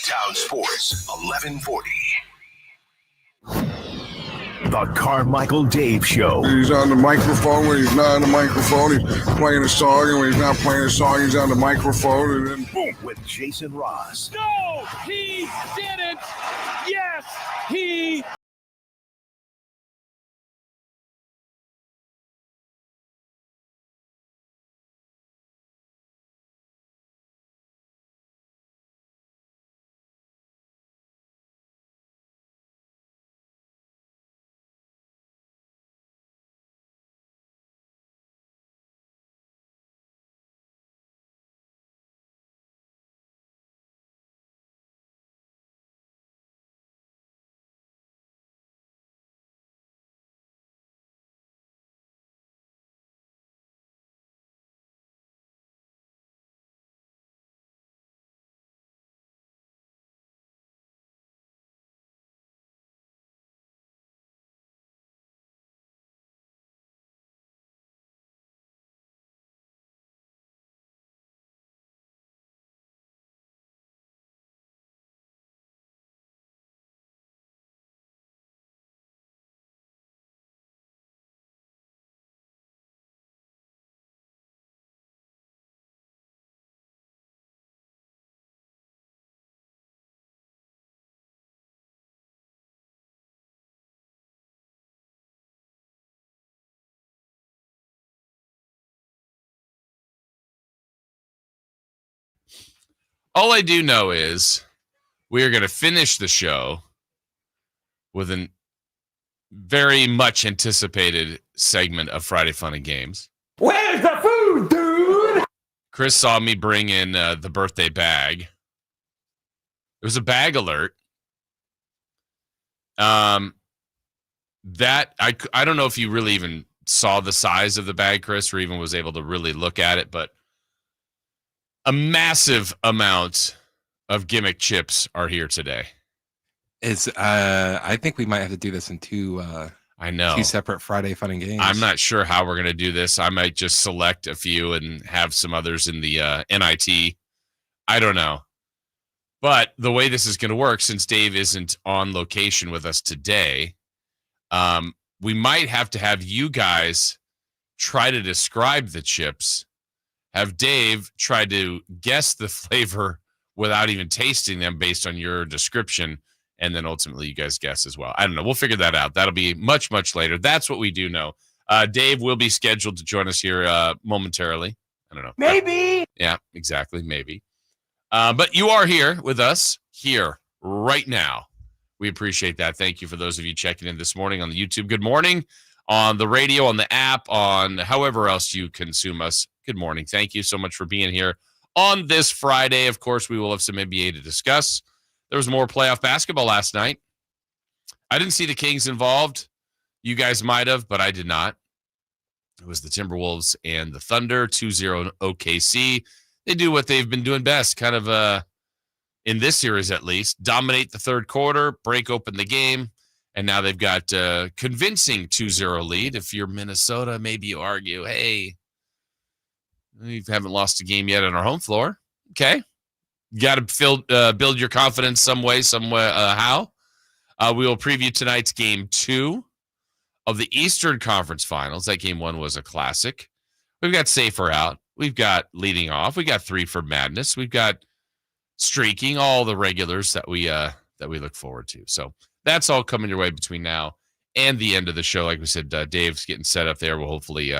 Town Sports 1140. The Carmichael Dave Show. He's on the microphone when he's not on the microphone. He's playing a song, and when he's not playing a song, he's on the microphone. And then boom. With Jason Ross. No, he didn't. Yes, he. All I do know is we are going to finish the show with a very much anticipated segment of Friday Fun and Games. Where's the food, dude? Chris saw me bring in the birthday bag. It was a bag alert. That I don't know if you really even saw the size of the bag, Chris, or even was able to really look at it, but a massive amount of gimmick chips are here today. I think we might have to do this in two separate Friday Fun and Games. I'm not sure how we're going to do this. I might just select a few and have some others in the NIT. I don't know. But the way this is going to work, since Dave isn't on location with us today, we might have to have you guys try to describe the chips. Have Dave try to guess the flavor without even tasting them based on your description, and then ultimately you guys guess as well. I don't know. We'll figure that out. That'll be much, much later. That's what we do know. Dave will be scheduled to join us here momentarily. I don't know. Maybe. Yeah, exactly. Maybe. But you are here with us here right now. We appreciate that. Thank you for those of you checking in this morning on the YouTube. Good morning. On the radio, on the app, on however else you consume us. Good morning. Thank you so much for being here on this Friday. Of course, we will have some NBA to discuss. There was more playoff basketball last night. I didn't see the Kings involved. You guys might have, but I did not. It was the Timberwolves and the Thunder, 2-0 OKC. They do what they've been doing best, kind of in this series at least. Dominate the third quarter, break open the game. And now they've got a convincing 2-0 lead. If you're Minnesota, maybe you argue, hey, we haven't lost a game yet on our home floor. Okay. You got to build your confidence some way, how. We will preview tonight's game 2 of the Eastern Conference Finals. That game 1 was a classic. We've got Safer out. We've got leading off. We got 3 for Madness. We've got streaking, all the regulars that we look forward to. So that's all coming your way between now and the end of the show. Like we said, Dave's getting set up there. We'll hopefully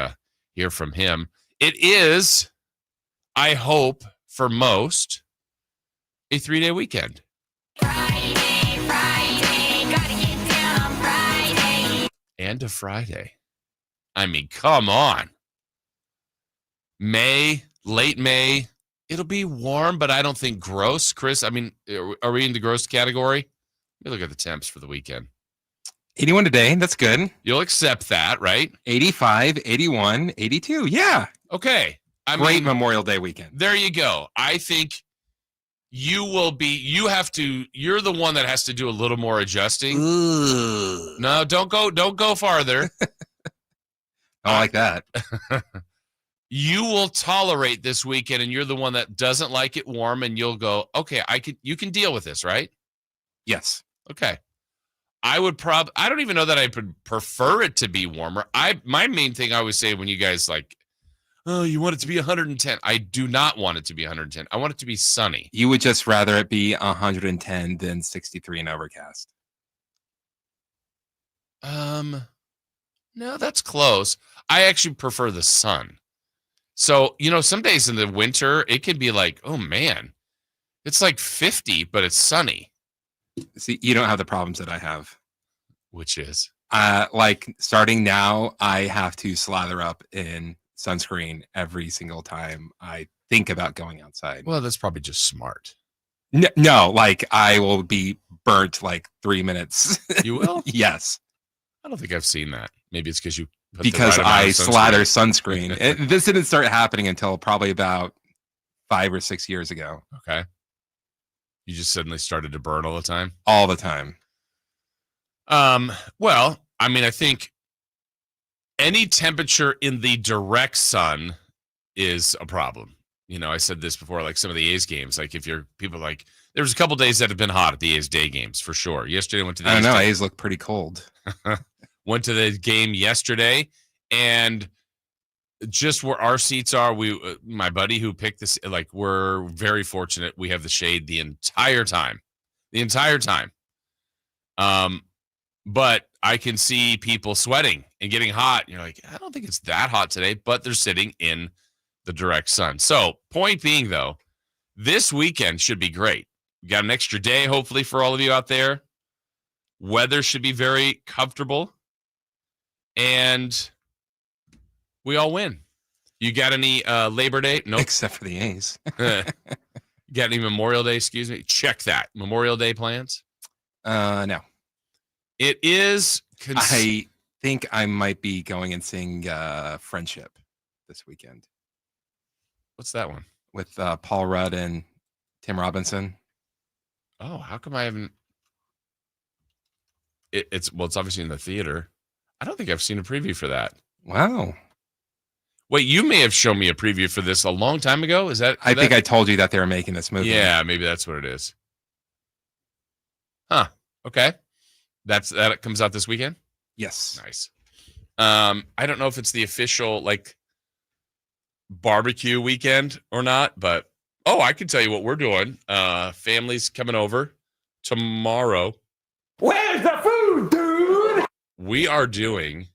hear from him. It is, I hope, for most, a 3-day weekend. Friday, gotta get down on Friday. And a Friday. I mean, come on. Late May, it'll be warm, but I don't think gross. Chris, I mean, are we in the gross category? Let me look at the temps for the weekend. 81 today. That's good. You'll accept that, right? 85, 81, 82. Yeah. Okay. Great Memorial Day weekend. There you go. I think you're the one that has to do a little more adjusting. Ooh. No, don't go farther. I like that. you will tolerate this weekend, and you're the one that doesn't like it warm, and you'll go, okay, you can deal with this, right? Yes. Okay. I don't even know that I would prefer it to be warmer. My main thing I always say when you guys like, oh, you want it to be 110. I do not want it to be 110. I want it to be sunny. You would just rather it be 110 than 63 and overcast. No, that's close. I actually prefer the sun. So, some days in the winter, it can be like, oh man, it's like 50, but it's sunny. See, you don't have the problems that I have. Which is? Like starting now, I have to slather up in sunscreen every single time I think about going outside. Well, that's probably just smart. No, like I will be burnt like 3 minutes. You will? Yes. I don't think I've seen that. Maybe it's because you because I slather sunscreen. This didn't start happening until probably about 5 or 6 years ago. Okay. You just suddenly started to burn all the time? All the time. Well, I mean, I think any temperature in the direct sun is a problem. I said this before, like some of the A's games, like if people like, there was a couple days that have been hot at the A's day games for sure. Yesterday I went to the A's look pretty cold. Went to the game yesterday, and just where our seats are, my buddy who picked this, like, we're very fortunate. We have the shade the entire time. But I can see people sweating and getting hot. You're like, I don't think it's that hot today, but they're sitting in the direct sun. So point being, though, this weekend should be great. We got an extra day, hopefully, for all of you out there. Weather should be very comfortable. And we all win. You got any Labor Day? Nope. Except for the A's. You got any Memorial Day? Excuse me. Check that. Memorial Day plans? No. It is. I think I might be going and seeing Friendship this weekend. What's that one? With Paul Rudd and Tim Robinson. Oh, how come I haven't? It's obviously in the theater. I don't think I've seen a preview for that. Wow. Wait, you may have shown me a preview for this a long time ago. Is that? I think I told you that they were making this movie. Yeah, maybe that's what it is. Huh. Okay. That comes out this weekend? Yes. Nice. I don't know if it's the official like barbecue weekend or not, but I can tell you what we're doing. Family's coming over tomorrow. Where's the food, dude? We are doing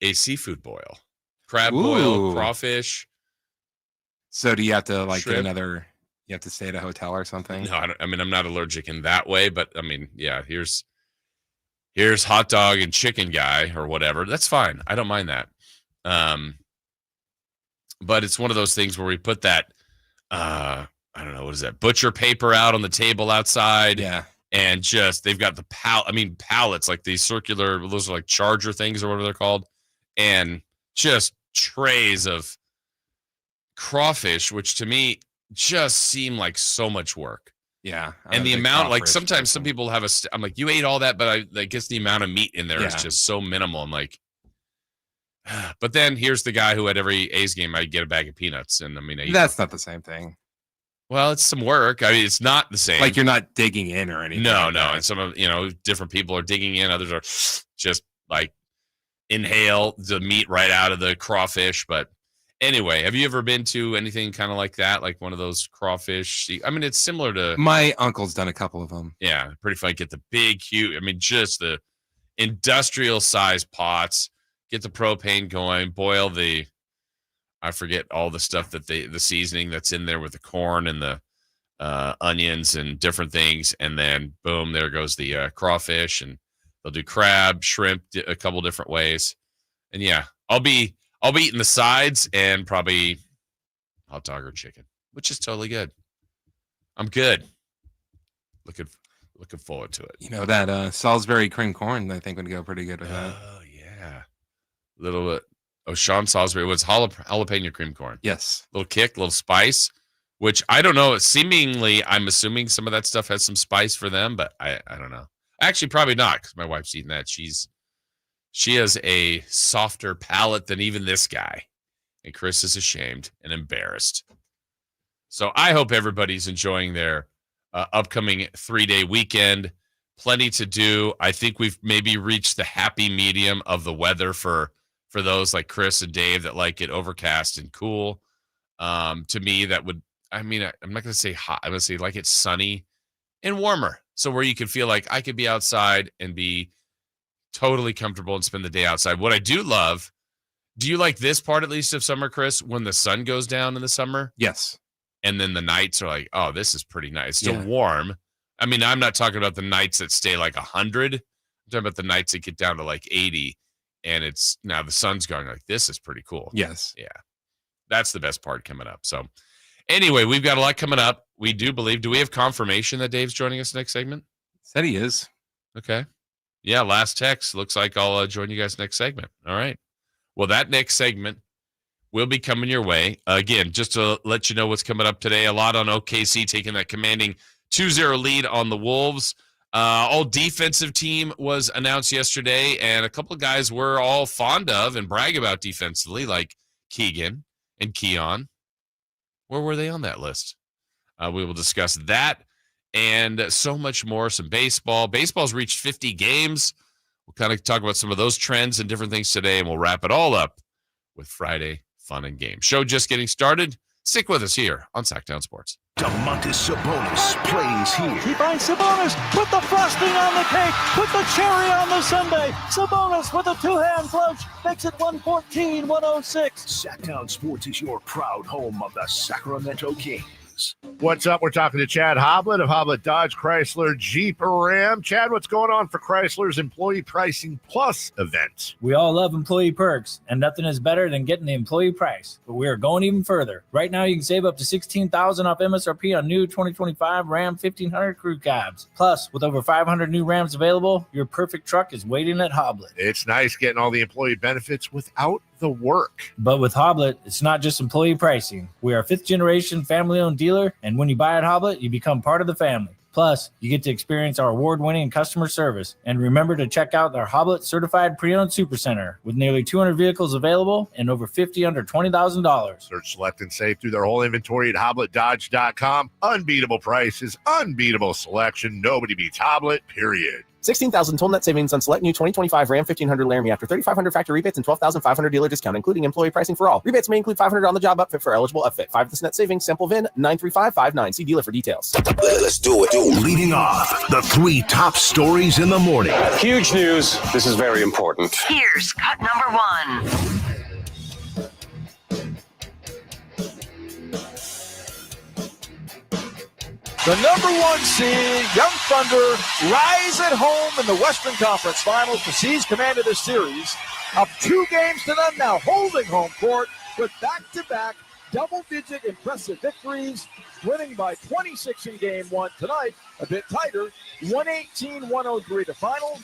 a seafood boil. Crab boil, crawfish. So do you have to like shrimp. You have to stay at a hotel or something? No, I'm not allergic in that way, but I mean, yeah, here's hot dog and chicken guy or whatever. That's fine. I don't mind that. But it's one of those things where we put that, I don't know, what is that? Butcher paper out on the table outside. Yeah. And they've got the pallets, like these circular, those are like charger things or whatever they're called. And just trays of crawfish, which to me just seem like so much work. Yeah. And the amount, like sometimes some people have I'm like, you ate all that, but I guess the amount of meat in there is just so minimal. I'm like, but then here's the guy who at every A's game, I get a bag of peanuts. And I mean, that's not the same thing. Well, it's some work. I mean, it's not the same. Like you're not digging in or anything. No, like no. that. And some of, different people are digging in. Others are just like inhale the meat right out of the crawfish. But anyway, have you ever been to anything kind of like that? Like one of those crawfish? I mean, it's similar to. My uncle's done a couple of them. Yeah, pretty fun. Get the big, huge, I mean, just the industrial size pots. Get the propane going. Boil I forget all the stuff that the seasoning that's in there with the corn and the onions and different things. And then boom, there goes the crawfish, and they'll do crab, shrimp, a couple different ways. And yeah, I'll be eating the sides and probably hot dog or chicken, which is totally good. I'm good. Looking forward to it. That Salisbury cream corn, I think would go pretty good with that. Oh yeah. Little bit. Oh, Sean Salisbury was jalapeno cream corn. Yes. Little kick, little spice, which I don't know. Seemingly, I'm assuming some of that stuff has some spice for them, but I don't know. Actually, probably not, because my wife's eating that. She has a softer palate than even this guy. and Chris is ashamed and embarrassed. So I hope everybody's enjoying their upcoming 3-day weekend. Plenty to do. I think we've maybe reached the happy medium of the weather for those like Chris and Dave that like it overcast and cool. To me, that would, I'm not going to say hot. I'm going to say like it's sunny and warmer. So where you can feel like I could be outside and be totally comfortable and spend the day outside. What I do love, do you like this part at least of summer, Chris, when the sun goes down in the summer? Yes. And then the nights are like, oh, this is pretty nice. Still warm. I mean, I'm not talking about the nights that stay like 100. I'm talking about the nights that get down to like 80. And it's now the sun's going like, this is pretty cool. Yes. Yeah. That's the best part coming up. So anyway, we've got a lot coming up. We do believe, do we have confirmation that Dave's joining us next segment? Said he is. Okay. Yeah. Last text. Looks like I'll join you guys next segment. All right. Well, that next segment will be coming your way. Again, just to let you know what's coming up today, a lot on OKC taking that commanding 2-0 lead on the Wolves. All defensive team was announced yesterday, and a couple of guys we're all fond of and brag about defensively, like Keegan and Keon. Where were they on that list? We will discuss that and so much more. Some baseball. Baseball's reached 50 games. We'll kind of talk about some of those trends and different things today, and we'll wrap it all up with Friday Fun and Games. Show just getting started. Stick with us here on Sacktown Sports. DeMontis Sabonis plays here. He finds Sabonis, put the frosting on the cake, put the cherry on the sundae. Sabonis with a two-hand clutch makes it 114-106. Sacktown Sports is your proud home of the Sacramento Kings. What's up? We're talking to Chad Hoblet of Hoblet Dodge Chrysler Jeep Ram. Chad, what's going on for Chrysler's Employee Pricing Plus event? We all love employee perks, and nothing is better than getting the employee price. But we are going even further. Right now, you can save up to $16,000 off MSRP on new 2025 Ram 1500 Crew Cabs. Plus, with over 500 new Rams available, your perfect truck is waiting at Hoblet. It's nice getting all the employee benefits without the work. But with Hoblet, it's not just employee pricing. We are a fifth-generation family-owned dealer, and when you buy at Hoblet, you become part of the family. Plus, you get to experience our award-winning customer service. And remember to check out our Hoblet Certified Pre-Owned Supercenter with nearly 200 vehicles available and over 50 under $20,000. Search, select, and save through their whole inventory at HobletDodge.com. Unbeatable prices, unbeatable selection. Nobody beats Hoblet, period. $16,000 total net savings on select new 2025 Ram 1500 Laramie after $3,500 factory rebates and $12,500 dealer discount, including employee pricing for all. Rebates may include $500 on the job upfit for eligible upfit. 5% net savings. Sample VIN 93559. See dealer for details. Let's do it. Leading off, the 3 top stories in the morning. Huge news. This is very important. Here's cut number 1. The number 1 seed, Young Thunder, rise at home in the Western Conference Finals to seize command of the series. Up 2-0 now, holding home court with back-to-back double-digit impressive victories, winning by 26 in Game 1 tonight, a bit tighter, 118-103 to final.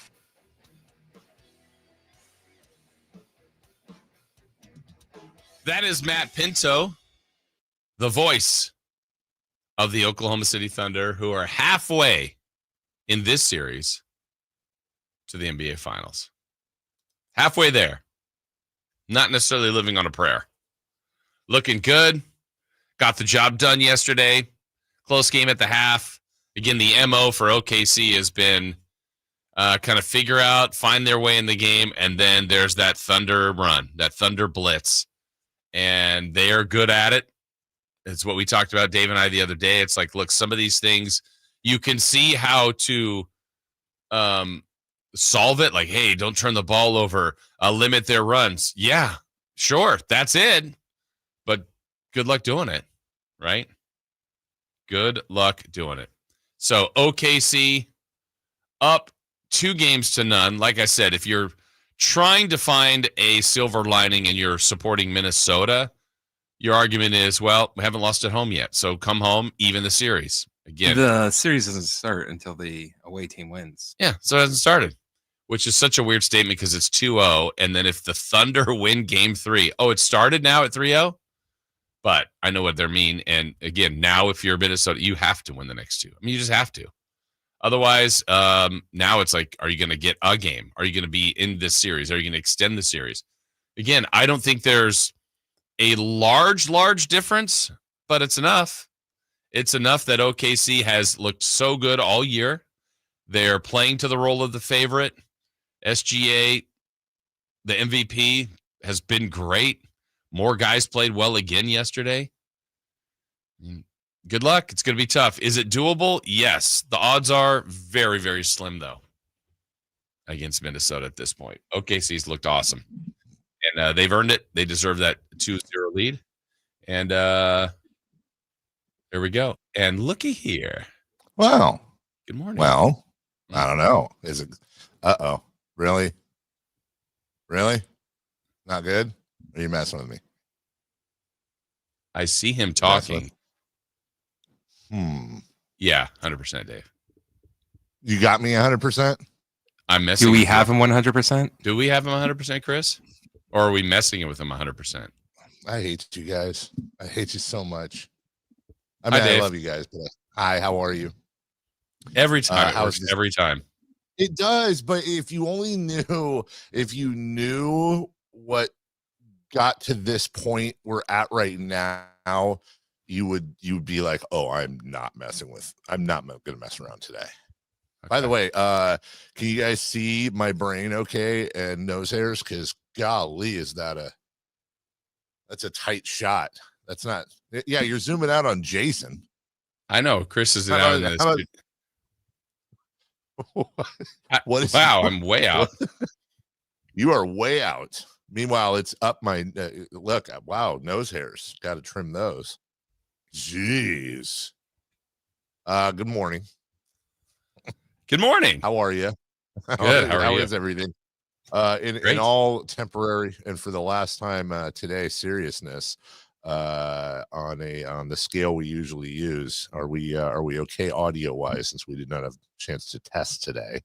That is Matt Pinto, the voice of the Oklahoma City Thunder, who are halfway in this series to the NBA Finals. Halfway there. Not necessarily living on a prayer. Looking good. Got the job done yesterday. Close game at the half. Again, the MO for OKC has been kind of figure out, find their way in the game, and then there's that Thunder run, that Thunder blitz. And they are good at it. It's what we talked about, Dave and I, the other day. It's like, look, some of these things, you can see how to solve it. Like, hey, don't turn the ball over. Limit their runs. Yeah, sure, that's it. But good luck doing it, right? Good luck doing it. So OKC up 2-0. Like I said, if you're trying to find a silver lining and you're supporting Minnesota, your argument is, well, we haven't lost at home yet, so come home, even the series. Again, the series doesn't start until the away team wins. Yeah, so it hasn't started, which is such a weird statement because it's 2-0, and then if the Thunder win Game 3, it started now at 3-0? But I know what they mean, and again, now if you're Minnesota, you have to win the next 2. I mean, you just have to. Otherwise, now it's like, are you going to get a game? Are you going to be in this series? Are you going to extend the series? Again, I don't think there's a large difference, but it's enough. It's enough that OKC has looked so good all year. They're playing to the role of the favorite. SGA, the MVP, has been great. More guys played well again yesterday. Good luck. It's going to be tough. Is it doable? Yes. The odds are very, very slim, though, against Minnesota at this point. OKC's looked awesome. And they've earned it. They deserve that 2-0 lead. And there we go. And looky here. Wow. Good morning. Well, I don't know. Is it? Uh-oh. Really? Really? Not good? Or are you messing with me? I see him talking. Yeah, 100%, Dave. You got me 100%? I'm messing. Do we have him 100%? Do we have him 100%, Chris? Or are we messing with him 100%? I hate you guys. I hate you so much. I mean, I love you guys. But hi, how are you? Every time. Every time. It does, but if you knew what got to this point we're at right now, you'd be like, oh, I'm not going to mess around today. Okay. By the way, can you guys see my brain okay and nose hairs? Because golly, that's a tight shot. That's not, yeah, you're zooming out on Jason. I know. Chris is out in this. Wow, I'm way out. You are way out. Meanwhile, it's up my look. Wow, nose hairs. Got to trim those. Jeez. Good morning. Good morning. How are you? Good. How is everything? In all temporary and for the last time today, seriousness. On the scale we usually use, are we okay audio wise since we did not have a chance to test today?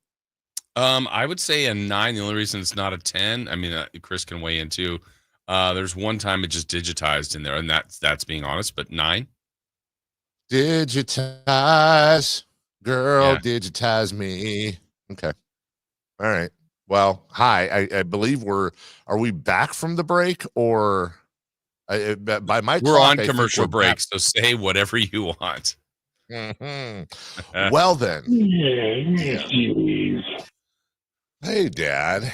I would say a 9. The only reason it's not a 10, I mean, Chris can weigh in too. There's one time it just digitized in there, and that's being honest, but 9. Digitize, girl, digitize me. Okay. All right. Well, hi. I believe are we back from the break or by my we're clock, on commercial break, so say whatever you want. Mm-hmm. Well then. Hey, Dad.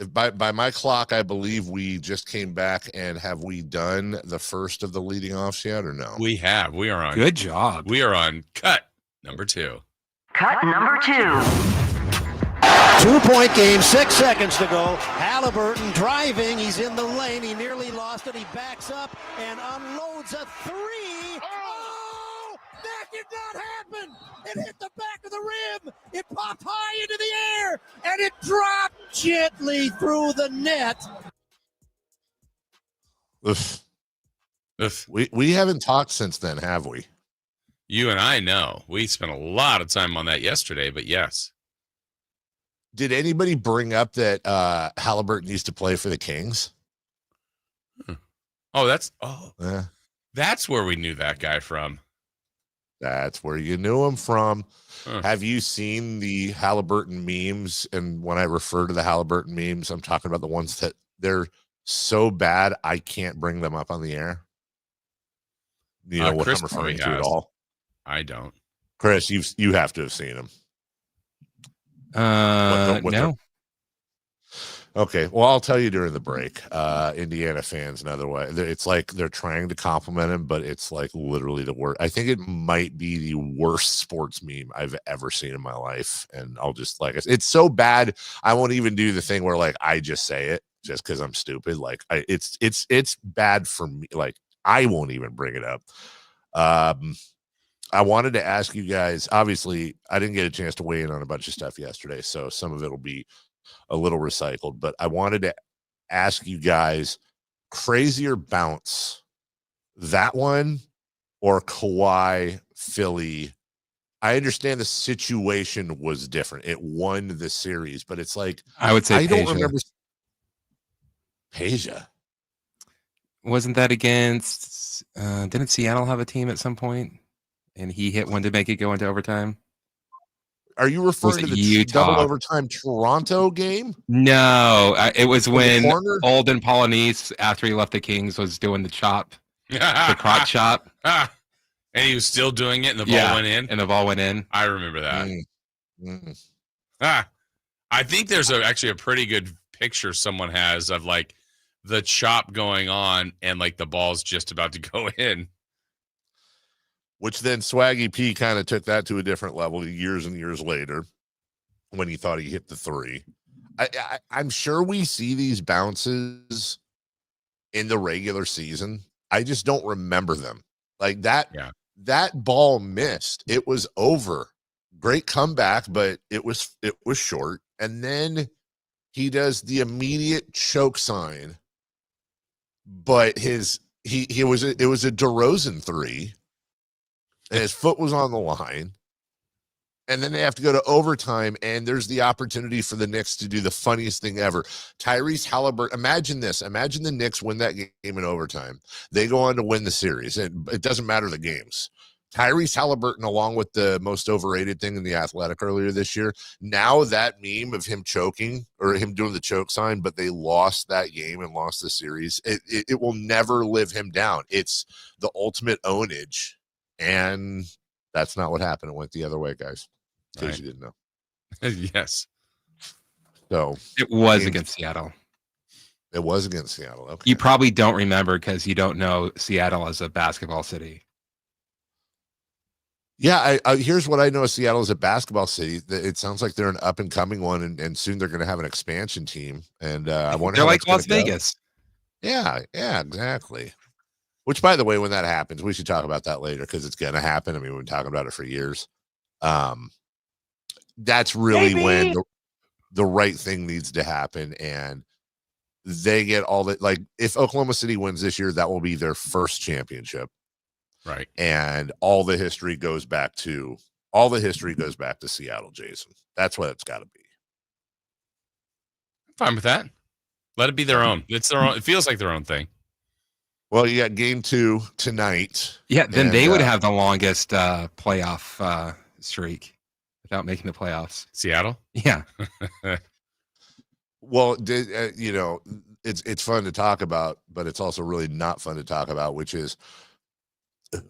If by my clock, I believe we just came back, and have we done the first of the leading offs yet or no? We have. We are on. Good job. We are on cut number 2. Cut number 2. 2-point game, 6 seconds to go. Haliburton driving. He's in the lane. He nearly lost it. He backs up and unloads a 3. Oh, that did not happen. It hit the back of the rim. It popped high into the air, and it dropped gently through the net. We haven't talked since then, have we? You and I know. We spent a lot of time on that yesterday, but yes. Did anybody bring up that Haliburton used to play for the Kings? Oh, that's where we knew that guy from. That's where you knew him from. Huh. Have you seen the Haliburton memes? And when I refer to the Haliburton memes, I'm talking about the ones that they're so bad I can't bring them up on the air. You know what Chris I'm referring to at all? I don't. Chris, you have to have seen them. No. Okay, well, I'll tell you during the break. Indiana fans, another way. It's like they're trying to compliment him, but it's like literally the worst. I think it might be the worst sports meme I've ever seen in my life. And I'll just it's so bad. I won't even do the thing where I just say it just because I'm stupid. It's bad for me. I won't even bring it up. I wanted to ask you guys, obviously, I didn't get a chance to weigh in on a bunch of stuff yesterday, so some of it will be a little recycled, but I wanted to ask you guys, crazier bounce, that one or Kawhi Philly? I understand the situation was different. It won the series, but it's I would say I don't remember. Peja. Wasn't that against, didn't Seattle have a team at some point? And he hit one to make it go into overtime. Are you referring to the Utah double overtime Toronto game? No, it was when corner? Olden Polonese, after he left the Kings, was doing the chop, the crotch chop. And he was still doing it, and the ball went in? And the ball went in. I remember that. I think there's actually a pretty good picture someone has of, like, the chop going on, and, like, the ball's just about to go in. Which then Swaggy P kind of took that to a different level years and years later when he thought he hit the three. I'm sure we see these bounces in the regular season. I just don't remember them. Like that, that ball missed. It was over. Great comeback, but it was short. And then he does the immediate choke sign, but it was a DeRozan three. And his foot was on the line. And then they have to go to overtime, and there's the opportunity for the Knicks to do the funniest thing ever. Tyrese Haliburton, imagine this. Imagine the Knicks win that game in overtime. They go on to win the series. It doesn't matter the games. Tyrese Haliburton, along with the most overrated thing in The Athletic earlier this year, now that meme of him choking or him doing the choke sign, but they lost that game and lost the series, it will never live him down. It's the ultimate ownage. And that's not what happened. It went the other way, guys. In case you didn't know. Yes. So it was against Seattle. It was against Seattle. Okay. You probably don't remember because you don't know Seattle as a basketball city. Yeah, I here's what I know of Seattle as a basketball city. It sounds like they're an up and coming one, and soon they're going to have an expansion team. And I wonder. They're like Las Vegas. Yeah, exactly. Which, by the way, when that happens, we should talk about that later because it's going to happen. I mean, we've been talking about it for years. That's really when the right thing needs to happen, and they get all that. Like, if Oklahoma City wins this year, that will be their first championship, right? And all the history goes back to Seattle, Jason. That's what it's got to be. Fine with that. Let it be their own. It's their own. It feels like their own thing. Well, you got game 2 tonight. Yeah, then they would have the longest playoff streak without making the playoffs. Seattle? Yeah. Well, it's fun to talk about, but it's also really not fun to talk about, which is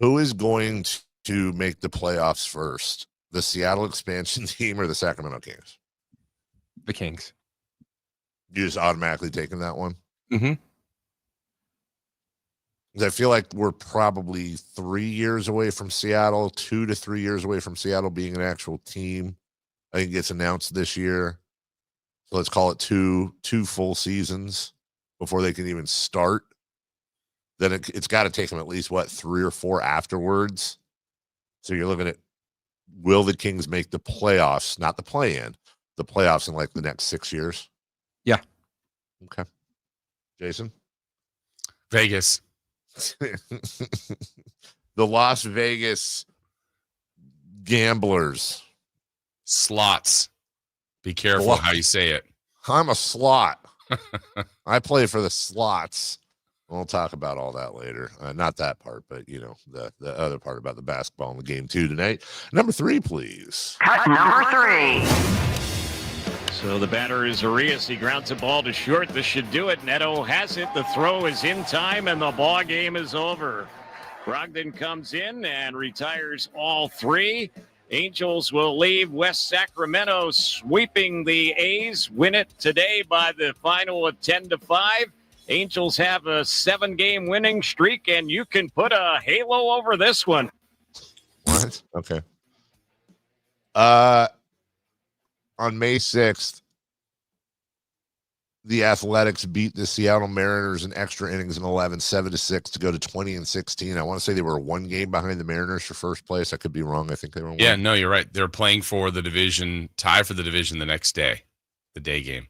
who is going to make the playoffs first, the Seattle expansion team or the Sacramento Kings? The Kings. You just automatically taking that one? Mm-hmm. I feel like we're probably 3 years away from Seattle, 2 to 3 years away from Seattle being an actual team. I think it gets announced this year. So let's call it two full seasons before they can even start. Then it's got to take them at least, 3 or 4 afterwards. So you're looking at, will the Kings make the playoffs, not the play-in, the playoffs in like the next 6 years? Yeah. Okay. Jason? Vegas. The Las Vegas gamblers. Slots. Be careful how you say it. I'm a slot. I play for the slots. We'll talk about all that later. Not that part, but the other part about the basketball in the game 2 tonight. Number 3, please. Cut number 3. So the batter is Arias. He grounds the ball to short. This should do it. Neto has it. The throw is in time, and the ball game is over. Brogdon comes in and retires all 3. Angels will leave West Sacramento sweeping the A's. Win it today by the final of 10-5. Angels have a 7-game winning streak, and you can put a halo over this one. What? Okay. On May 6th, the Athletics beat the Seattle Mariners in extra innings in 11, 7-6 to go to 20-16. I want to say they were 1 game behind the Mariners for first place. I could be wrong. I think they were 1. Yeah, no, you're right. They're playing for the division, tie for the division the next day, the day game.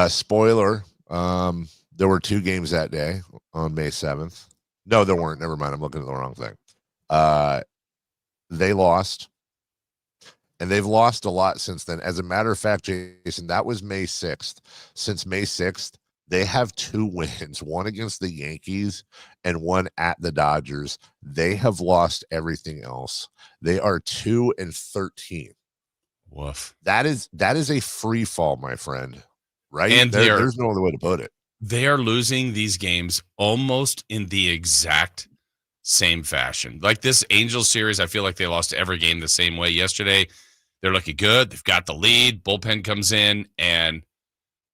Spoiler, there were 2 games that day on May 7th. No, there weren't. Never mind. I'm looking at the wrong thing. They lost. And they've lost a lot since then. As a matter of fact, Jason, that was May 6th. Since May 6th, they have 2 wins, one against the Yankees and one at the Dodgers. They have lost everything else. They are 2-13 Woof. That is a free fall, my friend. Right? And there's no other way to put it. They are losing these games almost in the exact same fashion. Like this Angels series, I feel like they lost every game the same way. Yesterday, they're looking good. They've got the lead. Bullpen comes in, and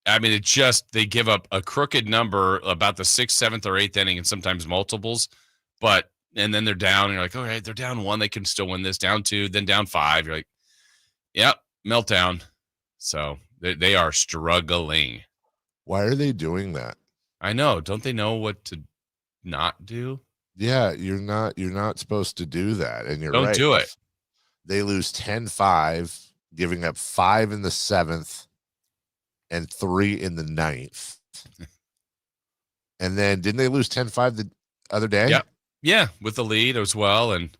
I mean, they give up a crooked number about the 6th, 7th, or 8th inning, and sometimes multiples. And then they're down, and you're like, all right, they're down 1. They can still win this. Down 2, then down 5. You're like, yep, meltdown. So they are struggling. Why are they doing that? I know. Don't they know what to not do? Yeah, you're not supposed to do that. And Don't right. do it. They lose 10-5, giving up 5 in the 7th and 3 in the 9th. And then didn't they lose 10-5 the other day? Yeah. Yeah, with the lead as well. And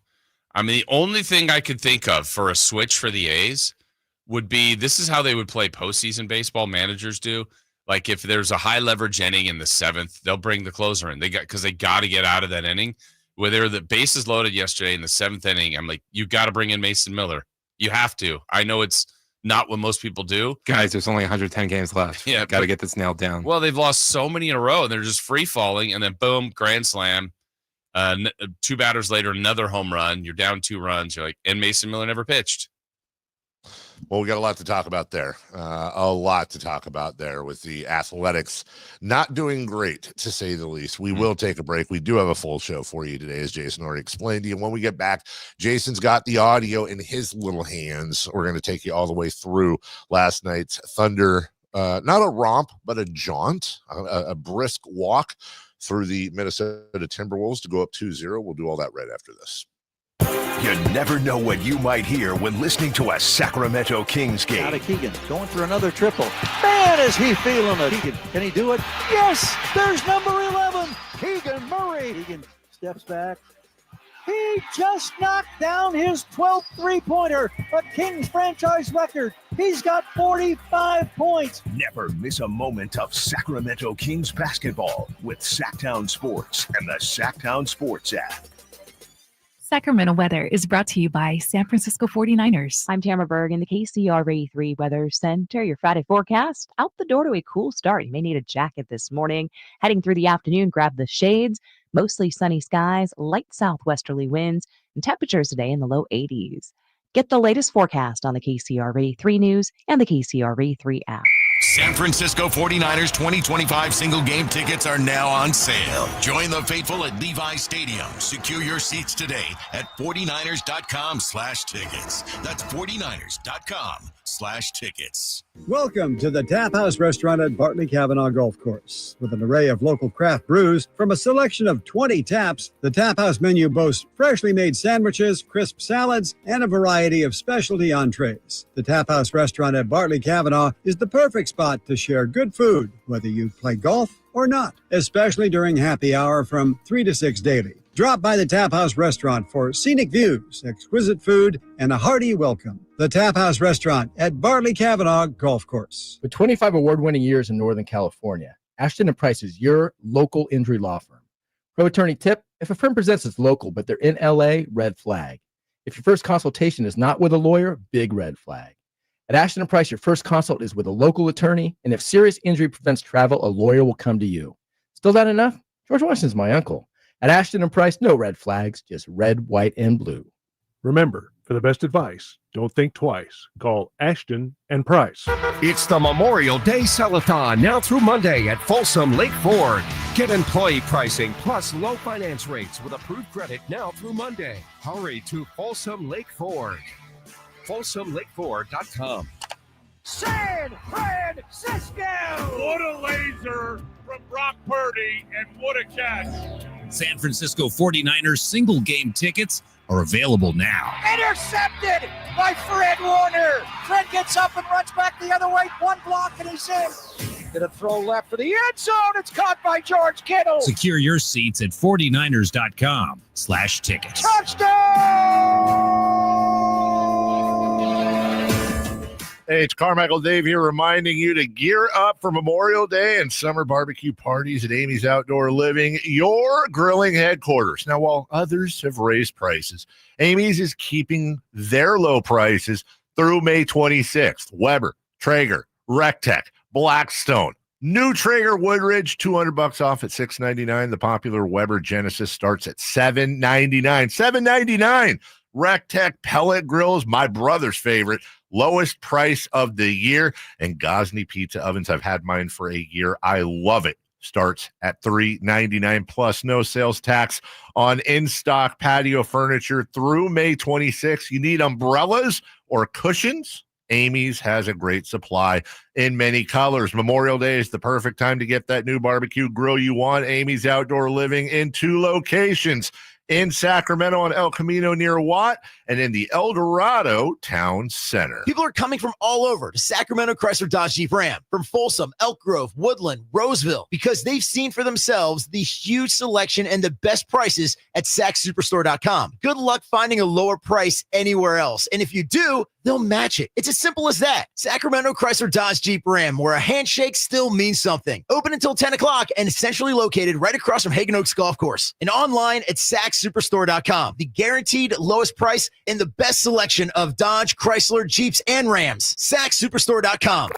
I mean, the only thing I could think of for a switch for the A's would be this is how they would play postseason baseball. Managers do. Like if there's a high leverage inning in the 7th, they'll bring the closer in. They got to get out of that inning. Where the bases loaded yesterday in the 7th inning, I'm like, you got to bring in Mason Miller. You have to. I know it's not what most people do. Guys, there's only 110 games left. Yeah, got to get this nailed down. Well, they've lost so many in a row, and they're just free falling, and then boom, grand slam. 2 batters later, another home run. You're down 2 runs. You're like, and Mason Miller never pitched. Well, we got a lot to talk about there. With the Athletics not doing great, to say the least. We will take a break. We do have a full show for you today, as Jason already explained to you. And when we get back, Jason's got the audio in his little hands. We're going to take you all the way through last night's Thunder. Not a romp, but a jaunt, a brisk walk through the Minnesota Timberwolves to go up 2-0. We'll do all that right after this. You never know what you might hear when listening to a Sacramento Kings game. Out of Keegan, going for another triple. Man, is he feeling it. Keegan, can he do it? Yes, there's number 11, Keegan Murray. Keegan steps back. He just knocked down his 12th three-pointer, a Kings franchise record. He's got 45 points. Never miss a moment of Sacramento Kings basketball with Sacktown Sports and the Sacktown Sports app. Sacramento weather is brought to you by San Francisco 49ers. I'm Tamara Berg in the KCRA3 Weather Center. Your Friday forecast, out the door to a cool start. You may need a jacket this morning. Heading through the afternoon, grab the shades. Mostly sunny skies, light southwesterly winds, and temperatures today in the low 80s. Get the latest forecast on the KCRA3 News and the KCRA3 app. San Francisco 49ers 2025 single game tickets are now on sale. Join the faithful at Levi Stadium. Secure your seats today at 49ers.com/tickets. That's 49ers.com/tickets. Welcome to the Tap House Restaurant at Bartley Kavanaugh Golf Course. With an array of local craft brews from a selection of 20 taps, the Tap House menu boasts freshly made sandwiches, crisp salads, and a variety of specialty entrees. The Tap House Restaurant at Bartley Kavanaugh is the perfect spot to share good food, whether you play golf or not, especially during happy hour from 3 to 6 daily. Drop by the Tap House Restaurant for scenic views, exquisite food, and a hearty welcome. The Tap House Restaurant at Bartley Kavanaugh Golf Course. With 25 award-winning years in Northern California, Ashton & Price is your local injury law firm. Pro attorney tip: if a firm presents as local but they're in LA, red flag. If your first consultation is not with a lawyer, big red flag. At Ashton & Price, your first consult is with a local attorney, and if serious injury prevents travel, a lawyer will come to you. Still not enough? George Washington's my uncle. At Ashton & Price, no red flags, just red, white, and blue. Remember, for the best advice, don't think twice. Call Ashton & Price. It's the Memorial Day Sell-a-thon now through Monday at Folsom Lake Ford. Get employee pricing plus low finance rates with approved credit now through Monday. Hurry to Folsom Lake Ford. FolsomLakeFord.com. San Francisco! What a laser from Brock Purdy, and what a catch. San Francisco 49ers single game tickets are available now. Intercepted by Fred Warner. Fred gets up and runs back the other way. One block and he's in. Gonna throw left for the end zone. It's caught by George Kittle. Secure your seats at 49ers.com/tickets. Touchdown! Hey, it's Carmichael Dave here reminding you to gear up for Memorial Day and summer barbecue parties at Amy's Outdoor Living, your grilling headquarters. Now, while others have raised prices, Amy's is keeping their low prices through May 26th. Weber, Traeger, Rectech, Blackstone. New Traeger Woodridge, $200 off at $6.99. The popular Weber Genesis starts at $7.99. $7.99. Rectech pellet grills, my brother's favorite, lowest price of the year. And Gosney pizza ovens, I've had mine for a year. I love it. Starts at $3.99 plus no sales tax on in-stock patio furniture through May 26th. You need umbrellas or cushions? Amy's has a great supply in many colors. Memorial Day is the perfect time to get that new barbecue grill you want. Amy's Outdoor Living in 2 locations, in Sacramento on El Camino near Watt, and in the El Dorado Town Center. People are coming from all over to Sacramento Chrysler Dodge Jeep Ram, from Folsom, Elk Grove, Woodland, Roseville, because they've seen for themselves the huge selection and the best prices at SacSuperstore.com. Good luck finding a lower price anywhere else. And if you do, they'll match it. It's as simple as that. Sacramento Chrysler Dodge Jeep Ram, where a handshake still means something. Open until 10 o'clock and centrally located right across from Hagen Oaks Golf Course. And online at SacSuperstore.com. The guaranteed lowest price and the best selection of Dodge, Chrysler, Jeeps, and Rams. SacSuperstore.com.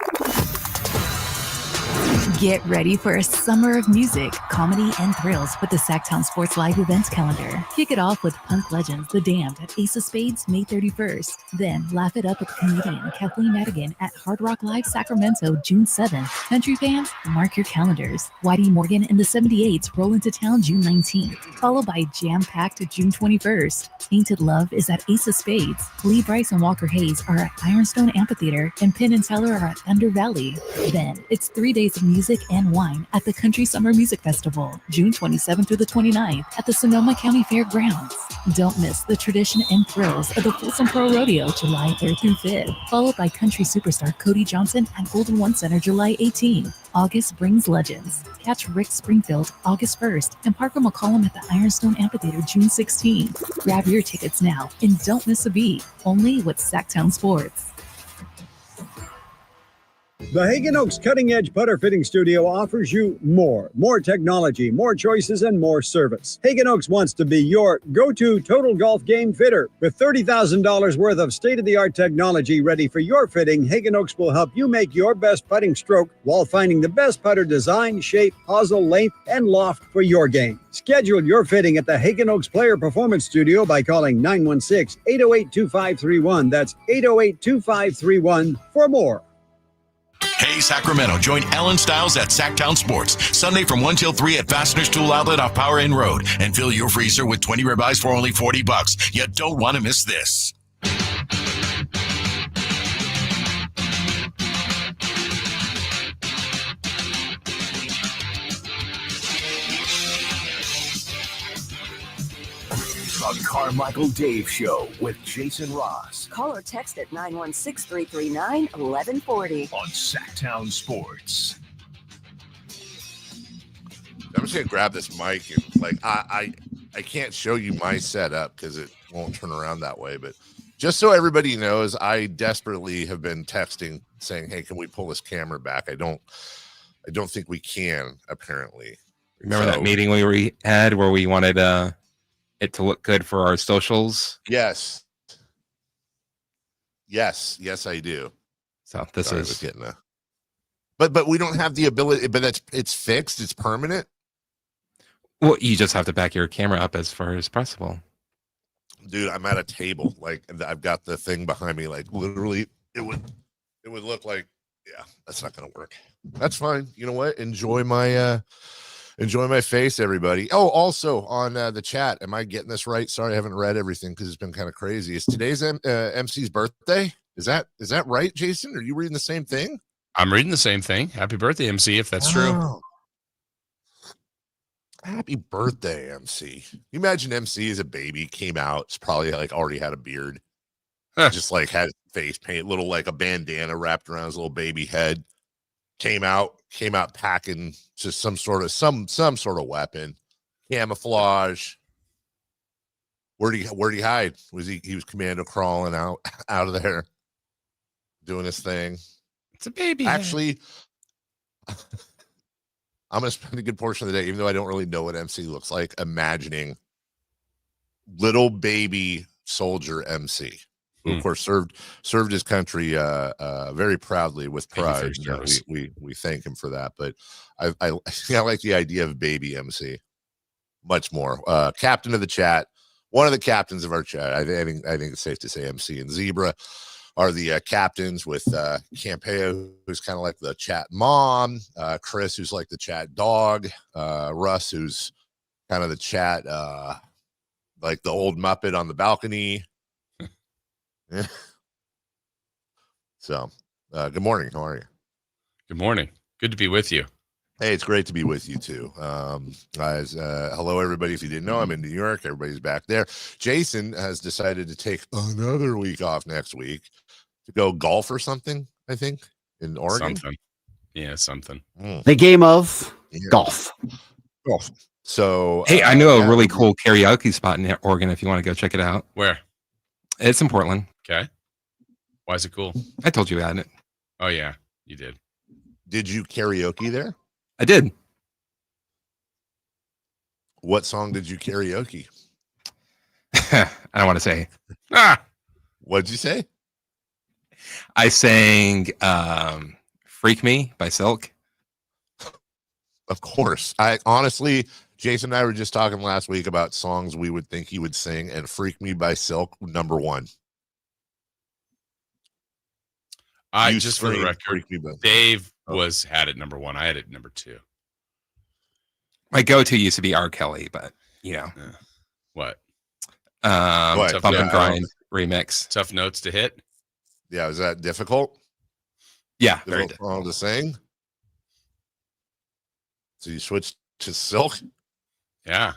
Get ready for a summer of music, comedy, and thrills with the Sacktown Sports Live events calendar. Kick it off with punk legends The Damned at Ace of Spades May 31st. Then laugh it up with comedian Kathleen Madigan at Hard Rock Live Sacramento June 7th. Country fans, mark your calendars. Whitey Morgan and the 78s roll into town June 19th, followed by jam-packed June 21st. Tainted Love is at Ace of Spades. Lee Bryce and Walker Hayes are at Ironstone Amphitheater, and Penn and Teller are at Thunder Valley. Then it's 3 days of music and wine at the Country Summer Music Festival, June 27th through the 29th at the Sonoma County Fairgrounds. Don't miss the tradition and thrills of the Folsom Pro Rodeo July 3rd through 5th, followed by country superstar Cody Johnson at Golden One Center July 18th. August brings legends. Catch Rick Springfield August 1st and Parker McCollum at the Ironstone Amphitheater June 16th. Grab your tickets now and don't miss a beat. Only with Sacktown Sports. The Hagen Oaks Cutting Edge Putter Fitting Studio offers you more technology, more choices, and more service. Hagen Oaks wants to be your go-to total golf game fitter. With $30,000 worth of state-of-the-art technology ready for your fitting, Hagen Oaks will help you make your best putting stroke while finding the best putter design, shape, hosel, length, and loft for your game. Schedule your fitting at the Hagen Oaks Player Performance Studio by calling 916-808-2531. That's 808-2531 for more. Hey, Sacramento, join Ellen Stiles at Sacktown Sports, Sunday from 1 till 3 at Fasteners Tool Outlet off Power Inn Road, and fill your freezer with 20 ribeyes for only $40. You don't want to miss this. The Carmichael Dave Show with Jason Ross. Call or text at 916-339-1140. On Sacktown Sports. I'm just gonna grab this mic and I can't show you my setup because it won't turn around that way. But just so everybody knows, I desperately have been texting saying, "Hey, can we pull this camera back?" I don't think we can. Apparently, remember that meeting we had where we wanted it to look good for our socials? Yes, I do. So this is getting a, but we don't have the ability. But it's fixed. It's permanent. Well, you just have to back your camera up as far as possible. Dude, I'm at a table. Like I've got the thing behind me. Like literally, it would look like, yeah, that's not gonna work. That's fine. You know what? Enjoy my face, everybody. Oh, also on the chat, am I getting this right? Sorry, I haven't read everything because it's been kind of crazy. Is today's MC's birthday? Is that right, Jason? Are you reading the same thing? I'm reading the same thing. Happy birthday, MC, if that's true. Happy birthday, MC. You imagine MC as a baby, came out, it's probably like already had a beard. Just like had face paint, little like a bandana wrapped around his little baby head. Came out packing just some sort of weapon, camouflage. Where'd he hide? He was commando crawling out of there, doing his thing. It's a baby. Actually, I'm gonna spend a good portion of the day, even though I don't really know what MC looks like, imagining little baby soldier MC who of course served his country very proudly with pride. We thank him for that. But I like the idea of baby MC much more. Captain of the chat, one of the captains of our chat. I think it's safe to say MC and Zebra are the captains, with Campeo, who's kind of like the chat mom, Chris, who's like the chat dog, Russ, who's kind of the chat like the old Muppet on the balcony. So good morning. How are you? Good morning. Good to be with you. Hey, it's great to be with you too. Guys, hello everybody. If you didn't know, I'm in New York. Everybody's back there. Jason has decided to take another week off next week to go golf or something, I think, in Oregon. Something. Yeah, something. The game of golf. Golf. So hey, I know a really cool karaoke spot in Oregon if you want to go check it out. Where? It's in Portland. Okay. Why is it cool? I told you about it. Oh yeah, you did. Did you karaoke there? I did. What song did you karaoke? I don't want to say. What'd you say? I sang Freak Me by Silk. Of course. I honestly, Jason and I were just talking last week about songs we would think he would sing, and Freak Me by Silk, number one. Just for the record, Dave had it number one. I had it number two. My go-to used to be R. Kelly, but you know what? Bump and Grind remix. Tough notes to hit. Yeah, is that difficult? Yeah, very difficult to sing. So you switched to Silk? Yeah.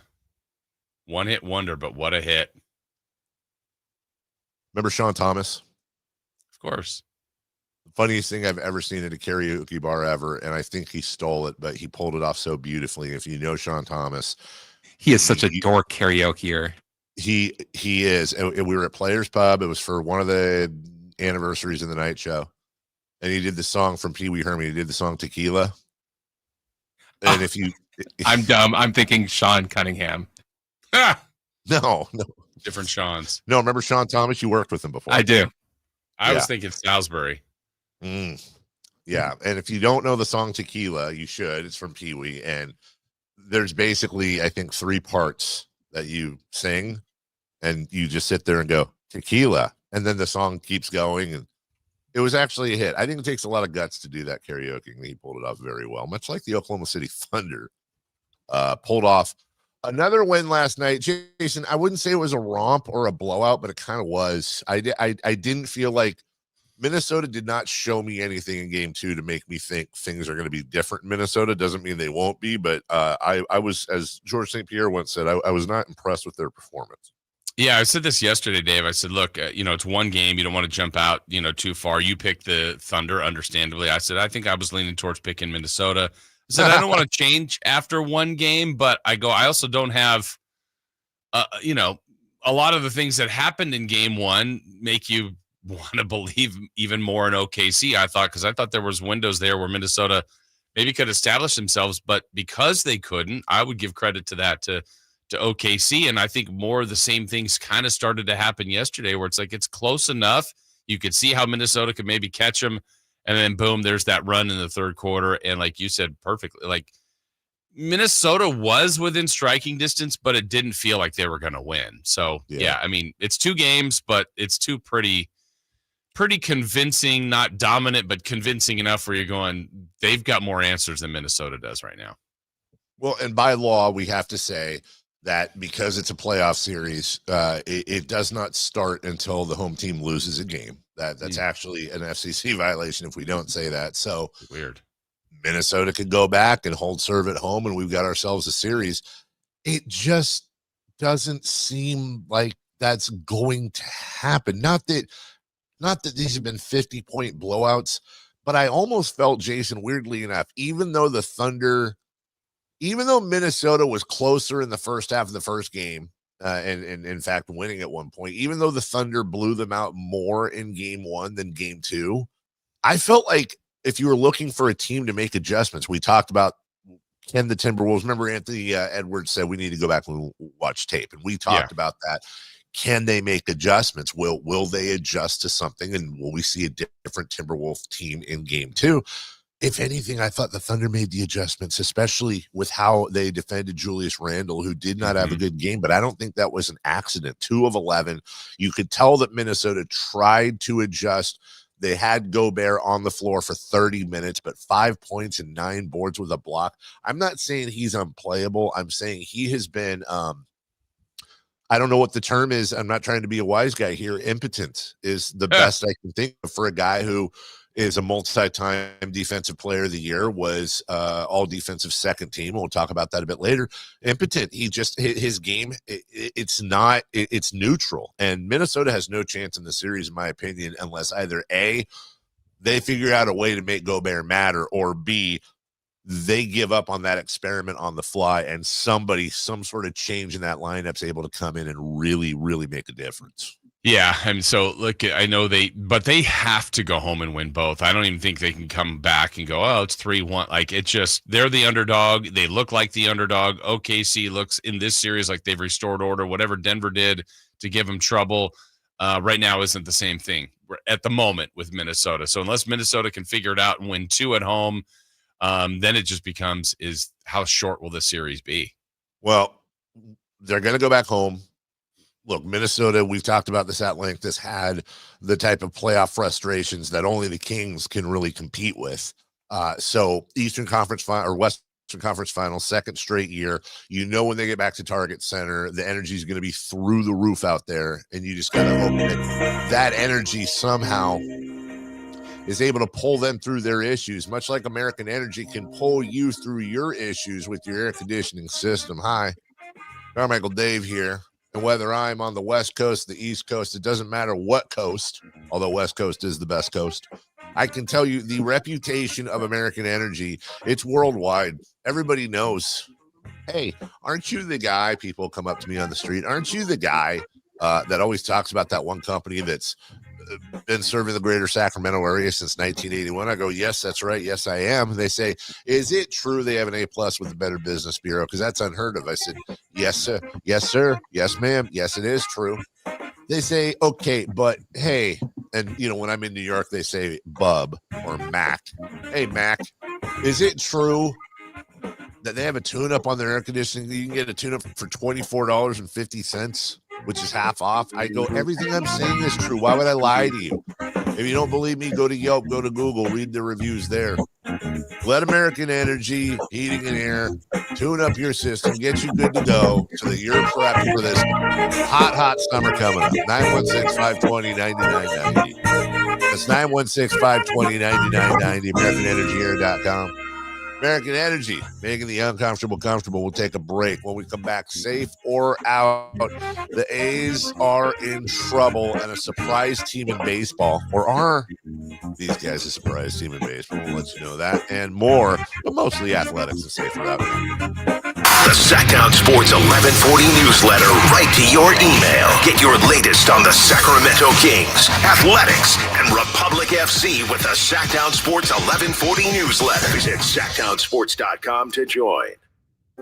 One hit wonder, but what a hit. Remember Sean Thomas? Of course. The funniest thing I've ever seen at a karaoke bar ever, and I think he stole it, but he pulled it off so beautifully. If you know Sean Thomas, he is such a dork karaokeer. He is. And we were at Players Pub. It was for one of the anniversaries of the night show. And he did the song from Pee Wee Herman. He did the song Tequila. And if you, I'm dumb. I'm thinking Sean Cunningham. No. Different Sean's. No, remember Sean Thomas? You worked with him before. I do. I was thinking Salisbury. Yeah. And if you don't know the song Tequila, you should. It's from Pee Wee. And there's basically, I think, 3 parts that you sing. And you just sit there and go, Tequila. And then the song keeps going. And it was actually a hit. I think it takes a lot of guts to do that karaoke. And he pulled it off very well, much like the Oklahoma City Thunder pulled off another win last night. Jason, I wouldn't say it was a romp or a blowout, but it kind of was. I didn't feel like Minnesota did not show me anything in game 2 to make me think things are going to be different in Minnesota. Doesn't mean they won't be, but I was, as George St. Pierre once said, I was not impressed with their performance. Yeah, I said this yesterday, Dave. I said, look, it's one game. You don't want to jump out, too far. You picked the Thunder, understandably. I said, I think I was leaning towards picking Minnesota. I said, I don't want to change after one game, but I also don't have, a lot of the things that happened in game 1 make you want to believe even more in OKC, I thought there was windows there where Minnesota maybe could establish themselves, but because they couldn't, I would give credit to that, to OKC. And I think more of the same things kind of started to happen yesterday, where it's like, it's close enough. You could see how Minnesota could maybe catch them. And then boom, there's that run in the third quarter. And like you said, perfectly, like Minnesota was within striking distance, but it didn't feel like they were going to win. So yeah, I mean, it's 2 games, but it's 2 pretty convincing, not dominant, but convincing enough where you're going, they've got more answers than Minnesota does right now. Well, and by law, we have to say that because it's a playoff series, it does not start until the home team loses a game. That's actually an FCC violation if we don't say that. So weird. Minnesota could go back and hold serve at home, and we've got ourselves a series. It just doesn't seem like that's going to happen. Not that these have been 50-point blowouts, but I almost felt, Jason, weirdly enough, even though Minnesota was closer in the first half of the first game, and in fact winning at one point, even though the Thunder blew them out more in game 1 than game 2, I felt like if you were looking for a team to make adjustments, we talked about, can the Timberwolves, remember Anthony Edwards said we need to go back and watch tape, and we talked about that. Can they make adjustments? Will they adjust to something? And will we see a different Timberwolf team in game 2? If anything, I thought the Thunder made the adjustments, especially with how they defended Julius Randle, who did not have a good game, but I don't think that was an accident. 2 of 11. You could tell that Minnesota tried to adjust. They had Gobert on the floor for 30 minutes, but 5 points and 9 boards with a block. I'm not saying he's unplayable. I'm saying he has been, I don't know what the term is. I'm not trying to be a wise guy here. Impotent is the best I can think of for a guy who is a multi-time defensive player of the year, was all defensive second team. We'll talk about that a bit later. Impotent. His game, it's neutral. And Minnesota has no chance in the series, in my opinion, unless either A, they figure out a way to make Gobert matter, or B, they give up on that experiment on the fly and some sort of change in that lineup's able to come in and really, really make a difference. Yeah, and so look, I know they have to go home and win both. I don't even think they can come back and go, oh, it's 3-1. Like, it just, they're the underdog. They look like the underdog. OKC looks in this series like they've restored order. Whatever Denver did to give them trouble right now isn't the same thing at the moment with Minnesota. So unless Minnesota can figure it out and win 2 at home, then it just becomes, is how short will the series be? Well, they're going to go back home. Look, Minnesota, we've talked about this at length, has had the type of playoff frustrations that only the Kings can really compete with. So Eastern Conference Final or Western Conference Final, second straight year. You know, when they get back to Target Center, the energy is going to be through the roof out there, and you just got to hope that energy somehow is able to pull them through their issues, much like American Energy can pull you through your issues with your air conditioning system. Hi, Carmichael Dave here. And whether I'm on the West Coast, the East Coast, it doesn't matter what coast, although West Coast is the best coast. I can tell you the reputation of American Energy, it's worldwide. Everybody knows, hey, aren't you the guy? People come up to me on the street. Aren't you the guy that always talks about that one company that's been serving the greater Sacramento area since 1981? I go, yes, that's right. Yes, I am. They say, is it true they have an A+ with the Better Business Bureau? Because that's unheard of. I said, yes, sir. Yes, sir. Yes, ma'am. Yes, it is true. They say, okay, but hey, and you know, when I'm in New York, they say Bub or Mac. Hey, Mac, is it true that they have a tune-up on their air conditioning? You can get a tune-up for $24.50, which is half off. I go, everything I'm saying is true. Why would I lie to you? If you don't believe me, go to Yelp, go to Google, read the reviews there. Let American Energy Heating and Air tune up your system, get you good to go so that you're prepped for this hot summer coming up. 916-520-9990. That's 916-520-9990, AmericanEnergyAir.com. American Energy, making the uncomfortable comfortable. We'll take a break. When we come back, safe or out, the A's are in trouble and a surprise team in baseball. Or are these guys a surprise team in baseball? We'll let you know that and more, but mostly athletics and safe or out. The Sacktown Sports 1140 newsletter right to your email. Get your latest on the Sacramento Kings, athletics, and Republic FC with the Sacktown Sports 1140 newsletter. Visit SacktownSports.com to join.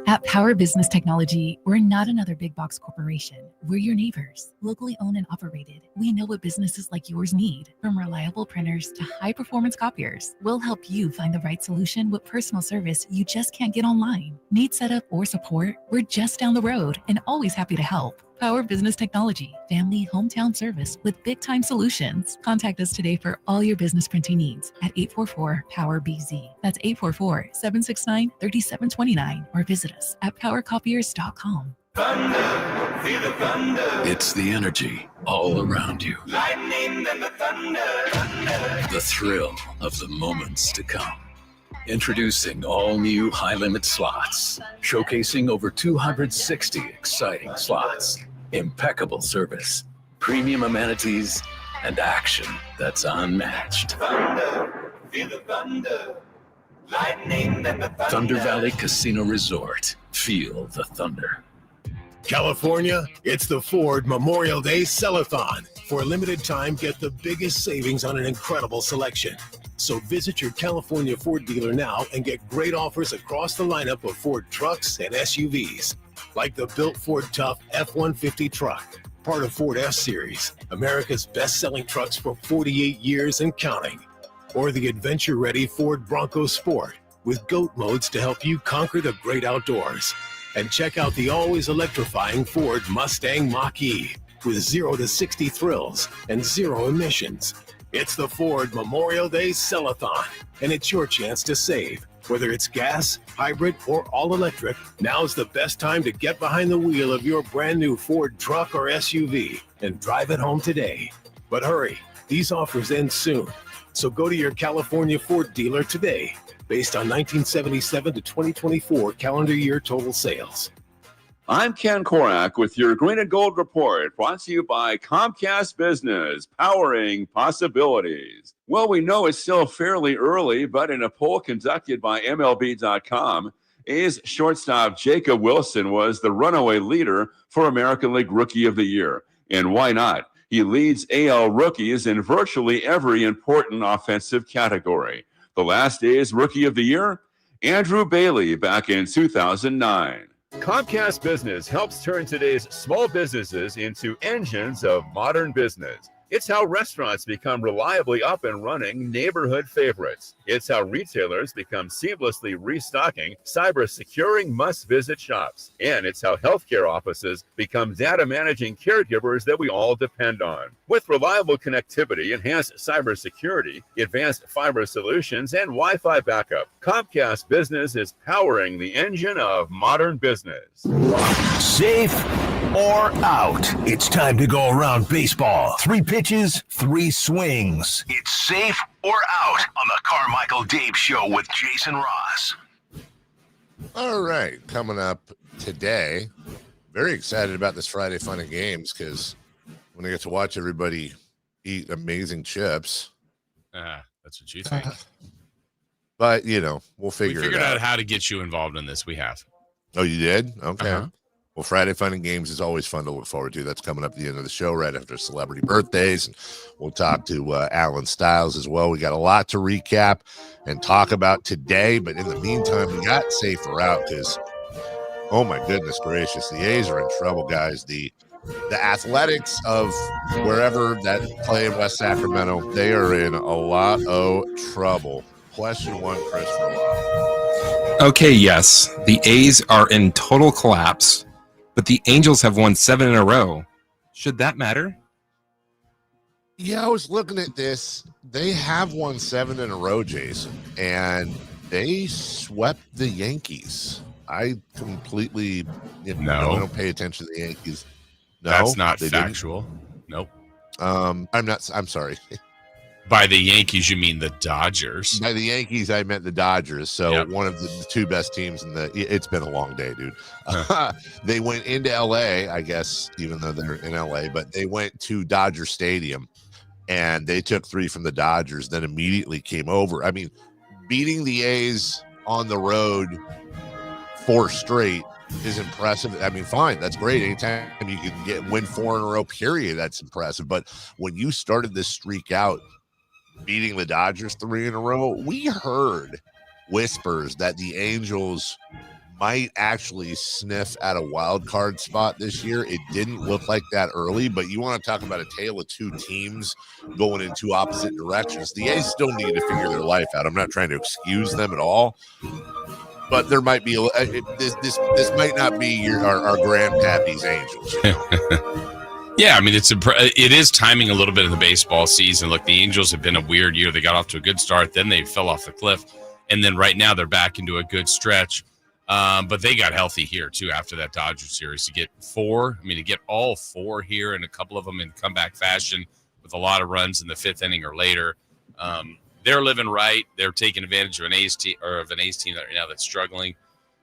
At Power Business Technology, we're not another big box corporation. We're your neighbors, locally owned and operated. We know what businesses like yours need, from reliable printers to high-performance copiers. We'll help you find the right solution with personal service you just can't get online. Need setup or support? We're just down the road and always happy to help. Power Business Technology, family hometown service with big-time solutions. Contact us today for all your business printing needs at 844-POWER-BZ. That's 844-769-3729 or visit us at powercopiers.com. Thunder, feel the thunder. It's the energy all around you. Lightning and the thunder. The thrill of the moments to come. Introducing all new high limit slots, showcasing over 260 exciting slots, impeccable service, premium amenities, and action that's unmatched. Thunder, feel the thunder. Lightning and the thunder. Thunder Valley Casino Resort. Feel the thunder. California, it's the Ford Memorial Day Sell-a-thon. For a limited time, get the biggest savings on an incredible selection. So visit your California Ford dealer now and get great offers across the lineup of Ford trucks and SUVs, like the built Ford Tough F-150 truck, part of Ford F-Series, America's best-selling trucks for 48 years and counting. Or the adventure-ready Ford Bronco Sport with GOAT modes to help you conquer the great outdoors. And check out the always electrifying Ford Mustang Mach-E with 0 to 60 thrills and 0 emissions. It's the Ford Memorial Day Sell-a-thon, and it's your chance to save. Whether it's gas, hybrid, or all-electric, now's the best time to get behind the wheel of your brand new Ford truck or SUV and drive it home today. But hurry, these offers end soon. So go to your California Ford dealer today, based on 1977 to 2024 calendar year total sales. I'm Ken Korak with your Green and Gold Report, brought to you by Comcast Business, powering possibilities. Well, we know it's still fairly early, but in a poll conducted by MLB.com, A's shortstop Jacob Wilson was the runaway leader for American League Rookie of the Year. And why not? He leads AL rookies in virtually every important offensive category. The last A's Rookie of the Year, Andrew Bailey, back in 2009. Comcast Business helps turn today's small businesses into engines of modern business. It's how restaurants become reliably up and running neighborhood favorites. It's how retailers become seamlessly restocking, cyber-securing must-visit shops. And it's how healthcare offices become data-managing caregivers that we all depend on. With reliable connectivity, enhanced cybersecurity, advanced fiber solutions, and Wi-Fi backup, Comcast Business is powering the engine of modern business. Safe or out? It's time to go around baseball. 3 pitches, 3 swings. It's safe or out on the Carmichael Dave Show with Jason Ross. All right, coming up today. Very excited about this Friday Fun and Games because when I get to watch everybody eat amazing chips. That's what you think. But, you know, we'll figure it out. We figured out how to get you involved in this. We have. Oh, you did? Okay. Uh-huh. Well, Friday Fun and Games is always fun to look forward to. That's coming up at the end of the show right after celebrity birthdays. And we'll talk to Alan Stiles as well. We got a lot to recap and talk about today. But in the meantime, we got safe or out because, oh, my goodness gracious, the A's are in trouble, guys. The Athletics of wherever that play in West Sacramento, they are in a lot of trouble. Question 1, Chris Verlaw. Okay, yes, the A's are in total collapse, but the Angels have won 7 in a row. Should that matter? Yeah, I was looking at this. They have won 7 in a row, Jason, and they swept the Yankees. I completely, I don't pay attention to the Yankees. No, that's not factual. Nope. I'm sorry. By the Yankees, you mean the Dodgers? By the Yankees, I meant the Dodgers. So one of the 2 best teams in the. It's been a long day, dude. They went into LA, I guess, even though they're in LA, but they went to Dodger Stadium, and they took 3 from the Dodgers. Then immediately came over. I mean, beating the A's on the road 4 straight is impressive. I mean, fine, that's great. Anytime you can win 4 in a row, period, that's impressive. But when you started this streak out, beating the Dodgers 3 in a row, we heard whispers that the Angels might actually sniff at a wild card spot this year. It didn't look like that early, but you want to talk about a tale of 2 teams going in 2 opposite directions. The A's still need to figure their life out. I'm not trying to excuse them at all, but there might be this might not be our grandpappy's Angels. You know? Yeah, I mean, it is timing a little bit in the baseball season. Look, the Angels have been a weird year. They got off to a good start, then they fell off the cliff, and then right now they're back into a good stretch. But they got healthy here, too, after that Dodgers series. To get 4, to get all 4 here and a couple of them in comeback fashion with a lot of runs in the 5th inning or later, they're living right. They're taking advantage of an A's team right now that's struggling.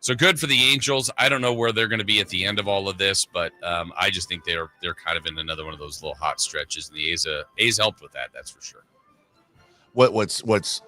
So good for the Angels. I don't know where they're going to be at the end of all of this, but I just think they're kind of in another one of those little hot stretches, and the A's helped with that. That's for sure. What's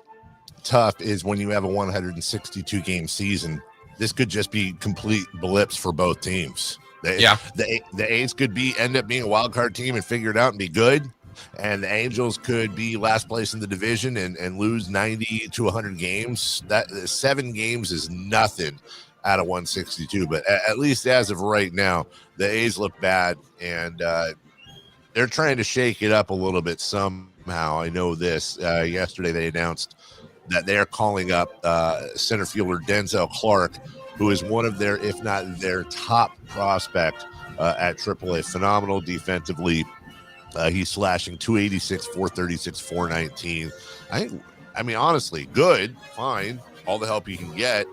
tough is when you have a 162 game season, this could just be complete blips for both teams. The A's could end up being a wild card team and figure it out and be good. And the Angels could be last place in the division and lose 90 to 100 games. That 7 games is nothing out of 162. But at least as of right now, the A's look bad. And they're trying to shake it up a little bit somehow. I know this. Yesterday they announced that they're calling up center fielder Denzel Clark, who is one of their, if not their top prospect at AAA. Phenomenal defensively. He's slashing 286, 436, 419. I mean, honestly, good, fine, all the help you can get.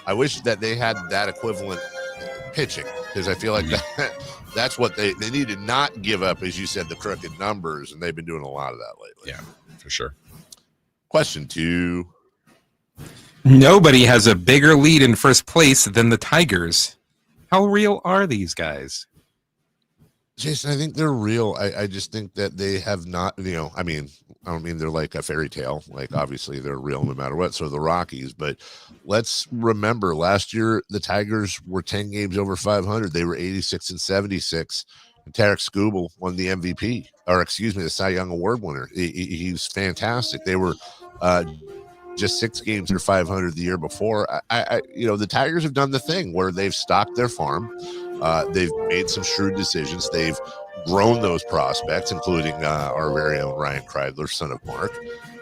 I wish that they had that equivalent pitching, because I feel like that's what they need to not give up, as you said, the crooked numbers, and they've been doing a lot of that lately. Yeah, for sure. Question 2. Nobody has a bigger lead in first place than the Tigers. How real are these guys? Jason, I think they're real. I just think that they have not, I mean, I don't mean they're like a fairy tale. Like, obviously, they're real no matter what. So are the Rockies. But let's remember, last year, the Tigers were 10 games over 500. They were 86 and 76. And Tarek Skubal won the MVP, or excuse me, the Cy Young Award winner. He was fantastic. They were just 6 games under 500 the year before. The Tigers have done the thing where they've stocked their farm. They've made some shrewd decisions. They've grown those prospects, including our very own Ryan Kreidler, son of Mark.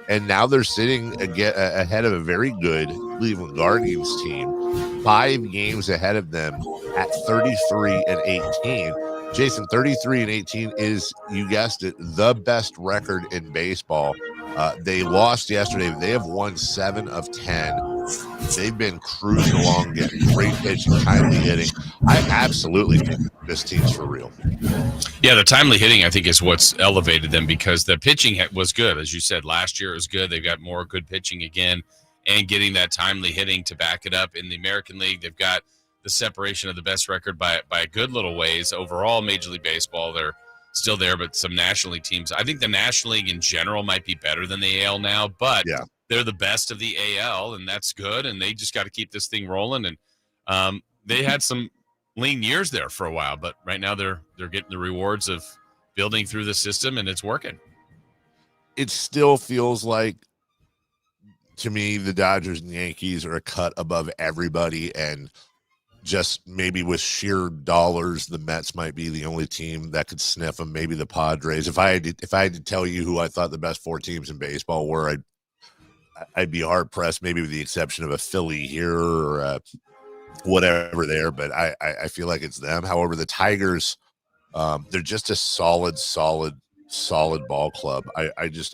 And now they're sitting ahead of a very good Cleveland Guardians team, 5 games ahead of them at 33 and 18. Jason, 33 and 18 is, you guessed it, the best record in baseball. They lost yesterday. They have won 7 of 10. They've been cruising along, getting great pitching, timely hitting. I absolutely think this team's for real. Yeah, the timely hitting, I think, is what's elevated them, because the pitching was good. As you said, last year it was good. They've got more good pitching again, and getting that timely hitting to back it up. In the American League, they've got the separation of the best record by a good little ways. Overall, Major League Baseball, they're still there, but some National League teams. I think the National League in general might be better than the AL now, but they're the best of the AL, and that's good, and they just got to keep this thing rolling. And they had some lean years there for a while, but right now they're getting the rewards of building through the system, and it's working. It still feels like, to me, the Dodgers and Yankees are a cut above everybody, and just maybe with sheer dollars, the Mets might be the only team that could sniff them. Maybe the Padres. If I had to tell you who I thought the best 4 teams in baseball were, I'd be hard pressed, maybe with the exception of a Philly here or whatever there. But I feel like it's them. However, the Tigers, they're just a solid ball club. I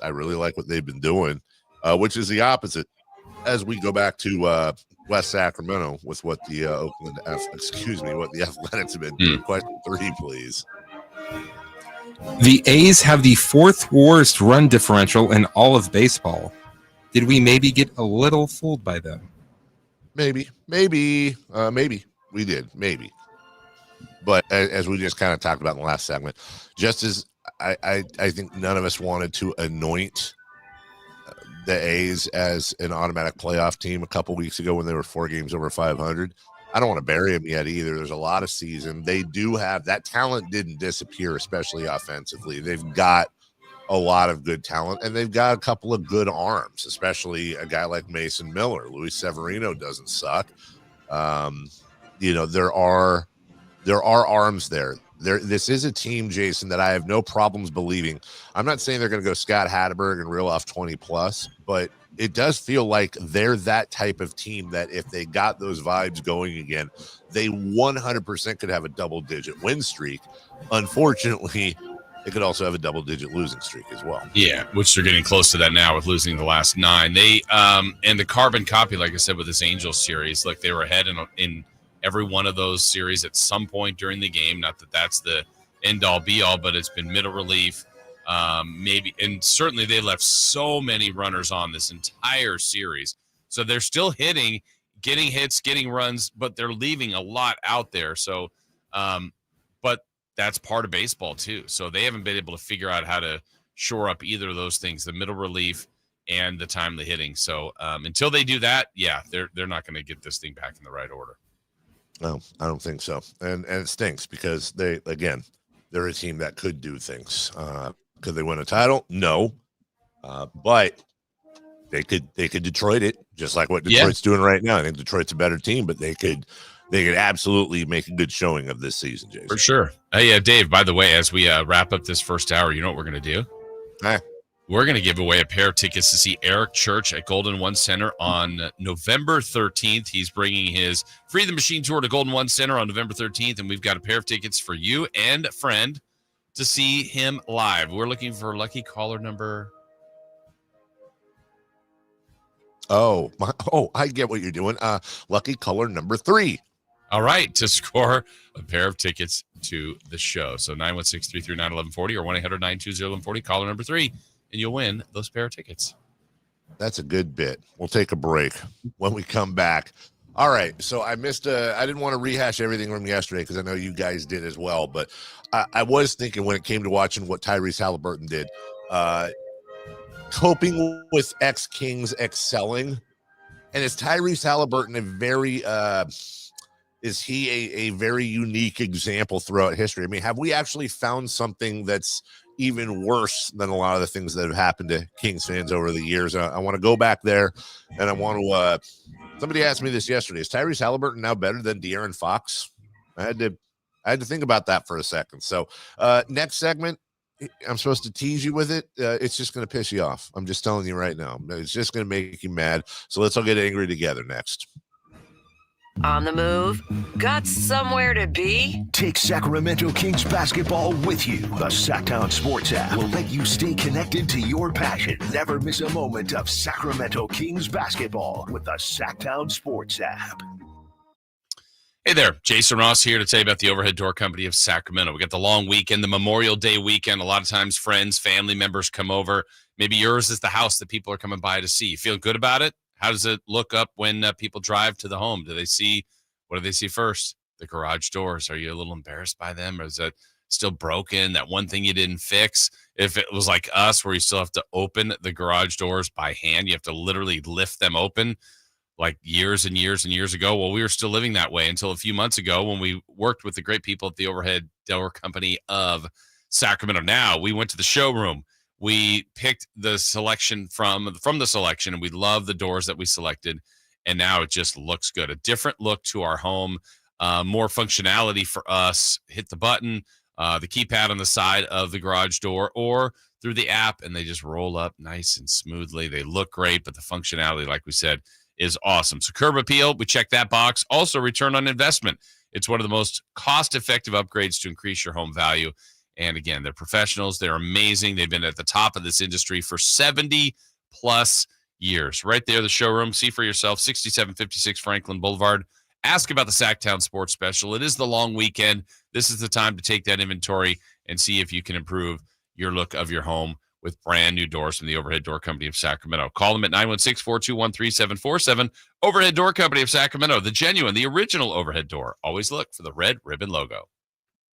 really like what they've been doing, which is the opposite as we go back to West Sacramento with what the what the Athletics have been doing. Question 3, please. The A's have the 4th worst run differential in all of baseball. Did we maybe get a little fooled by them? Maybe we did, maybe. But as we just kind of talked about in the last segment, just as I think none of us wanted to anoint the A's as an automatic playoff team a couple weeks ago when they were 4 games over 500. I don't want to bury them yet either. There's a lot of season. They do have that talent, didn't disappear, especially offensively. They've got a lot of good talent, and they've got a couple of good arms, especially a guy like Mason Miller. Luis Severino doesn't suck. There are arms there. This is a team, Jason, that I have no problems believing. I'm not saying they're going to go Scott Hatteberg and reel off 20 plus, but it does feel like they're that type of team that if they got those vibes going again, they 100% could have a double-digit win streak. Unfortunately, they could also have a double-digit losing streak as well. Yeah, which they're getting close to that now with losing the last 9. They and the carbon copy, like I said, with this Angels series, like they were ahead in every one of those series at some point during the game. Not that that's the end-all, be-all, but it's been middle relief. Maybe, and certainly they left so many runners on this entire series. So they're still hitting, getting hits, getting runs, but they're leaving a lot out there. So, but that's part of baseball too. So they haven't been able to figure out how to shore up either of those things, the middle relief and the timely hitting. So until they do that, they're not going to get this thing back in the right order. No, I don't think so. And it stinks because they're a team that could do things. Could they win a title? No. But they could Detroit it, just like what Detroit's doing right now. I think Detroit's a better team, but they could they could absolutely make a good showing of this season, Jason. For sure. Hey, Dave, by the way, as we wrap up this first hour, you know what we're going to do? We're going to give away a pair of tickets to see Eric Church at Golden One Center on November 13th. He's bringing his Free the Machine tour to Golden One Center on November 13th, and we've got a pair of tickets for you and a friend to see him live. We're looking for lucky caller number. I get what you're doing. Lucky caller number 3. All right, to score a pair of tickets to the show. So 916-339-1140 or 1-800-920-1140, caller number 3, and you'll win those pair of tickets. That's a good bit. We'll take a break when we come back. All right, so I didn't want to rehash everything from yesterday because I know you guys did as well, but I was thinking when it came to watching what Tyrese Haliburton did, coping with ex-Kings excelling, and is Tyrese Haliburton is he a very unique example throughout history? I mean, have we actually found something that's even worse than a lot of the things that have happened to Kings fans over the years? I want to go back there, and I want to somebody asked me this yesterday. Is Tyrese Haliburton now better than De'Aaron Fox? I had to think about that for a second. So next segment, I'm supposed to tease you with it. It's just going to piss you off. I'm just telling you right now. It's just going to make you mad. So let's all get angry together next. On the move? Got somewhere to be? Take Sacramento Kings basketball with you. The Sacktown Sports app will let you stay connected to your passion. Never miss a moment of Sacramento Kings basketball with the Sacktown Sports app. Hey there, Jason Ross here to tell you about the Overhead Door Company of Sacramento. We got the long weekend, the Memorial Day weekend. A lot of times friends, family members come over. Maybe yours is the house that people are coming by to see. You feel good about it? How does it look up when people drive to the home? What do they see first? The garage doors. Are you a little embarrassed by them? Or is that still broken? That one thing you didn't fix? If it was like us where you still have to open the garage doors by hand, you have to literally lift them open like years and years and years ago. Well, we were still living that way until a few months ago when we worked with the great people at the Overhead Door Company of Sacramento. Now we went to the showroom. We picked the selection from the selection, and we love the doors that we selected. And now it just looks good. A different look to our home, more functionality for us. Hit the button, the keypad on the side of the garage door, or through the app, and they just roll up nice and smoothly. They look great, but the functionality, like we said, is awesome. So curb appeal, we check that box. Also return on investment. It's one of the most cost-effective upgrades to increase your home value. And again, they're professionals. They're amazing. They've been at the top of this industry for 70 plus years. Right there, the showroom. See for yourself, 6756 Franklin Boulevard. Ask about the Sacktown Sports Special. It is the long weekend. This is the time to take that inventory and see if you can improve your look of your home with brand new doors from the Overhead Door Company of Sacramento. Call them at 916-421-3747. Overhead Door Company of Sacramento, the genuine, the original overhead door. Always look for the red ribbon logo.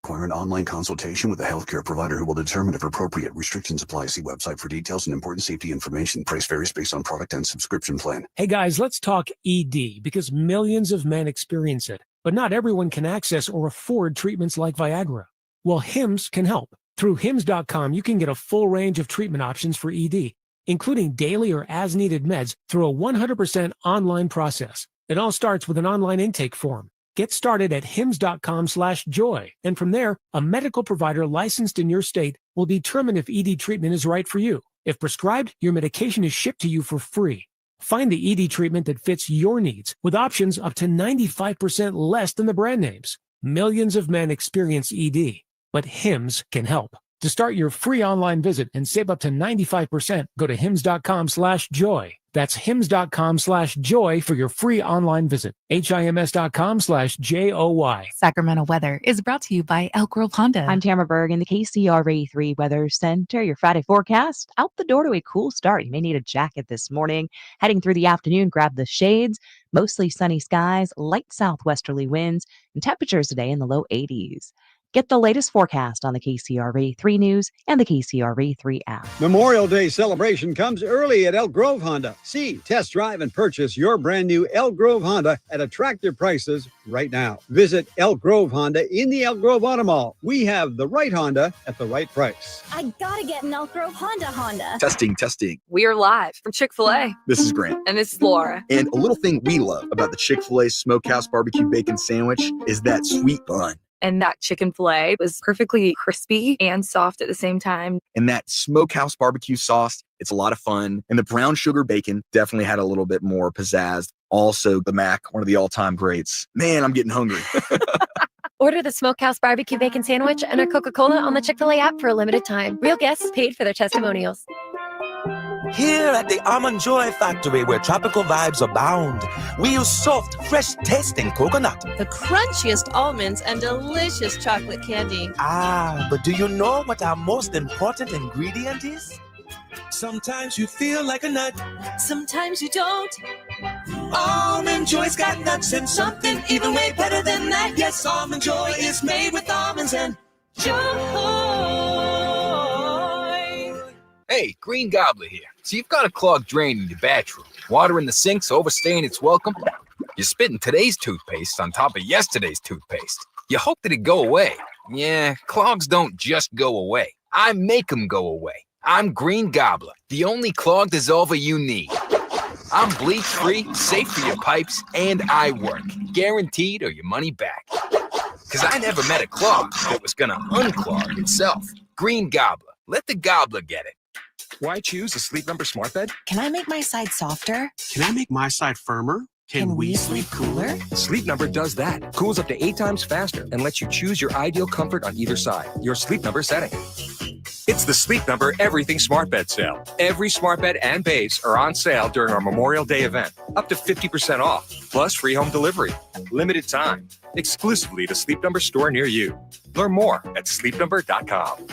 Require an online consultation with a healthcare provider who will determine if appropriate. Restrictions apply. See website for details and important safety information. Price varies based on product and subscription plan. Hey guys, let's talk ED because millions of men experience it, but not everyone can access or afford treatments like Viagra. Well, Hims can help. Through Hims.com, you can get a full range of treatment options for ED, including daily or as-needed meds through a 100% online process. It all starts with an online intake form. Get started at hims.com/joy. And from there, a medical provider licensed in your state will determine if ED treatment is right for you. If prescribed, your medication is shipped to you for free. Find the ED treatment that fits your needs with options up to 95% less than the brand names. Millions of men experience ED, but Hims can help. To start your free online visit and save up to 95%, go to hims.com/joy. That's hims.com/joy for your free online visit. HIMS.com/JOY. Sacramento weather is brought to you by Elk Grove Honda. I'm Tamara Berg in the KCRA3 Weather Center. Your Friday forecast out the door to a cool start. You may need a jacket this morning. Heading through the afternoon, grab the shades. Mostly sunny skies, light southwesterly winds, and temperatures today in the low 80s. Get the latest forecast on the KCRA 3 News and the KCRA 3 app. Memorial Day celebration comes early at Elk Grove Honda. See, test drive, and purchase your brand new Elk Grove Honda at attractive prices right now. Visit Elk Grove Honda in the Elk Grove Auto Mall. We have the right Honda at the right price. I gotta get an Elk Grove Honda. Testing. We are live from Chick-fil-A. This is Grant. And this is Laura. And a little thing we love about the Chick-fil-A Smokehouse Barbecue Bacon Sandwich is that sweet bun. And that chicken fillet was perfectly crispy and soft at the same time. And that Smokehouse Barbecue sauce, it's a lot of fun. And the brown sugar bacon definitely had a little bit more pizzazz. Also, the mac, one of the all-time greats. Man, I'm getting hungry. Order the Smokehouse Barbecue Bacon Sandwich and a Coca-Cola on the Chick-fil-A app for a limited time. Real guests paid for their testimonials. Here at the Almond Joy Factory, where tropical vibes abound, we use soft, fresh-tasting coconut. The crunchiest almonds and delicious chocolate candy. Ah, but do you know what our most important ingredient is? Sometimes you feel like a nut. Sometimes you don't. Almond Joy's got nuts and something even way better than that. Yes, Almond Joy is made with almonds and joy. Hey, Green Gobbler here. So you've got a clogged drain in your bathroom. Water in the sink's overstaying its welcome. You're spitting today's toothpaste on top of yesterday's toothpaste. You hope that it go away. Yeah, clogs don't just go away. I make them go away. I'm Green Gobbler, the only clog dissolver you need. I'm bleach-free, safe for your pipes, and I work. Guaranteed or your money back. Because I never met a clog that was gonna unclog itself. Green Gobbler. Let the gobbler get it. Why choose a Sleep Number smart bed? Can I make my side softer? Can I make my side firmer? Can we sleep cooler? Sleep Number does that. Cools up to 8 times faster and lets you choose your ideal comfort on either side. Your Sleep Number setting. It's the Sleep Number Everything Smart Bed sale. Every smart bed and base are on sale during our Memorial Day event. Up to 50% off, plus free home delivery. Limited time. Exclusively to Sleep Number store near you. Learn more at sleepnumber.com.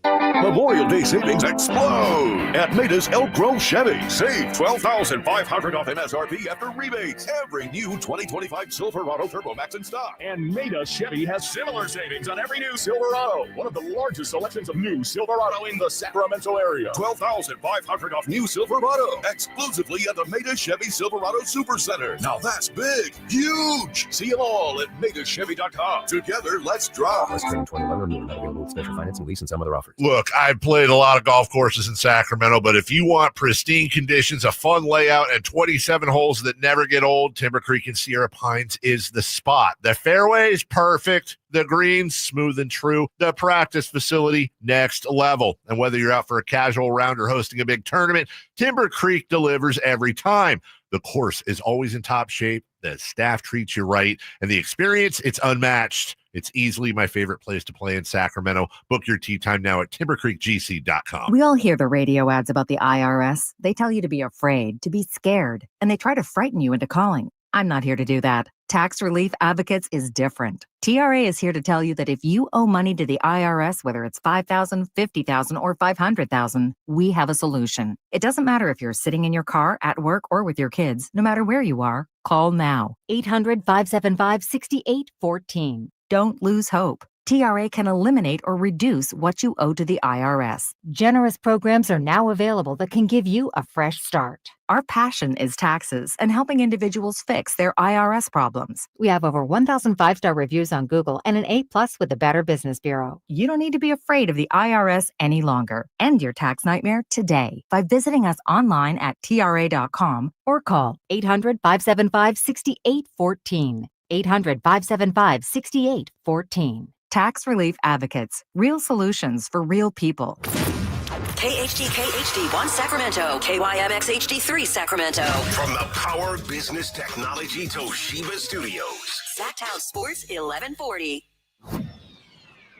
Memorial Day savings explode at Maida's Elk Grove Chevy. Save $12,500 off MSRP after rebates. Every new 2025 Silverado Turbo Max in stock. And Maida Chevy has similar savings on every new Silverado. One of the largest selections of new Silverado in the Sacramento area. $12,500 off new Silverado. Exclusively at the Maida Chevy Silverado Supercenter. Now that's big, huge. See them all at MaidaChevy.com. Together, let's drive. Plus 2021 not available with special financing, lease, and some other offers. Look, I've played a lot of golf courses in Sacramento, but if you want pristine conditions, a fun layout, and 27 holes that never get old, Timber Creek and Sierra Pines is the spot. The fairway is perfect. The greens, smooth and true. The practice facility, next level. And whether you're out for a casual round or hosting a big tournament, Timber Creek delivers every time. The course is always in top shape. The staff treats you right. And the experience, it's unmatched. It's easily my favorite place to play in Sacramento. Book your tee time now at timbercreekgc.com. We all hear the radio ads about the IRS. They tell you to be afraid, to be scared, and they try to frighten you into calling. I'm not here to do that. Tax Relief Advocates is different. TRA is here to tell you that if you owe money to the IRS, whether it's $5,000, $50,000, or $500,000, we have a solution. It doesn't matter if you're sitting in your car, at work, or with your kids. No matter where you are, call now. 800-575-6814. Don't lose hope. TRA can eliminate or reduce what you owe to the IRS. Generous programs are now available that can give you a fresh start. Our passion is taxes and helping individuals fix their IRS problems. We have over 1,000 5-star reviews on Google and an A+ with the Better Business Bureau. You don't need to be afraid of the IRS any longer. End your tax nightmare today by visiting us online at TRA.com or call 800-575-6814. 800-575-6814. Tax Relief Advocates. Real solutions for real people. KHD1 Sacramento. KYMX HD3 Sacramento. From the Power Business Technology Toshiba Studios. Sacktown Sports 1140.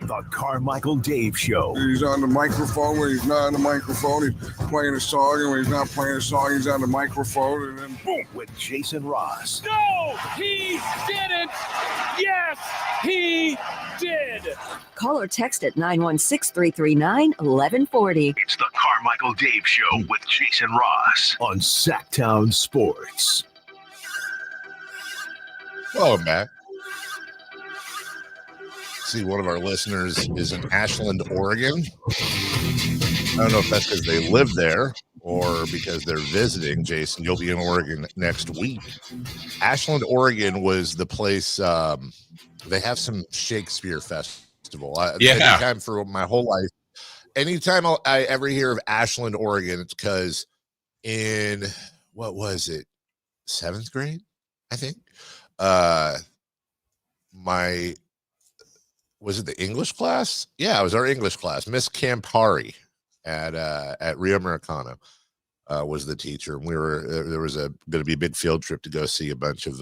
The Carmichael Dave Show. He's on the microphone when he's not on the microphone. He's playing a song, and when he's not playing a song, he's on the microphone, and then boom. With Jason Ross. No, he didn't. Yes, he did. Call or text at 916-339-1140. It's the Carmichael Dave Show with Jason Ross on Sacktown Sports. Oh, Matt. actually one of our listeners is in Ashland, Oregon. I don't know if that's because they live there or because they're visiting. Jason, you'll be in Oregon next week. Ashland, Oregon was the place. They have some Shakespeare festival. Anytime for my whole life, anytime I ever hear of Ashland, Oregon, it's because in, what was it, 7th grade, I think. Was it the English class? Yeah, it was our English class. Miss Campari at Rio Americano was the teacher. And there was going to be a big field trip to go see a bunch of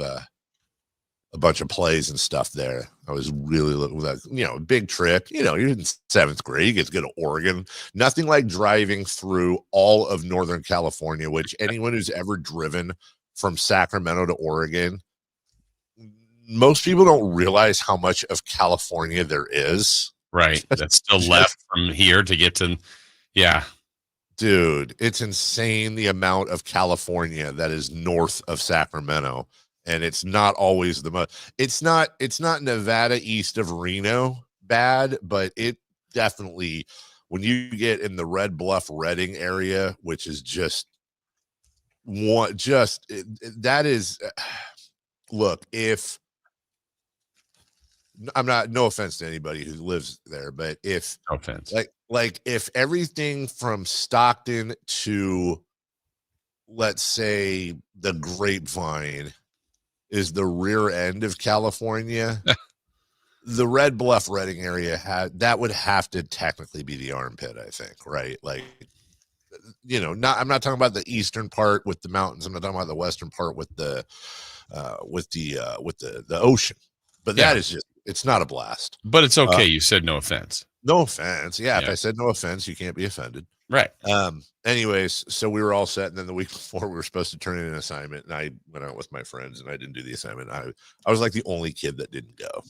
plays and stuff there. I was really looking at, a big trip. You're in 7th grade, you get to go to Oregon. Nothing like driving through all of Northern California, which anyone who's ever driven from Sacramento to Oregon, most people don't realize how much of California there is. Right. That's still left from here to get to, yeah. Dude, it's insane the amount of California that is north of Sacramento. And it's not always the most. It's not Nevada east of Reno bad, but it definitely, when you get in the Red Bluff Redding area, which is just that is, look, if I'm not, no offense to anybody who lives there, but if no offense, like if everything from Stockton to, let's say, the Grapevine is the rear end of California, the Red Bluff Redding area that would have to technically be the armpit, I think, right? Like, I'm not talking about the eastern part with the mountains. I'm not talking about the western part with the ocean. But that is just, it's not a blast. But it's okay. You said no offense. No offense. Yeah, if I said no offense, you can't be offended. Right. Anyways, so we were all set, and then the week before we were supposed to turn in an assignment, and I went out with my friends and I didn't do the assignment. I was like the only kid that didn't go.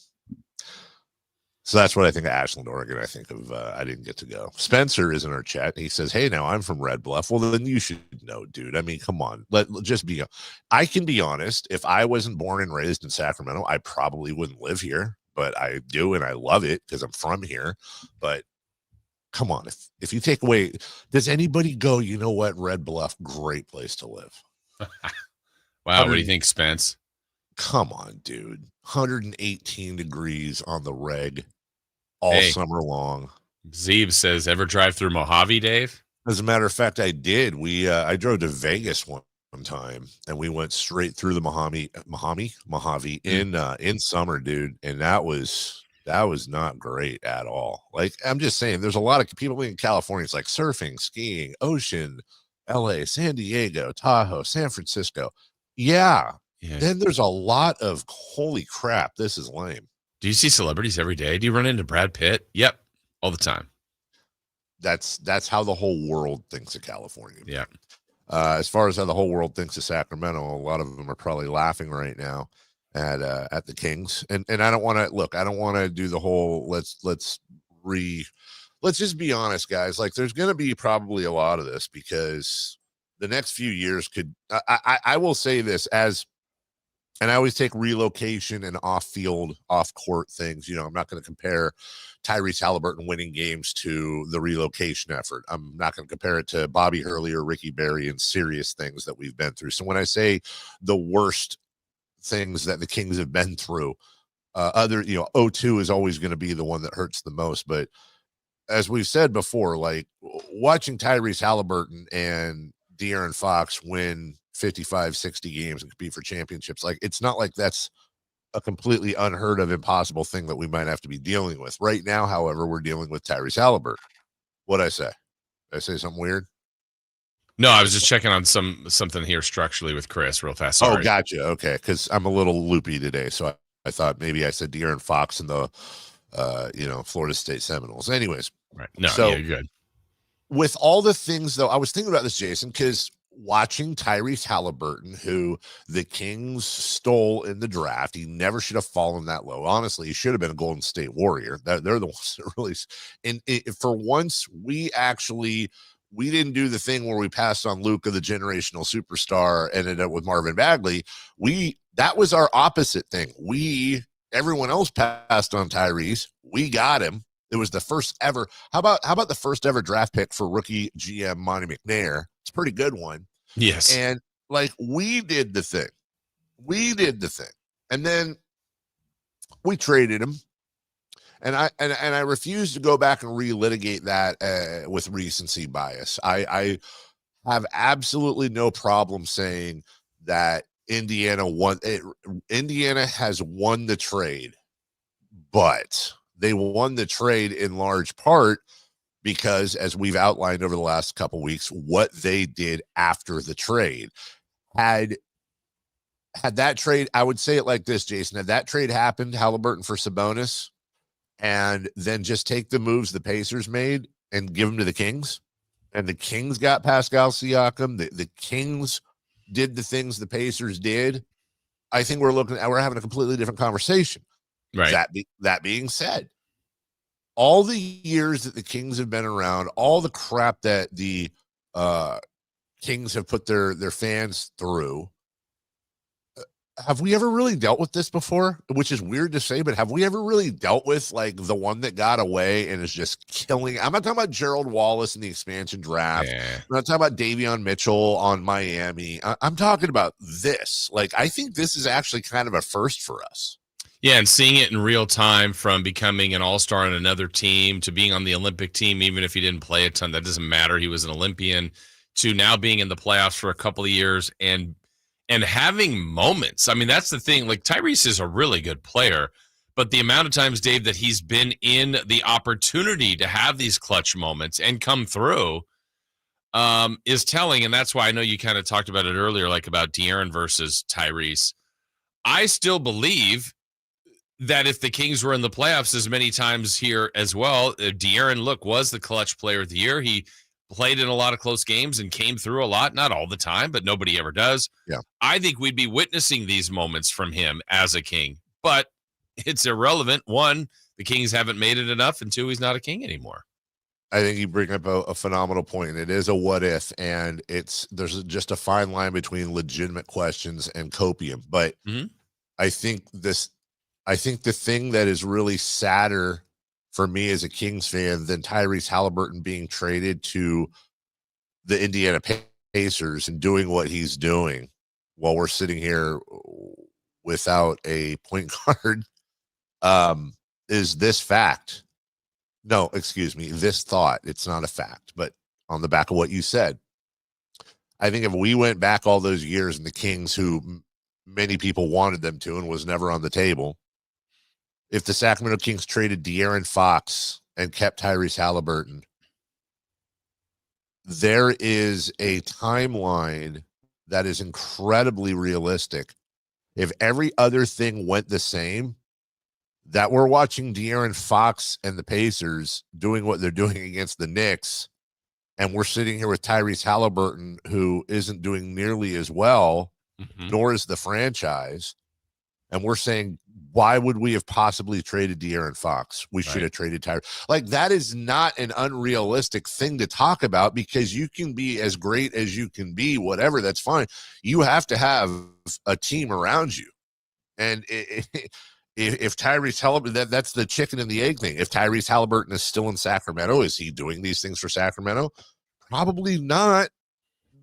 So that's what I think of Ashland, Oregon. I think of I didn't get to go. Spencer is in our chat. He says, "Hey, now I'm from Red Bluff." Well, then you should know, dude. I mean, come on. Just be. I can be honest. If I wasn't born and raised in Sacramento, I probably wouldn't live here. But I do, and I love it because I'm from here. But come on, if you take away, does anybody go, you know what, Red Bluff, great place to live? Wow, what do you think, Spence? Come on, dude. 118 degrees on the reg all summer long. Zeeb says, ever drive through Mojave, Dave? As a matter of fact, I did. I drove to Vegas one time, and we went straight through the Mojave in summer, dude, and that was not great at all. Like, I'm just saying, there's a lot of people in California. It's like surfing, skiing, ocean, LA, San Diego, Tahoe, San Francisco. Yeah. Then there's a lot of, holy crap, this is lame. Do you see celebrities every day? Do you run into Brad Pitt? Yep, all the time. That's how the whole world thinks of California. Yeah. As far as how the whole world thinks of Sacramento, a lot of them are probably laughing right now at the Kings. And I don't want to do the whole let's just be honest, guys. Like, there's going to be probably a lot of this because the next few years could. I will say this and I always take relocation and off-field, off-court things. I'm not going to compare Tyrese Haliburton winning games to the relocation effort. I'm not going to compare it to Bobby Hurley or Ricky Berry and serious things that we've been through. So when I say the worst things that the Kings have been through, 02 is always going to be the one that hurts the most. But as we've said before, like, watching Tyrese Haliburton and De'Aaron Fox win 55, 60 games and compete for championships, like, it's not like that's a completely unheard of, impossible thing that we might have to be dealing with. Right now, however, we're dealing with Tyrese Haliburton. What'd I say? Did I say something weird? No, I was just checking on something here structurally with Chris real fast. Sorry. Oh, gotcha. Okay, because I'm a little loopy today, so I thought maybe I said De'Aaron Fox and the Florida State Seminoles. Anyways, right? No, so you're good. With all the things, though, I was thinking about this, Jason, because watching Tyrese Haliburton, who the Kings stole in the draft, he never should have fallen that low. Honestly, he should have been a Golden State Warrior. They're the ones that really. And for once, we didn't do the thing where we passed on Luka, the generational superstar, ended up with Marvin Bagley. That was our opposite thing. We Everyone else passed on Tyrese. We got him. It was the first ever. How about the first ever draft pick for rookie GM Monty McNair? It's a pretty good one. Yes. And like we did the thing. And then we traded him. And I refuse to go back and relitigate that with recency bias. I have absolutely no problem saying that Indiana has won the trade, but they won the trade in large part because, as we've outlined over the last couple of weeks, what they did after the trade. Had that trade, I would say it like this, Jason, had that trade happened, Haliburton for Sabonis, and then just take the moves the Pacers made and give them to the Kings, and the Kings got Pascal Siakam, the Kings did the things the Pacers did, I think we're having a completely different conversation. Right. That being said, all the years that the Kings have been around, all the crap that the Kings have put their fans through, have we ever really dealt with this before? Which is weird to say, but have we ever really dealt with like the one that got away and is just killing? I'm not talking about Gerald Wallace in the expansion draft. Yeah. I'm not talking about Davion Mitchell on Miami. I'm talking about this. Like, I think this is actually kind of a first for us. Yeah, and seeing it in real time, from becoming an all-star on another team to being on the Olympic team, even if he didn't play a ton, that doesn't matter. He was an Olympian, to now being in the playoffs for a couple of years and having moments. I mean, that's the thing. Like, Tyrese is a really good player, but the amount of times, Dave, that he's been in the opportunity to have these clutch moments and come through is telling. And that's why I know you kind of talked about it earlier, like about De'Aaron versus Tyrese. I still believe that if the Kings were in the playoffs as many times here as well, De'Aaron, was the clutch player of the year. He played in a lot of close games and came through a lot, not all the time, but nobody ever does. Yeah. I think we'd be witnessing these moments from him as a King, but it's irrelevant. One, the Kings haven't made it enough, and two, he's not a King anymore. I think you bring up a phenomenal point, and it is a what if, and there's just a fine line between legitimate questions and copium. But I think the thing that is really sadder for me as a Kings fan than Tyrese Haliburton being traded to the Indiana Pacers and doing what he's doing while we're sitting here without a point guard is this fact. No, excuse me, this thought. It's not a fact, but on the back of what you said, I think if we went back all those years and the Kings, who many people wanted them to and was never on the table, if the Sacramento Kings traded De'Aaron Fox and kept Tyrese Haliburton, there is a timeline that is incredibly realistic. If every other thing went the same, that we're watching De'Aaron Fox and the Pacers doing what they're doing against the Knicks, and we're sitting here with Tyrese Haliburton, who isn't doing nearly as well, nor is the franchise. And we're saying, why would we have possibly traded De'Aaron Fox? We should have traded Tyrese. Like, that is not an unrealistic thing to talk about, because you can be as great as you can be, whatever, that's fine. You have to have a team around you. And if Tyrese Haliburton, that's the chicken and the egg thing. If Tyrese Haliburton is still in Sacramento, is he doing these things for Sacramento? Probably not,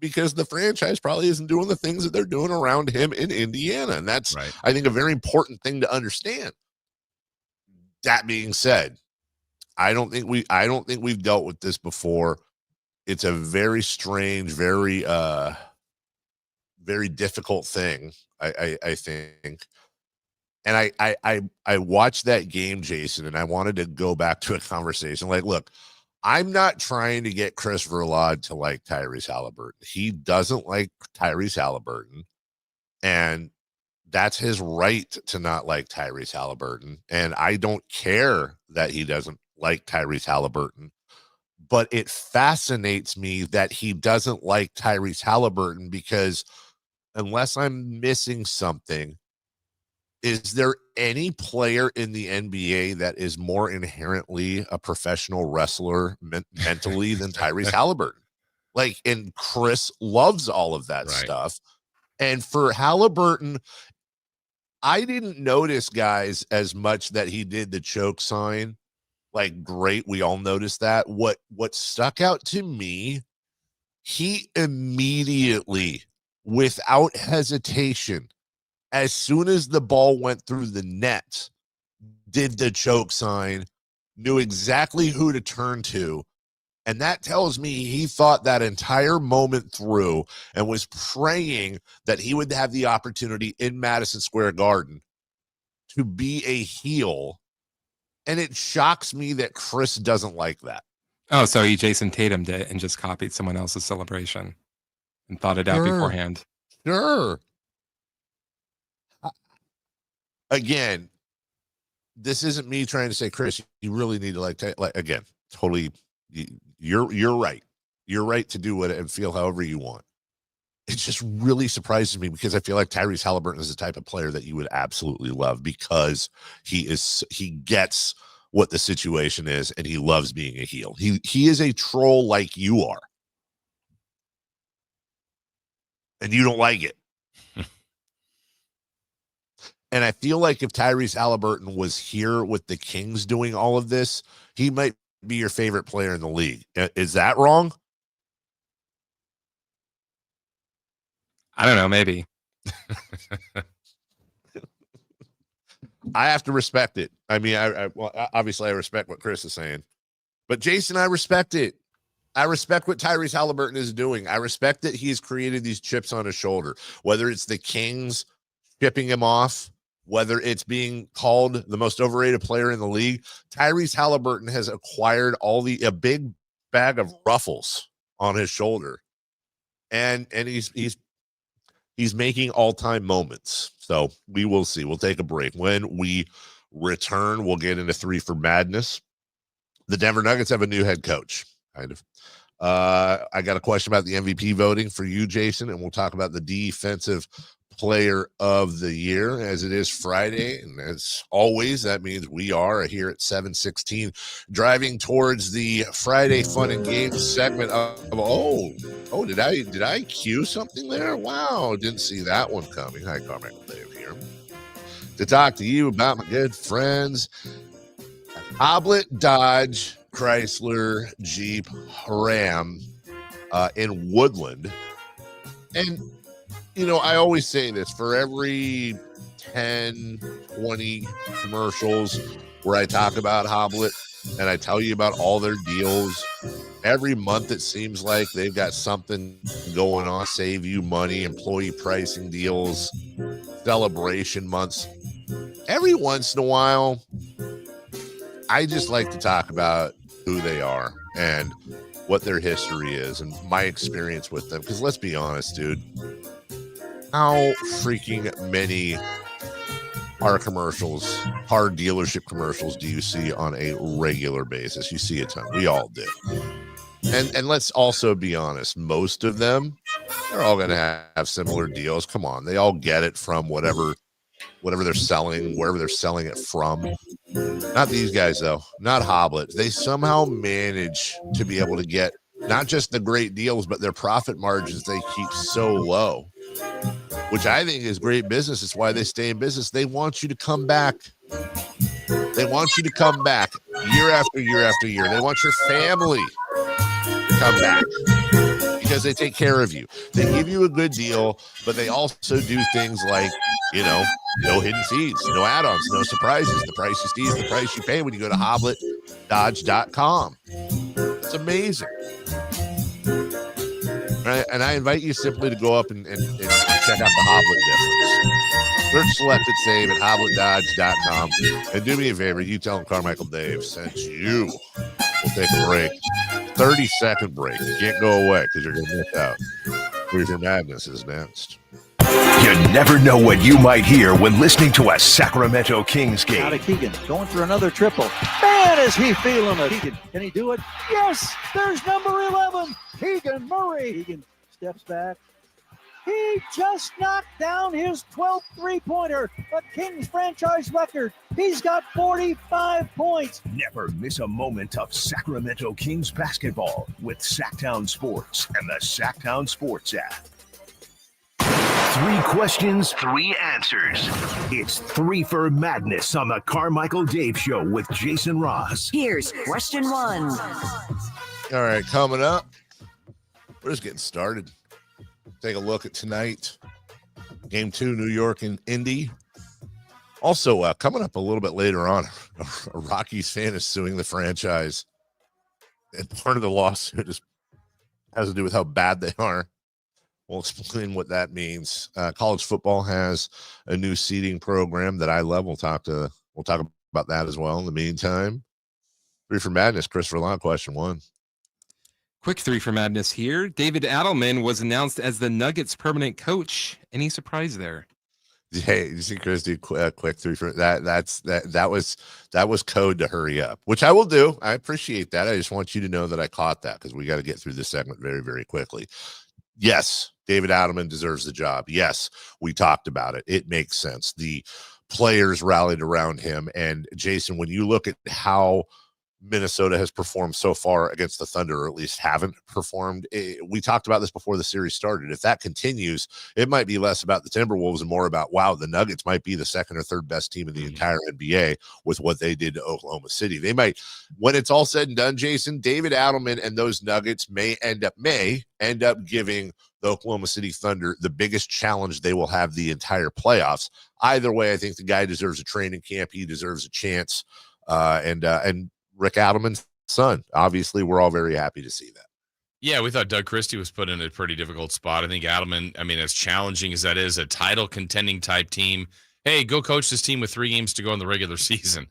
because the franchise probably isn't doing the things that they're doing around him in Indiana. And that's, I think, a very important thing to understand. That being said, I don't think we've dealt with this before. It's a very strange, very difficult thing, I think. And I watched that game, Jason, and I wanted to go back to a conversation. Like, look, I'm not trying to get Chris Verlaud to like Tyrese Haliburton. He doesn't like Tyrese Haliburton, and that's his right to not like Tyrese Haliburton. And I don't care that he doesn't like Tyrese Haliburton, but it fascinates me that he doesn't like Tyrese Haliburton, because unless I'm missing something, is there any player in the NBA that is more inherently a professional wrestler mentally than Tyrese Haliburton? Like, and Chris loves all of that stuff. And for Haliburton, I didn't notice, guys, as much that he did the choke sign. Like, great, we all noticed that. What stuck out to me, he immediately, without hesitation, as soon as the ball went through the net, did the choke sign, knew exactly who to turn to. And that tells me he thought that entire moment through and was praying that he would have the opportunity in Madison Square Garden to be a heel. And it shocks me that Chris doesn't like that. Oh, so he Jason Tatum'd it and just copied someone else's celebration and thought it out beforehand. Sure. Again, this isn't me trying to say, Chris, you really need to like again, totally. You're right. You're right to do it and feel however you want. It just really surprises me because I feel like Tyrese Haliburton is the type of player that you would absolutely love because he gets what the situation is and he loves being a heel. He is a troll like you are. And you don't like it. And I feel like if Tyrese Haliburton was here with the Kings doing all of this, he might be your favorite player in the league. Is that wrong? I don't know, maybe. I have to respect it. I mean, well, obviously I respect what Chris is saying, but Jason, I respect it. I respect what Tyrese Haliburton is doing. I respect that he's created these chips on his shoulder, whether it's the Kings shipping him off, whether it's being called the most overrated player in the league. Tyrese Haliburton has acquired a big bag of ruffles on his shoulder, and he's making all-time moments. So we will see. We'll take a break. When we return, we'll get into 3 for Madness. The Denver Nuggets have a new head coach, kind of. I got a question about the MVP voting for you, Jason, and we'll talk about the defensive player of the year, as it is Friday, and as always, that means we are here at 7:16 driving towards the Friday Fun and Games segment of did I cue something there? Wow, didn't see that one coming. Hi, Carmichael Dave here to talk to you about my good friends Hoblet Dodge Chrysler Jeep Ram in Woodland. And you know, I always say this, for every 10, 20 commercials where I talk about Hoblet and I tell you about all their deals, every month it seems like they've got something going on, save you money, employee pricing deals, celebration months. Every once in a while, I just like to talk about who they are and what their history is and my experience with them. Because let's be honest, dude. How freaking many car dealership commercials do you see on a regular basis? You see a ton. We all do. And let's also be honest, most of them, they're all going to have similar deals. Come on. They all get it from whatever they're selling, wherever they're selling it from. Not these guys, though. Not Hoblet. They somehow manage to be able to get not just the great deals, but their profit margins they keep so low, which I think is great business. It's why they stay in business. They want you to come back. They want you to come back year after year after year. They want your family to come back because they take care of you. They give you a good deal, but they also do things like, you know, no hidden fees, no add-ons, no surprises. The price you see is the price you pay when you go to HobletDodge.com. It's amazing. And I invite you simply to go up and check out the Hoblet difference. Search, select, and save at HobletDodge.com. And do me a favor, you tell them Carmichael Dave sent you. We'll take a break. 30-second break. You can't go away because you're going to miss out. Freezer Madness is next. You never know what you might hear when listening to a Sacramento Kings game. Out of Keegan, going for another triple. Man, is he feeling it. Keegan, can he do it? Yes, there's number 11, Keegan Murray. Keegan steps back. He just knocked down his 12th three-pointer, the Kings franchise record. He's got 45 points. Never miss a moment of Sacramento Kings basketball with Sacktown Sports and the Sacktown Sports app. 3 questions, 3 answers. It's 3 for Madness on the Carmichael Dave Show with Jason Ross. Here's question 1. All right, coming up, we're just getting started. Take a look at tonight. Game 2, New York and Indy. Also, coming up a little bit later on, a Rockies fan is suing the franchise. And part of the lawsuit has to do with how bad they are. We'll explain what that means. College football has a new seeding program that I love. We'll talk about that as well. In the meantime, 3 for Madness, Christopher Long, question 1. Quick 3 for Madness here. David Adelman was announced as the Nuggets permanent coach. Any surprise there? Hey, you see Chris do quick 3 for that. That was code to hurry up, which I will do. I appreciate that. I just want you to know that I caught that because we got to get through this segment very, very quickly. Yes, David Adelman deserves the job. Yes, we talked about it. It makes sense. The players rallied around him. And Jason, when you look at how Minnesota has performed so far against the Thunder, or at least haven't performed, we talked about this before the series started. If that continues, it might be less about the Timberwolves and more about, wow, the Nuggets might be the 2nd or 3rd best team in the entire NBA with what they did to Oklahoma City. They might, when it's all said and done, Jason, David Adelman and those Nuggets may end up giving the Oklahoma City Thunder the biggest challenge they will have the entire playoffs. Either way, I think the guy deserves a training camp. He deserves a chance. And Rick Adelman's son. Obviously, we're all very happy to see that. Yeah, we thought Doug Christie was put in a pretty difficult spot. I think Adelman, I mean, as challenging as that is, a title contending type team, hey, go coach this team with 3 games to go in the regular season.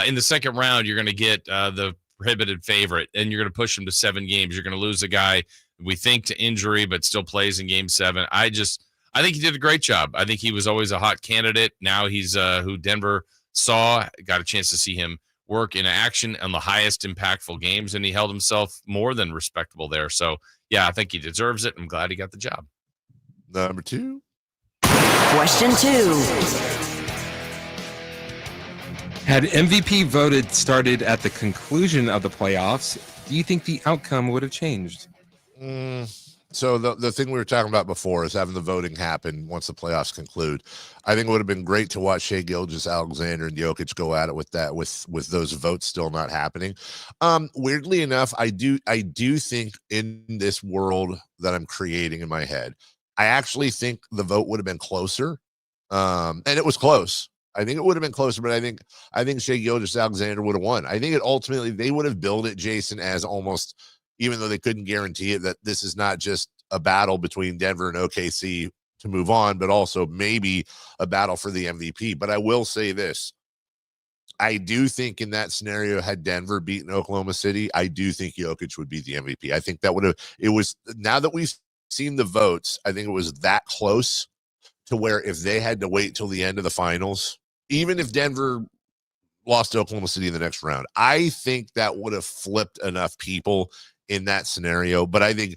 In the second round, you're going to get the prohibited favorite, and you're going to push them to 7 games. You're going to lose a guy we think to injury, but still plays in game 7. I think he did a great job. I think he was always a hot candidate. Now he's who Denver saw, got a chance to see him work in action on the highest impactful games, and he held himself more than respectable there. So, yeah, I think he deserves it. I'm glad he got the job. Number 2. Question 2. Had MVP voted started at the conclusion of the playoffs, do you think the outcome would have changed? So the thing we were talking about before is having the voting happen once the playoffs conclude. I think it would have been great to watch Shai Gilgeous-Alexander and Jokic go at it with that, with those votes still not happening. Weirdly enough, I do think in this world that I'm creating in my head, I actually think the vote would have been closer. And it was close. I think it would have been closer, but I think Shai Gilgeous-Alexander would have won. I think it ultimately, they would have billed it, Jason, as almost, even though they couldn't guarantee it, that this is not just a battle between Denver and OKC to move on, but also maybe a battle for the MVP. But I will say this. I do think in that scenario, had Denver beaten Oklahoma City, I do think Jokic would be the MVP. I think that would have, it was, now that we've seen the votes, I think it was that close to where if they had to wait till the end of the finals, even if Denver lost to Oklahoma City in the next round, I think that would have flipped enough people in that scenario. But I think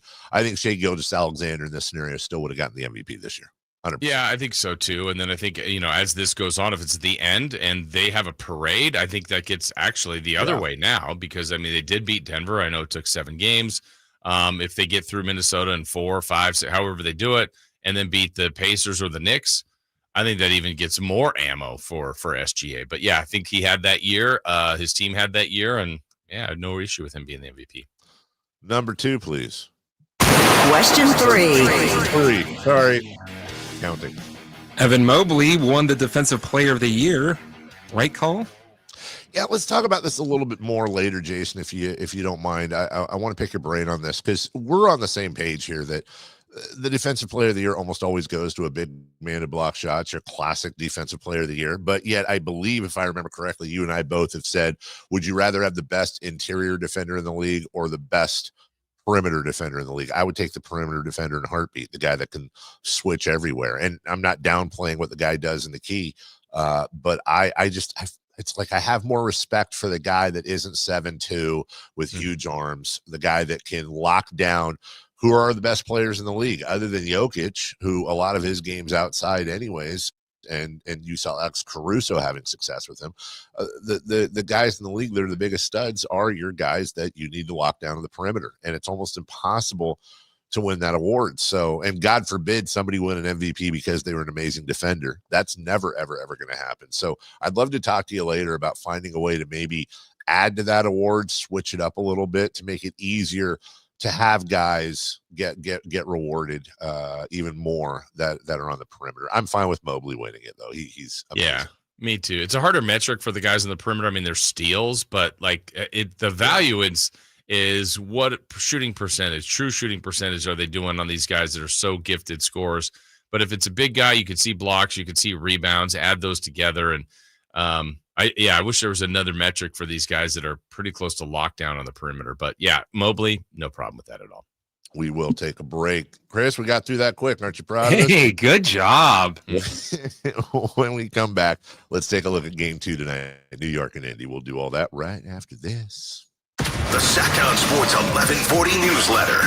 Shai Gilgeous-Alexander in this scenario still would have gotten the MVP this year. 100%. Yeah, I think so too. And then I think, as this goes on, if it's the end and they have a parade, I think that gets actually the other way now, because they did beat Denver. I know it took 7 games. If they get through Minnesota in 4 or 5, however they do it, and then beat the Pacers or the Knicks, I think that even gets more ammo for SGA. But yeah, I think he had that year. His team had that year, and yeah, I had no issue with him being the MVP. Number 2, please. Question 3. 3. Sorry. Counting. Evan Mobley won the Defensive Player of the Year. Right call? Yeah, let's talk about this a little bit more later, Jason, if you don't mind. I want to pick your brain on this because we're on the same page here that the Defensive Player of the Year almost always goes to a big man to block shots, your classic Defensive Player of the Year. But yet, I believe, if I remember correctly, you and I both have said, would you rather have the best interior defender in the league or the best perimeter defender in the league? I would take the perimeter defender in a heartbeat, the guy that can switch everywhere. And I'm not downplaying what the guy does in the key, but it's like I have more respect for the guy that isn't 7'2" with huge arms, the guy that can lock down. Who are the best players in the league other than Jokic, who a lot of his games outside anyways, and you saw Alex Caruso having success with him. The guys in the league that are the biggest studs are your guys that you need to lock down on the perimeter. And it's almost impossible to win that award. So, and God forbid somebody win an MVP because they were an amazing defender. That's never, ever, ever going to happen. So I'd love to talk to you later about finding a way to maybe add to that award, switch it up a little bit to make it easier to have guys get rewarded even more that are on the perimeter. I'm fine with Mobley winning it though. He's amazing. Yeah, me too. It's a harder metric for the guys on the perimeter. I mean, they're steals, but like the value is what shooting percentage, true shooting percentage are they doing on these guys that are so gifted scorers. But if it's a big guy, you could see blocks, you could see rebounds, add those together. And I wish there was another metric for these guys that are pretty close to lockdown on the perimeter. But yeah, Mobley, no problem with that at all. We will take a break. Chris, we got through that quick. Aren't you proud of us? Hey, good job. When we come back, let's take a look at game 2 tonight, New York and Indy. We'll do all that right after this. The Sacktown Sports 1140 newsletter,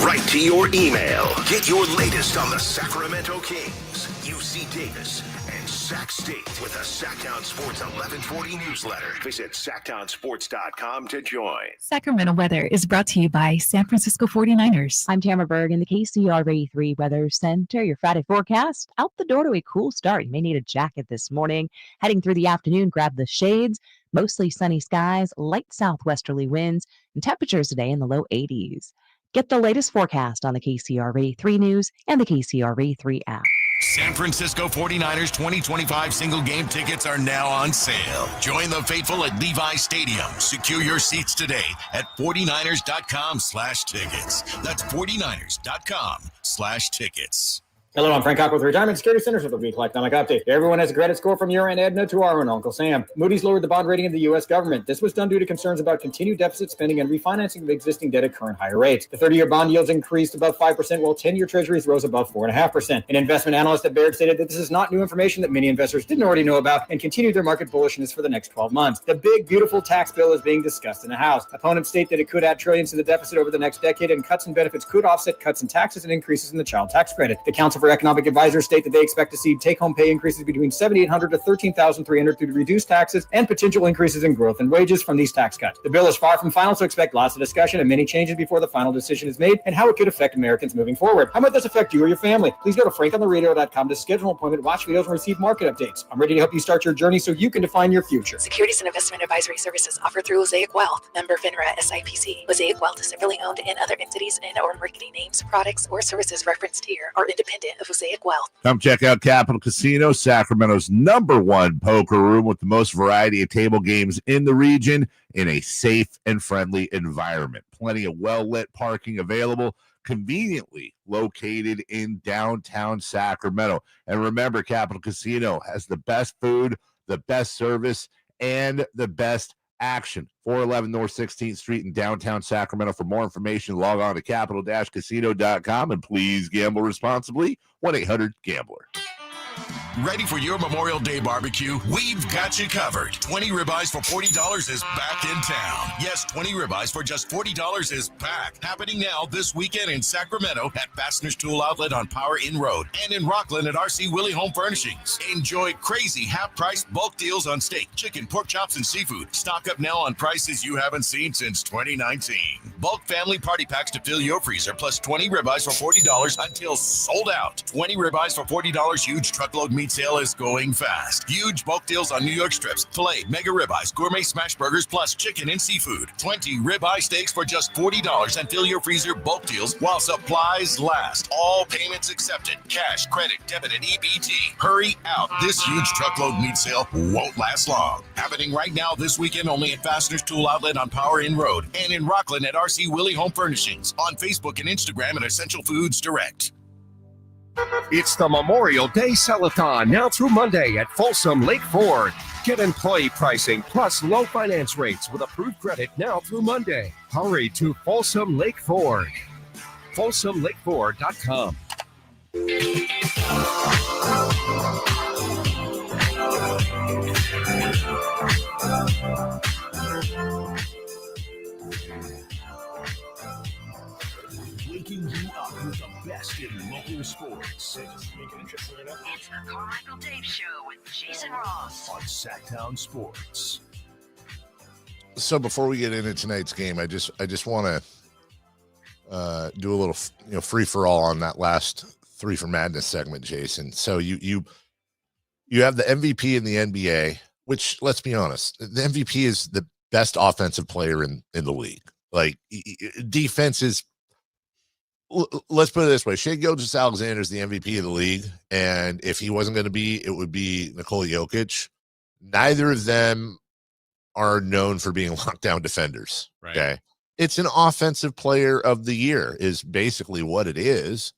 right to your email. Get your latest on the Sacramento Kings, UC Davis, and Sac State with the Sacktown Sports 1140 newsletter. Visit sacktownsports.com to join. Sacramento weather is brought to you by San Francisco 49ers. I'm Tamara Berg in the KCRA 3 Weather Center. Your Friday forecast, out the door to a cool start. You may need a jacket this morning. Heading through the afternoon, grab the shades. Mostly sunny skies, light southwesterly winds, and temperatures today in the low 80s. Get the latest forecast on the KCRA 3 News and the KCRA 3 app. San Francisco 49ers 2025 single game tickets are now on sale. Join the faithful at Levi Stadium. Secure your seats today at 49ers.com/tickets. That's 49ers.com/tickets. Hello, I'm Frank Cock with Retirement Security Centers with a weekly economic update. Everyone has a credit score from your Aunt Edna to our own Uncle Sam. Moody's lowered the bond rating of the U.S. government. This was done due to concerns about continued deficit spending and refinancing of existing debt at current higher rates. The 30-year bond yields increased above 5%, while 10-year treasuries rose above 4.5%. An investment analyst at Baird stated that this is not new information that many investors didn't already know about and continued their market bullishness for the next 12 months. The big, beautiful tax bill is being discussed in the House. Opponents state that it could add trillions to the deficit over the next decade, and cuts in benefits could offset cuts in taxes and increases in the child tax credit. The Council for Economic Advisors state that they expect to see take-home pay increases between $7,800 to $13,300 due to reduced taxes and potential increases in growth and wages from these tax cuts. The bill is far from final, so expect lots of discussion and many changes before the final decision is made and how it could affect Americans moving forward. How might this affect you or your family? Please go to frankontheradio.com to schedule an appointment, watch videos, and receive market updates. I'm ready to help you start your journey so you can define your future. Securities and investment advisory services offered through Mosaic Wealth. Member FINRA SIPC. Mosaic Wealth is separately owned and other entities and or marketing names, products, or services referenced here are independent of Mosaic Wealth. Come check out Capital Casino, Sacramento's #1 poker room with the most variety of table games in the region in a safe and friendly environment. Plenty of well-lit parking available, conveniently located in downtown Sacramento. And remember, Capital Casino has the best food, the best service, and the best action. 411 North 16th Street in downtown Sacramento. For more information, log on to capital-casino.com and please gamble responsibly. 1-800-GAMBLER. Ready for your Memorial Day barbecue? We've got you covered. 20 ribeyes for $40 is back in town. Yes, 20 ribeyes for just $40 is back. Happening now this weekend in Sacramento at Fasteners Tool Outlet on Power Inn Road and in Rockland at RC Willie Home Furnishings. Enjoy crazy half-price bulk deals on steak, chicken, pork chops, and seafood. Stock up now on prices you haven't seen since 2019. Bulk family party packs to fill your freezer plus 20 ribeyes for $40 until sold out. 20 ribeyes for $40 huge truckload meat sale is going fast. Huge bulk deals on New York strips, filet, mega ribeyes, gourmet smash burgers, plus chicken and seafood. 20 ribeye steaks for just $40 and fill your freezer bulk deals while supplies last. All payments accepted. Cash, credit, debit, and EBT. Hurry out. This huge truckload meat sale won't last long. Happening right now this weekend only at Fasteners Tool Outlet on Power Inn Road and in Rockland at RC Willie Home Furnishings. On Facebook and Instagram at Essential Foods Direct. It's the Memorial Day Sell-a-thon now through Monday at Folsom Lake Ford. Get employee pricing plus low finance rates with approved credit now through Monday. Hurry to Folsom Lake Ford. FolsomLakeFord.com. Waking you up with the best in local sports. It's the Carmichael Dave Show with Jason Ross on Sacktown Sports. So before we get into tonight's game, I just want to do a little free for all on that last Three for Madness segment, Jason. So you have the MVP in the NBA, which, let's be honest, the MVP is the best offensive player in the league. Like, defense is, let's put it this way: Shai Gilgeous-Alexander is the MVP of the league, and if he wasn't going to be, it would be Nikola Jokic. Neither of them are known for being lockdown defenders. Right. Okay, it's an offensive player of the year is basically what it is.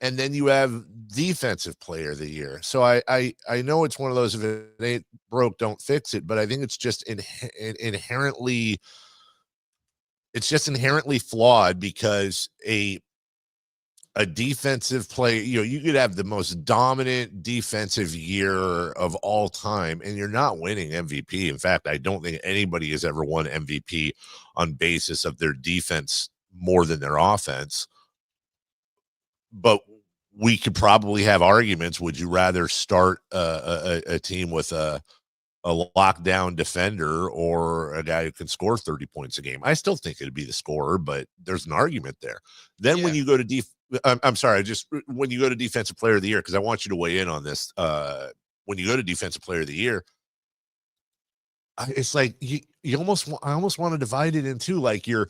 And then you have defensive player of the year. So I know it's one of those, if it ain't broke, don't fix it. But I think it's just inherently flawed, because a defensive player, you could have the most dominant defensive year of all time, and you're not winning MVP. In fact, I don't think anybody has ever won MVP on basis of their defense more than their offense. But we could probably have arguments. Would you rather start a team with a lockdown defender or a guy who can score 30 points a game? I still think it'd be the scorer, but there's an argument there. Then when you go to when you go to defensive player of the year, because I want you to weigh in on this. When you go to defensive player of the year, it's like I almost want to divide it in two, like your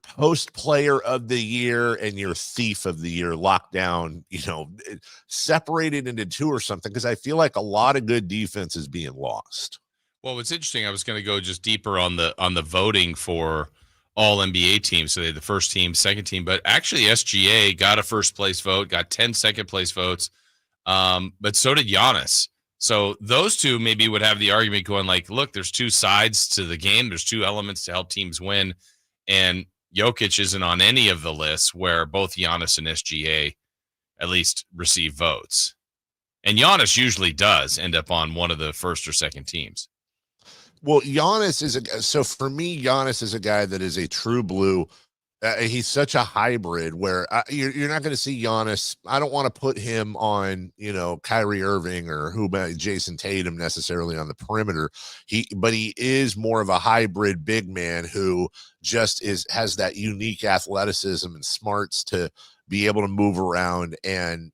post player of the year and your thief of the year, lockdown, separated into two or something, because I feel like a lot of good defense is being lost. Well, what's interesting, I was going to go just deeper on the voting for all NBA teams. So they had the first team, second team, but actually SGA got a first place vote, got 10 second place votes. But so did Giannis. So those two maybe would have the argument going like, look, there's two sides to the game. There's two elements to help teams win. And Jokic isn't on any of the lists where both Giannis and SGA at least receive votes. And Giannis usually does end up on one of the first or second teams. Well, Giannis for me, Giannis is a guy that is a true blue. He's such a hybrid where you're not going to see Giannis. I don't want to put him on, Kyrie Irving or Jason Tatum necessarily on the perimeter. But he is more of a hybrid big man who just has that unique athleticism and smarts to be able to move around and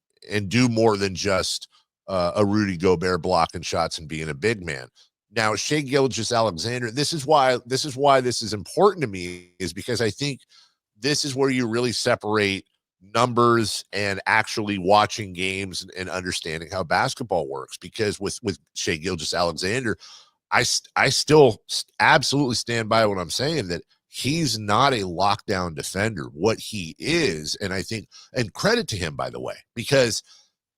do more than just a Rudy Gobert blocking shots and being a big man. Now, Shai Gilgeous-Alexander, this is why this is important to me, is because I think this is where you really separate numbers and actually watching games and understanding how basketball works. Because with Shai Gilgeous-Alexander, I still absolutely stand by what I'm saying, that he's not a lockdown defender. What he is, and I think, and credit to him, by the way, because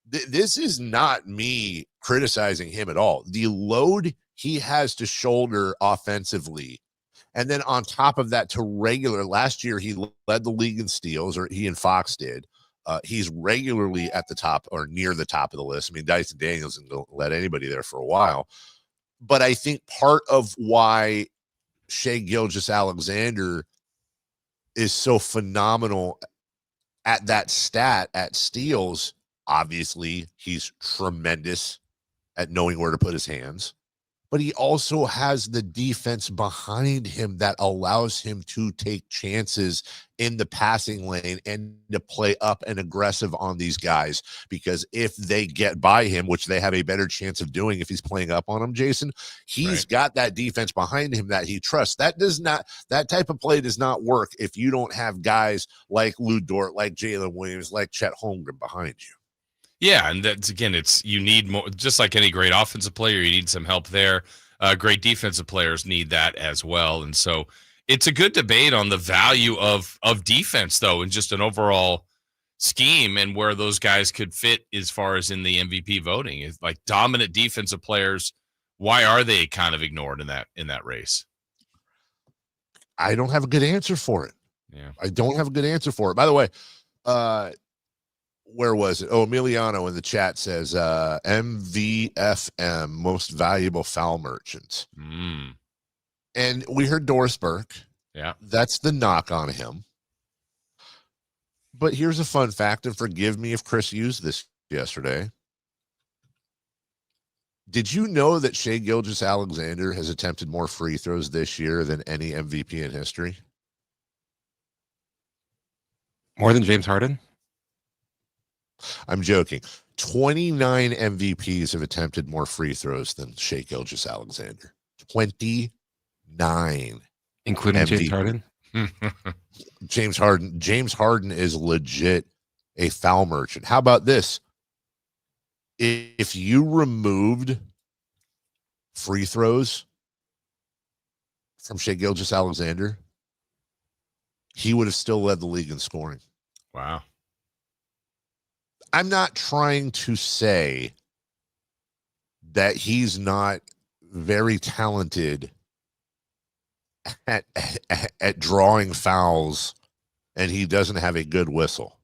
this is not me criticizing him at all. The load he has to shoulder offensively, and then on top of that, last year, he led the league in steals, or he and Fox did. He's regularly at the top or near the top of the list. I mean, Dyson Daniels isn't going to let anybody there for a while. But I think part of why Shai Gilgeous-Alexander is so phenomenal at that stat at steals, obviously, he's tremendous at knowing where to put his hands. But he also has the defense behind him that allows him to take chances in the passing lane and to play up and aggressive on these guys. Because if they get by him, which they have a better chance of doing if he's playing up on him, Jason, he's got that defense behind him that he trusts. That type of play does not work if you don't have guys like Lou Dort, like Jalen Williams, like Chet Holmgren behind you. Yeah, and that's, again, you need more, just like any great offensive player, you need some help there. Great defensive players need that as well. And so it's a good debate on the value of defense, though, and just an overall scheme and where those guys could fit as far as in the MVP voting. It's like dominant defensive players, why are they kind of ignored in that race? I don't have a good answer for it. Yeah, I don't have a good answer for it. By the way, where was it? Oh, Emiliano in the chat says MVFM, most valuable foul merchant. And we heard Doris Burke. Yeah. That's the knock on him. But here's a fun fact, and forgive me if Chris used this yesterday. Did you know that Shai Gilgeous-Alexander has attempted more free throws this year than any MVP in history? More than James Harden? I'm joking. 29 MVPs have attempted more free throws than Shai Gilgeous-Alexander. 29. Including MVP. James Harden? James Harden is legit a foul merchant. How about this? If you removed free throws from Shai Gilgeous-Alexander, he would have still led the league in scoring. Wow. I'm not trying to say that he's not very talented at drawing fouls and he doesn't have a good whistle.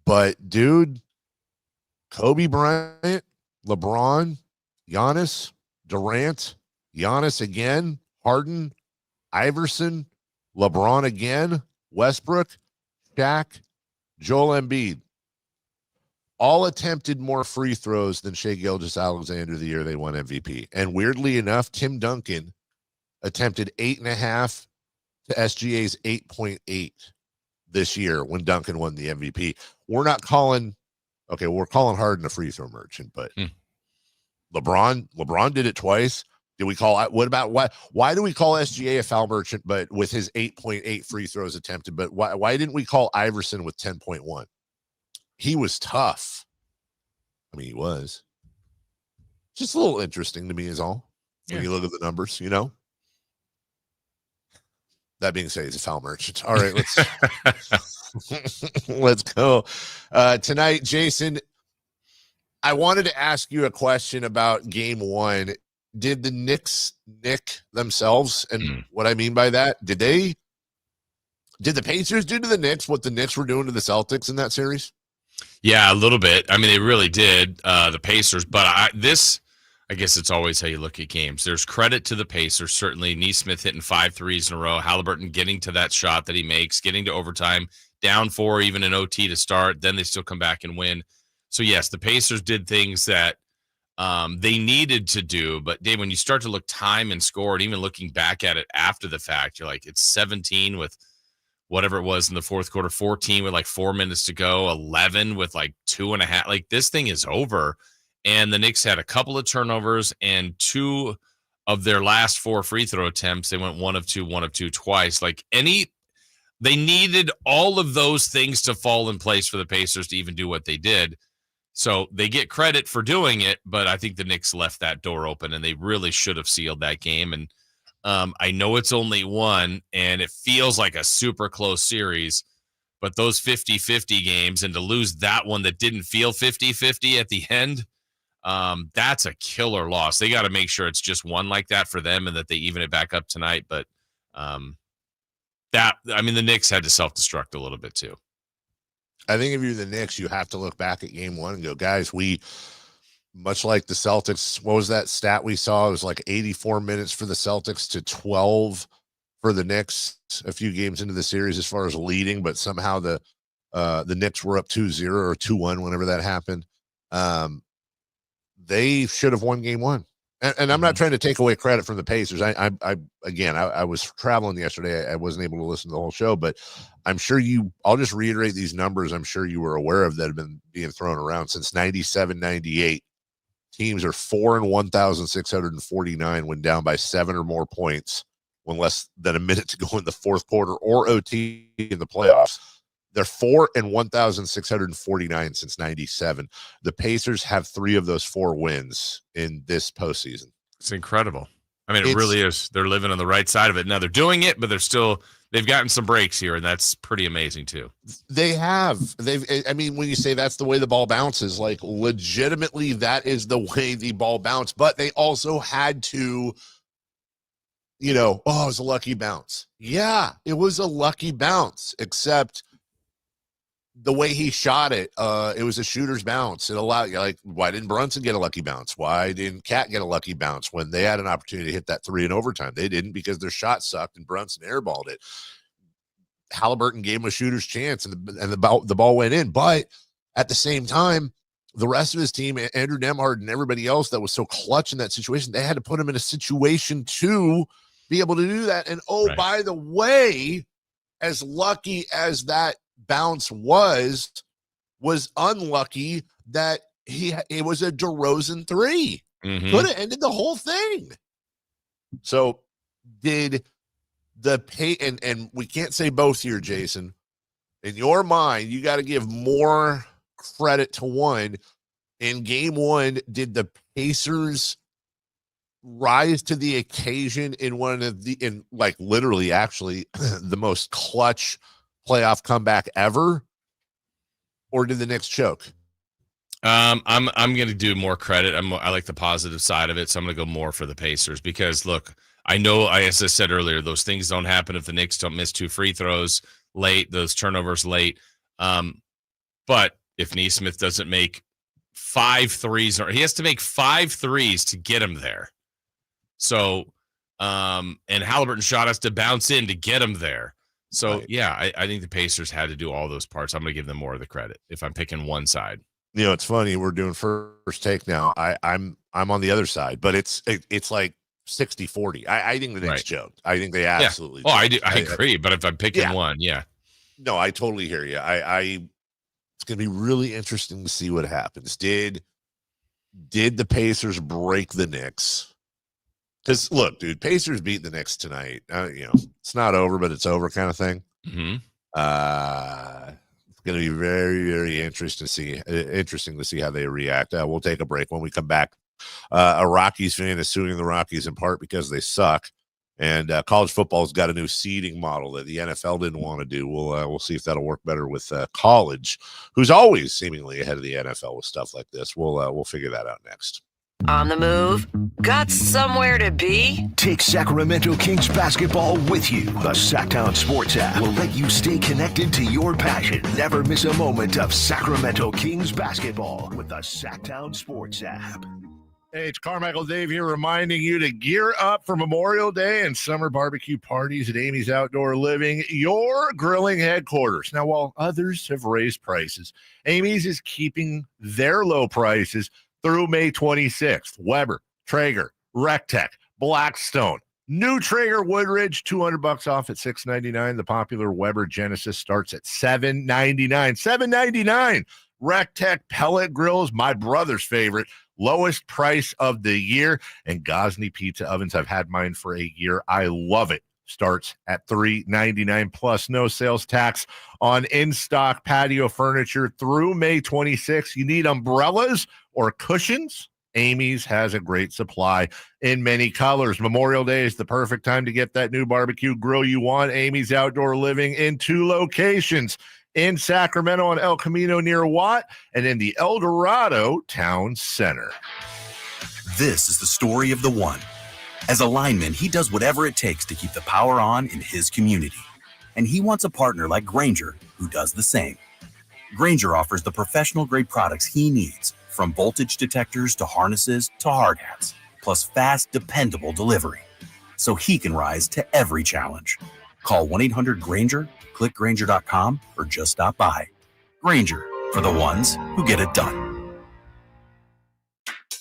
But, dude, Kobe Bryant, LeBron, Giannis, Durant, Giannis again, Harden, Iverson, LeBron again, Westbrook, Shaq, Joel Embiid, all attempted more free throws than Shai Gilgeous-Alexander the year they won MVP. And weirdly enough, Tim Duncan attempted 8.5 to SGA's 8.8 this year when Duncan won the MVP. We're calling Harden a free throw merchant, but LeBron did it twice. Why do we call SGA a foul merchant, but with his 8.8 free throws attempted? But why didn't we call Iverson with 10.1? He was tough. I mean, he was. Just a little interesting to me is all. When you look at the numbers, That being said, he's a foul merchant. All right, let's go. Tonight, Jason, I wanted to ask you a question about game one. Did the Knicks nick themselves? And what I mean by that, did the Pacers do to the Knicks what the Knicks were doing to the Celtics in that series? Yeah, a little bit. I mean, they really did, the Pacers. But I guess it's always how you look at games. There's credit to the Pacers, certainly. Nesmith hitting 5 threes in a row. Haliburton getting to that shot that he makes, getting to overtime, down 4, even in OT to start. Then they still come back and win. So, yes, the Pacers did things that they needed to do. But, Dave, when you start to look time and score, and even looking back at it after the fact, you're like, it's 17 with whatever it was in the fourth quarter, 14 with like 4 minutes to go, 11 with like 2.5. Like, this thing is over. And the Knicks had a couple of turnovers, and 2 of their last 4 free throw attempts, they went 1 of 2 twice. Like, they needed all of those things to fall in place for the Pacers to even do what they did. So they get credit for doing it, but I think the Knicks left that door open, and they really should have sealed that game. And I know it's only 1, and it feels like a super close series, but those 50-50 games, and to lose that one that didn't feel 50-50 at the end, that's a killer loss. They got to make sure it's just one like that for them and that they even it back up tonight. But the Knicks had to self-destruct a little bit too. I think if you're the Knicks, you have to look back at game one and go, guys, we, much like the Celtics, what was that stat we saw? It was like 84 minutes for the Celtics to 12 for the Knicks a few games into the series as far as leading, but somehow the Knicks were up 2-0 or 2-1 whenever that happened. They should have won game one. And I'm not trying to take away credit from the Pacers. I was traveling yesterday. I wasn't able to listen to the whole show, but I'm sure I'll just reiterate these numbers I'm sure you were aware of that have been being thrown around since 97-98. Teams are 4-1,649 when down by 7 or more points when less than a minute to go in the fourth quarter or OT in the playoffs. They're 4-1,649 since 97. The Pacers have 3 of those 4 wins in this postseason. It's incredible. I mean, it really is. They're living on the right side of it. Now they're doing it, but they've gotten some breaks here, and that's pretty amazing too. They have. When you say that's the way the ball bounces, like legitimately that is the way the ball bounced, but they also had to, it was a lucky bounce. Yeah, it was a lucky bounce, except the way he shot it, it was a shooter's bounce. It allowed you, why didn't Brunson get a lucky bounce? Why didn't Cat get a lucky bounce when they had an opportunity to hit that 3 in overtime? They didn't because their shot sucked and Brunson airballed it. Haliburton gave him a shooter's chance and the ball went in. But at the same time, the rest of his team, Andrew Nembhard and everybody else that was so clutch in that situation, they had to put him in a situation to be able to do that. And by the way, as lucky as that bounce was unlucky that it was a DeRozan 3. Mm-hmm. Could have ended the whole thing. So did the pay, and we can't say both here, Jason. In your mind, you got to give more credit to one. In game one, did the Pacers rise to the occasion in literally actually the most clutch playoff comeback ever? Or did the Knicks choke? I'm going to do more credit. I like the positive side of it, so I'm going to go more for the Pacers because look, I know, as I said earlier, those things don't happen if the Knicks don't miss 2 free throws late, those turnovers late. But if Nesmith doesn't make 5 threes, or he has to make 5 threes to get him there. So, and Haliburton shot us to bounce in to get him there. So, yeah, I think the Pacers had to do all those parts. I'm going to give them more of the credit if I'm picking one side. You know, it's funny. We're doing first take now. I'm on the other side, but it's like 60-40. I think the Knicks choked. I think they absolutely. Yeah. Oh, I do. I agree. But if I'm picking one, yeah. No, I totally hear you. It's going to be really interesting to see what happens. Did the Pacers break the Knicks? Because look, dude, Pacers beat the Knicks tonight. It's not over, but it's over, kind of thing. Mm-hmm. It's going to be very, very interesting to see how they react. We'll take a break. When we come back, a Rockies fan is suing the Rockies in part because they suck, and college football's got a new seeding model that the NFL didn't want to do. We'll see if that'll work better with college, who's always seemingly ahead of the NFL with stuff like this. We'll figure that out next. On the move? Got somewhere to be? Take Sacramento Kings basketball with you. The Sacktown Sports app will let you stay connected to your passion. Never miss a moment of Sacramento Kings basketball with the Sacktown Sports app. Hey, it's Carmichael Dave here reminding you to gear up for Memorial Day and summer barbecue parties at Amy's Outdoor Living, your grilling headquarters. Now, while others have raised prices, Amy's is keeping their low prices through May 26th. Weber, Traeger, Rectech, Blackstone, new Traeger Woodridge, $200 off at $6.99. The popular Weber Genesis starts at $7.99. $7.99. Rectech pellet grills, my brother's favorite, lowest price of the year. And Gosney pizza ovens, I've had mine for a year. I love it. Starts at $3.99 plus no sales tax on in-stock patio furniture through May 26th. You need umbrellas or cushions? Amy's has a great supply in many colors. Memorial Day is the perfect time to get that new barbecue grill you want. Amy's Outdoor Living in 2 locations, in Sacramento on El Camino near Watt, and in the El Dorado Town Center. This is the story of the one. As a lineman, he does whatever it takes to keep the power on in his community. And he wants a partner like Grainger who does the same. Grainger offers the professional-grade products he needs, from voltage detectors to harnesses to hard hats, plus fast, dependable delivery, so he can rise to every challenge. Call 1-800-GRAINGER, click Grainger.com, or just stop by. Grainger, for the ones who get it done.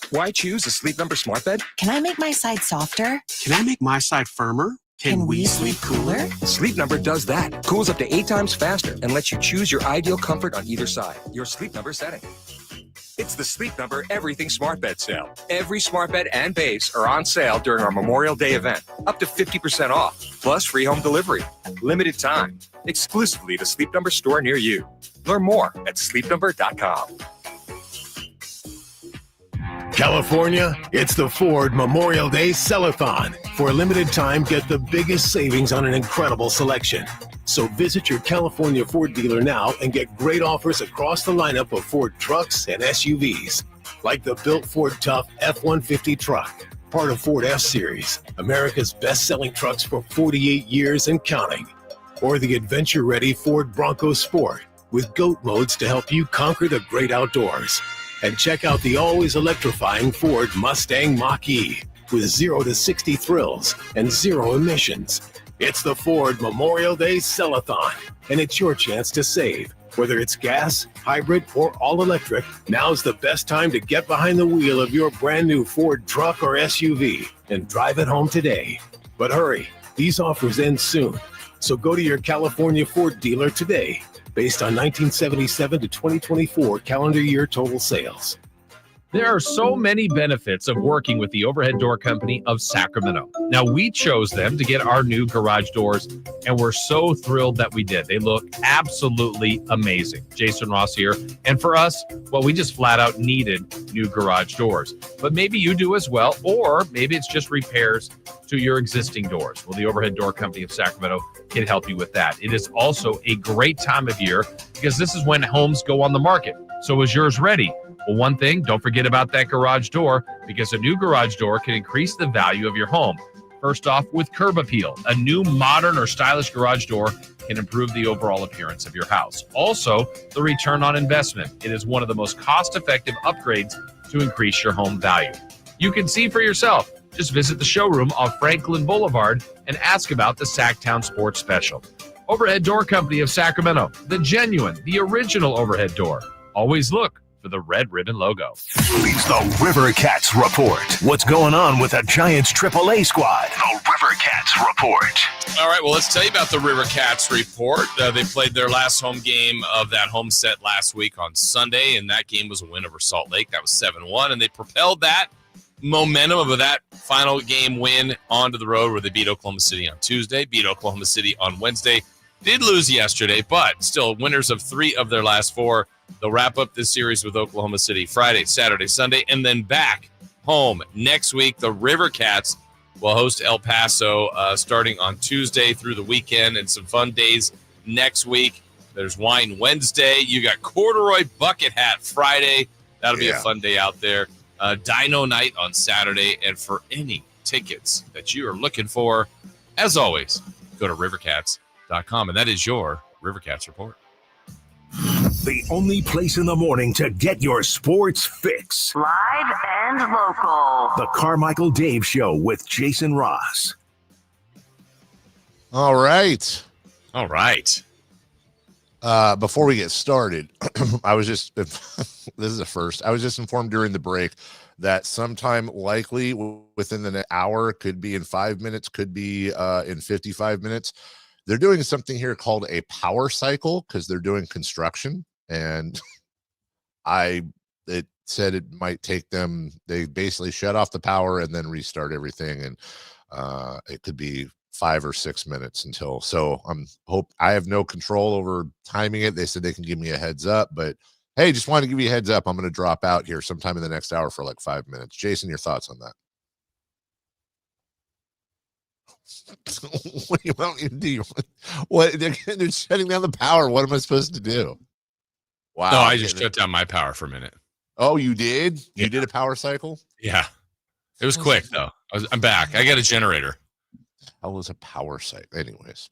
Why choose a Sleep Number smart bed? Can I make my side softer? Can I make my side firmer? Can we sleep cooler? Sleep Number does that. Cools up to 8 times faster and lets you choose your ideal comfort on either side. Your Sleep Number setting. It's the Sleep Number Everything Smart Bed sale. Every smart bed and base are on sale during our Memorial Day event. Up to 50% off, plus free home delivery. Limited time. Exclusively at a Sleep Number store near you. Learn more at sleepnumber.com. California, it's the Ford Memorial Day Sell-a-thon. For a limited time, get the biggest savings on an incredible selection. So visit your California Ford dealer now and get great offers across the lineup of Ford trucks and SUVs. Like the built Ford Tough F-150 truck, part of Ford F-Series, America's best-selling trucks for 48 years and counting. Or the adventure-ready Ford Bronco Sport with GOAT modes to help you conquer the great outdoors. And check out the always electrifying Ford Mustang Mach-E with 0 to 60 thrills and 0 emissions. It's the Ford Memorial Day Sell-a-thon, and it's your chance to save. Whether it's gas, hybrid, or all-electric, now's the best time to get behind the wheel of your brand new Ford truck or SUV and drive it home today. But hurry, these offers end soon. So go to your California Ford dealer today, based on 1977 to 2024 calendar year total sales. There are so many benefits of working with the Overhead Door Company of Sacramento. Now, we chose them to get our new garage doors, and we're so thrilled that we did. They look absolutely amazing. Jason Ross here. And for us, well, we just flat out needed new garage doors. But maybe you do as well, or maybe it's just repairs to your existing doors. Well, the Overhead Door Company of Sacramento can help you with that. It is also a great time of year because this is when homes go on the market. So is yours ready? Well, one thing, don't forget about that garage door, because a new garage door can increase the value of your home. First off, with Curb Appeal, a new modern or stylish garage door can improve the overall appearance of your house. Also, the return on investment. It is one of the most cost-effective upgrades to increase your home value. You can see for yourself. Just visit the showroom off Franklin Boulevard and ask about the Sacktown Sports Special. Overhead Door Company of Sacramento, the genuine, the original overhead door. Always look for the red ribbon logo. It's the River Cats Report. What's going on with the Giants AAA squad? The River Cats Report. All right, well, let's tell you about the River Cats Report. They played their last home game of that home set last week on Sunday, and that game was a win over Salt Lake. That was 7-1, and they propelled that momentum of that final game win onto the road where they beat Oklahoma City on Tuesday, beat Oklahoma City on Wednesday. Did lose yesterday, but still winners of 3 of their last 4. They'll wrap up this series with Oklahoma City Friday, Saturday, Sunday, and then back home next week. The River Cats will host El Paso starting on Tuesday through the weekend, and some fun days next week. There's Wine Wednesday. You got Corduroy Bucket Hat Friday. That'll be a fun day out there. Dino Night on Saturday. And for any tickets that you are looking for, as always, go to rivercats.com. And that is your River Cats Report. The only place in the morning to get your sports fix. Live and local. The Carmichael Dave Show with Jason Ross. All right. All right. Before we get started, I was just, this is the first, I was just informed during the break that sometime likely within the hour, could be in 5 minutes, could be in 55 minutes. They're doing something here called a power cycle because they're doing construction, and it said it might take them, they basically shut off the power and then restart everything, and it could be 5 or 6 minutes until. So I have no control over timing it. They said they can give me a heads up, but hey, just wanted to give you a heads up. I'm going to drop out here sometime in the next hour for like 5 minutes. Jason, your thoughts on that? What do you want me to do? What they're shutting down the power. What am I supposed to do? Wow. No, I just shut down my power for a minute. Oh, you did? You did a power cycle? Yeah. It was quick though. I'm back. I got a generator. How was a power cycle? Anyways.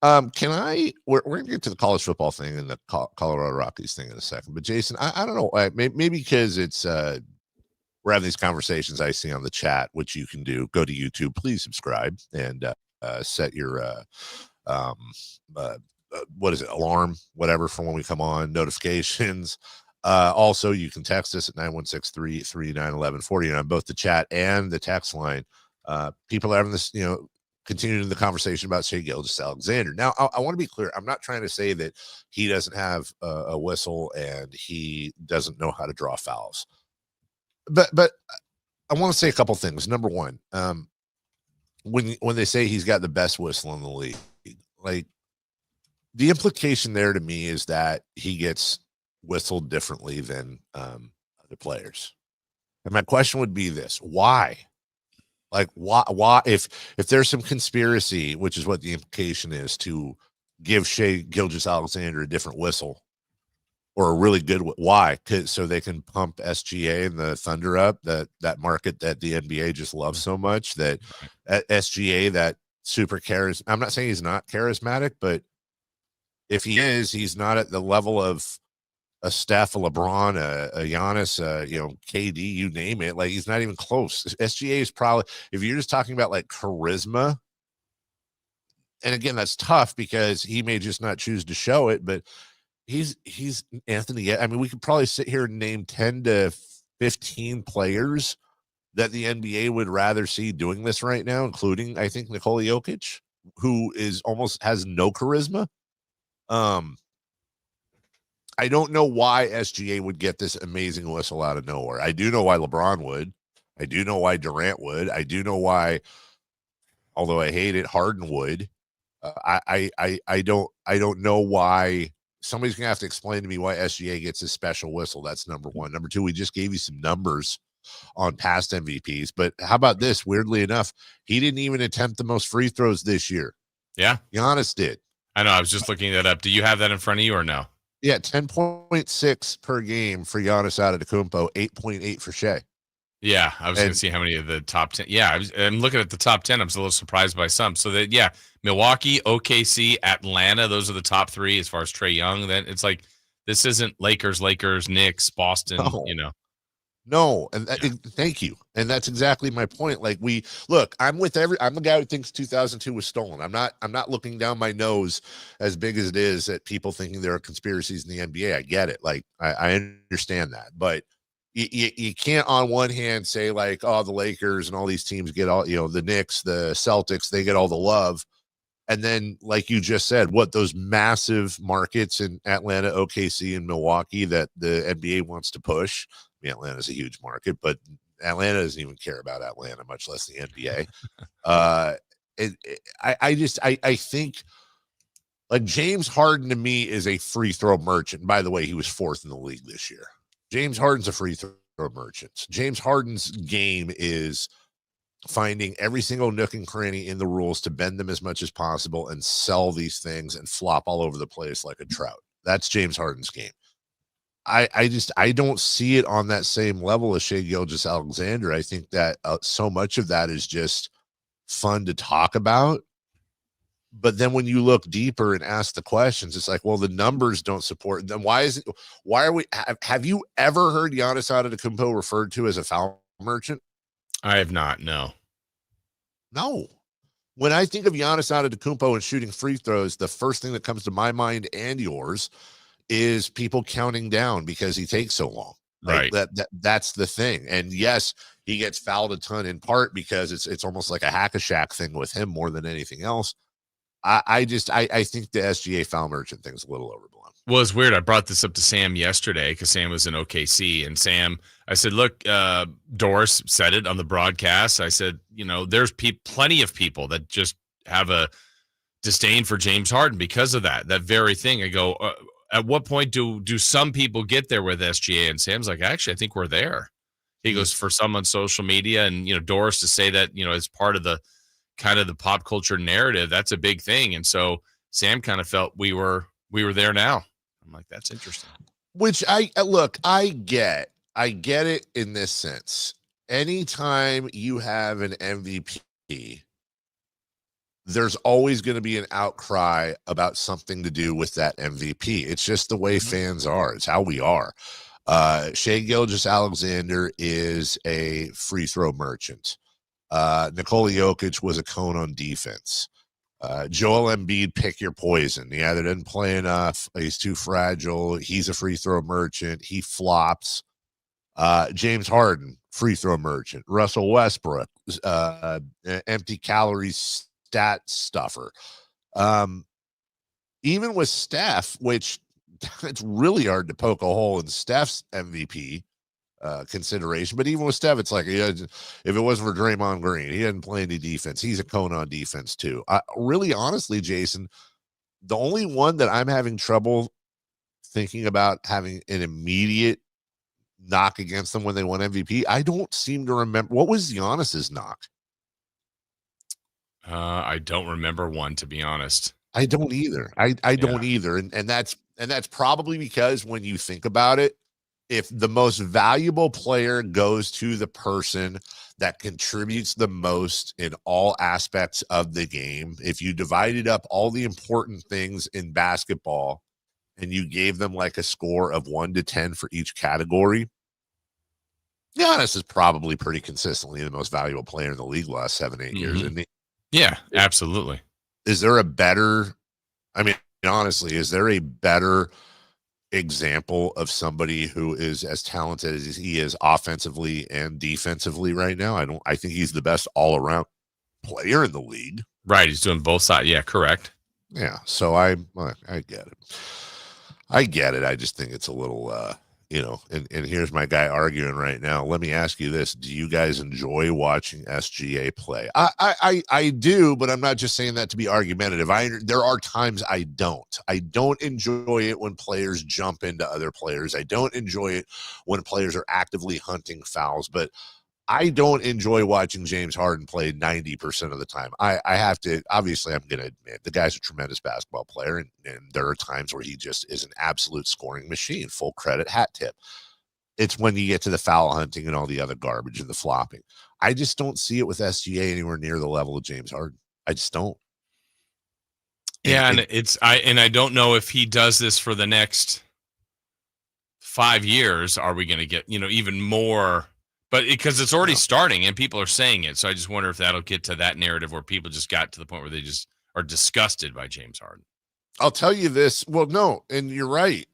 We're going to get to the college football thing and the Colorado Rockies thing in a second. But Jason, I don't know. Maybe because it's we're having these conversations I see on the chat, which you can do. Go to YouTube, please subscribe, and set your what is it, alarm, whatever, for when we come on, notifications. Also, you can text us at 916-339-1140 on both the chat and the text line. People are having this, continuing the conversation about Shea Gilgeous-Alexander. Now, I want to be clear. I'm not trying to say that he doesn't have a whistle and he doesn't know how to draw fouls. But I want to say a couple things. Number one, when they say he's got the best whistle in the league, like, the implication there to me is that he gets whistled differently than other players. And my question would be this: why? Like, why if there's some conspiracy, which is what the implication is, to give Shea Gilgeous-Alexander a different whistle or a really good, why? So they can pump SGA and the Thunder up, that market that the NBA just loves so much, that SGA, that super charismatic. I'm not saying he's not charismatic, but if he is, he's not at the level of a Steph, a LeBron, a Giannis, KD, you name it. Like, he's not even close. SGA is probably, if you're just talking about like charisma, and again, that's tough because he may just not choose to show it, but he's Anthony. I mean, we could probably sit here and name 10 to 15 players that the NBA would rather see doing this right now, including, I think, Nikola Jokic. who is almost has no charisma. I don't know why SGA would get this amazing whistle out of nowhere. I do know why LeBron would. I do know why Durant would. I do know why, although I hate it, Harden would. I don't know why. Somebody's gonna have to explain to me why SGA gets a special whistle. That's number one. Number two, we just gave you some numbers on past MVPs, but how about this? Weirdly enough, he didn't even attempt the most free throws this year. Yeah, Giannis did. I know. I was just looking that up. Do you have that in front of you or no? Yeah, 10.6 per game for Giannis Antetokounmpo, 8.8 for Shea. Yeah, I was going to see how many of the top 10. Yeah, I'm looking at the top 10. I'm a little surprised by some. So that, yeah, Milwaukee, OKC, Atlanta, those are the top three as far as Trae Young. Then it's like, this isn't Lakers, Knicks, Boston, No, and thank you. And that's exactly my point. Like I'm the guy who thinks 2002 was stolen. I'm not looking down my nose as big as it is at people thinking there are conspiracies in the NBA. I get it. Like I understand that, but you can't on one hand say like, oh, the Lakers and all these teams get all, the Knicks, the Celtics, they get all the love. And then, like you just said, those massive markets in Atlanta, OKC, and Milwaukee that the NBA wants to push. I mean, Atlanta's a huge market, but Atlanta doesn't even care about Atlanta, much less the NBA. I think like James Harden to me is a free throw merchant. By the way, he was 4th in the league this year. James Harden's a free throw merchant. James Harden's game is finding every single nook and cranny in the rules to bend them as much as possible and sell these things and flop all over the place like a trout. That's James Harden's game. I don't see it on that same level as Shai Gilgeous-Alexander. I think that so much of that is just fun to talk about. But then when you look deeper and ask the questions, it's like, well, the numbers don't support. Then why are we? Have you ever heard Giannis Antetokounmpo referred to as a foul merchant? I have not. No. When I think of Giannis Antetokounmpo and shooting free throws, the first thing that comes to my mind and yours is people counting down because he takes so long. Like right. That's the thing. And yes, he gets fouled a ton in part because it's almost like a hack-a-shack thing with him more than anything else. I think the SGA foul merchant thing's a little overblown. Well, it's weird. I brought this up to Sam yesterday because Sam was in OKC, and Sam, I said, look, Doris said it on the broadcast. I said, there's plenty of people that just have a disdain for James Harden because of that very thing. I go, at what point do some people get there with SGA? And Sam's like, actually, I think we're there. He goes, for some on social media, and Doris to say that as part of the kind of the pop culture narrative, that's a big thing. And so Sam kind of felt we were there now. I'm like, that's interesting. Which I get it in this sense. Anytime you have an MVP, there's always going to be an outcry about something to do with that MVP. It's just the way fans are. It's how we are. Shai Gilgeous-Alexander is a free throw merchant. Nikola Jokic was a cone on defense. Joel Embiid, pick your poison. Yeah, they didn't play enough. He's too fragile. He's a free throw merchant. He flops. James Harden, free throw merchant. Russell Westbrook, empty calories stat stuffer. Even with Steph, which it's really hard to poke a hole in Steph's MVP consideration, but even with Steph, it's like if it wasn't for Draymond Green, he didn't play any defense. He's a cone on defense too. Really, honestly, Jason, the only one that I'm having trouble thinking about having an immediate knock against them when they won MVP, I don't seem to remember. What was Giannis's knock? I don't remember one, to be honest. I don't either. I don't either, and that's probably because when you think about it, if the most valuable player goes to the person that contributes the most in all aspects of the game, if you divided up all the important things in basketball and you gave them like a score of 1 to 10 for each category, Giannis is probably pretty consistently the most valuable player in the league the last 7-8 years, isn't he? Yeah, absolutely. Is there a better, honestly, is there a better example of somebody who is as talented as he is offensively and defensively right now? I think he's the best all-around player in the league. Right. He's doing both sides. Yeah, correct. Yeah. So I get it. I get it. I just think it's a little, and here's my guy arguing right now. Let me ask you this. Do you guys enjoy watching SGA play? I do, but I'm not just saying that to be argumentative. There are times I don't. I don't enjoy it when players jump into other players. I don't enjoy it when players are actively hunting fouls, but I don't enjoy watching James Harden play 90% of the time. I have to, obviously, I'm going to admit the guy's a tremendous basketball player, and there are times where he just is an absolute scoring machine. Full credit, hat tip. It's when you get to the foul hunting and all the other garbage and the flopping. I just don't see it with SGA anywhere near the level of James Harden. I just don't. Yeah, and I don't know if he does this for the next 5 years. Are we going to get even more? But because it's already starting and people are saying it. So I just wonder if that'll get to that narrative where people just got to the point where they just are disgusted by James Harden. I'll tell you this. Well, no, and you're right.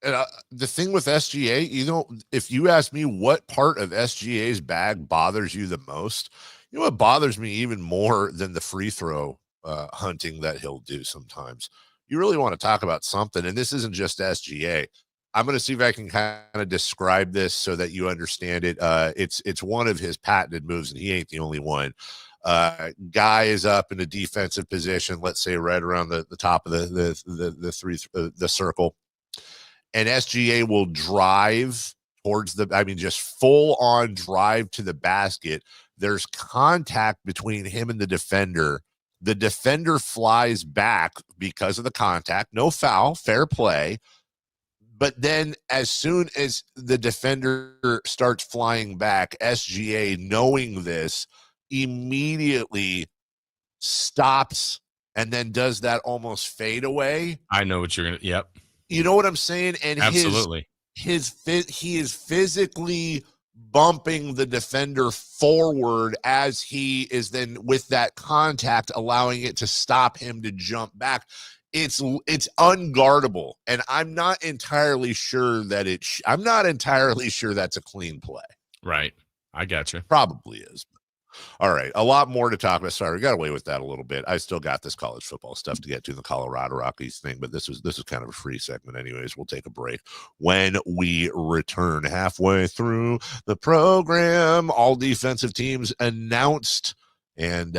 The thing with SGA, if you ask me what part of SGA's bag bothers you the most, what bothers me even more than the free throw hunting that he'll do sometimes. You really want to talk about something. And this isn't just SGA. I'm going to see if I can kind of describe this so that you understand it. It's one of his patented moves, and he ain't the only one. Guy is up in a defensive position, let's say right around the top of the circle, and SGA will drive towards just full on drive to the basket. There's contact between him and the defender. The defender flies back because of the contact. No foul, fair play. But then as soon as the defender starts flying back, SGA, knowing this, immediately stops and then does that almost fade away. I know what you're going to, yep. You know what I'm saying? And absolutely. He is physically bumping the defender forward as he is then with that contact, allowing it to stop him to jump back. It's unguardable, and I'm not entirely sure that I'm not entirely sure that's a clean play. Right. I got you. Probably is. All right. A lot more to talk about. Sorry, we got away with that a little bit. I still got this college football stuff to get to, the Colorado Rockies thing, but this is kind of a free segment anyways. We'll take a break. When we return halfway through the program, all defensive teams announced, and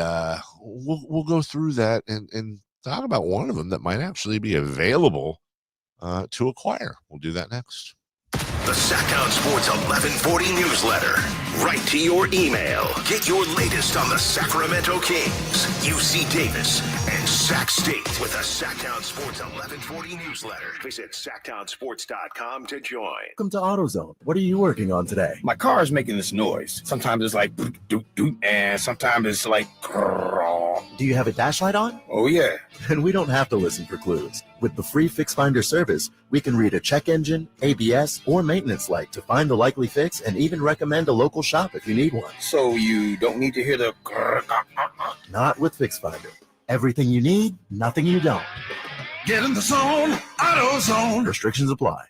we'll go through that and talk about one of them that might actually be available to acquire. We'll do that next. The Sacktown Sports 1140 newsletter. Right to your email. Get your latest on the Sacramento Kings, UC Davis, and Sac State with the Sacktown Sports 1140 newsletter. Visit sacktownsports.com to join. Welcome to AutoZone. What are you working on today? My car is making this noise. Sometimes it's like doot, doot, doot, and sometimes it's like Do you have a dash light on? Oh, yeah. Then we don't have to listen for clues. With the free Fix Finder service, we can read a check engine, ABS, or maintenance light to find the likely fix and even recommend a local shop if you need one. So you don't need to hear the... Not with Fix Finder. Everything you need, nothing you don't. Get in the zone, AutoZone. Restrictions apply.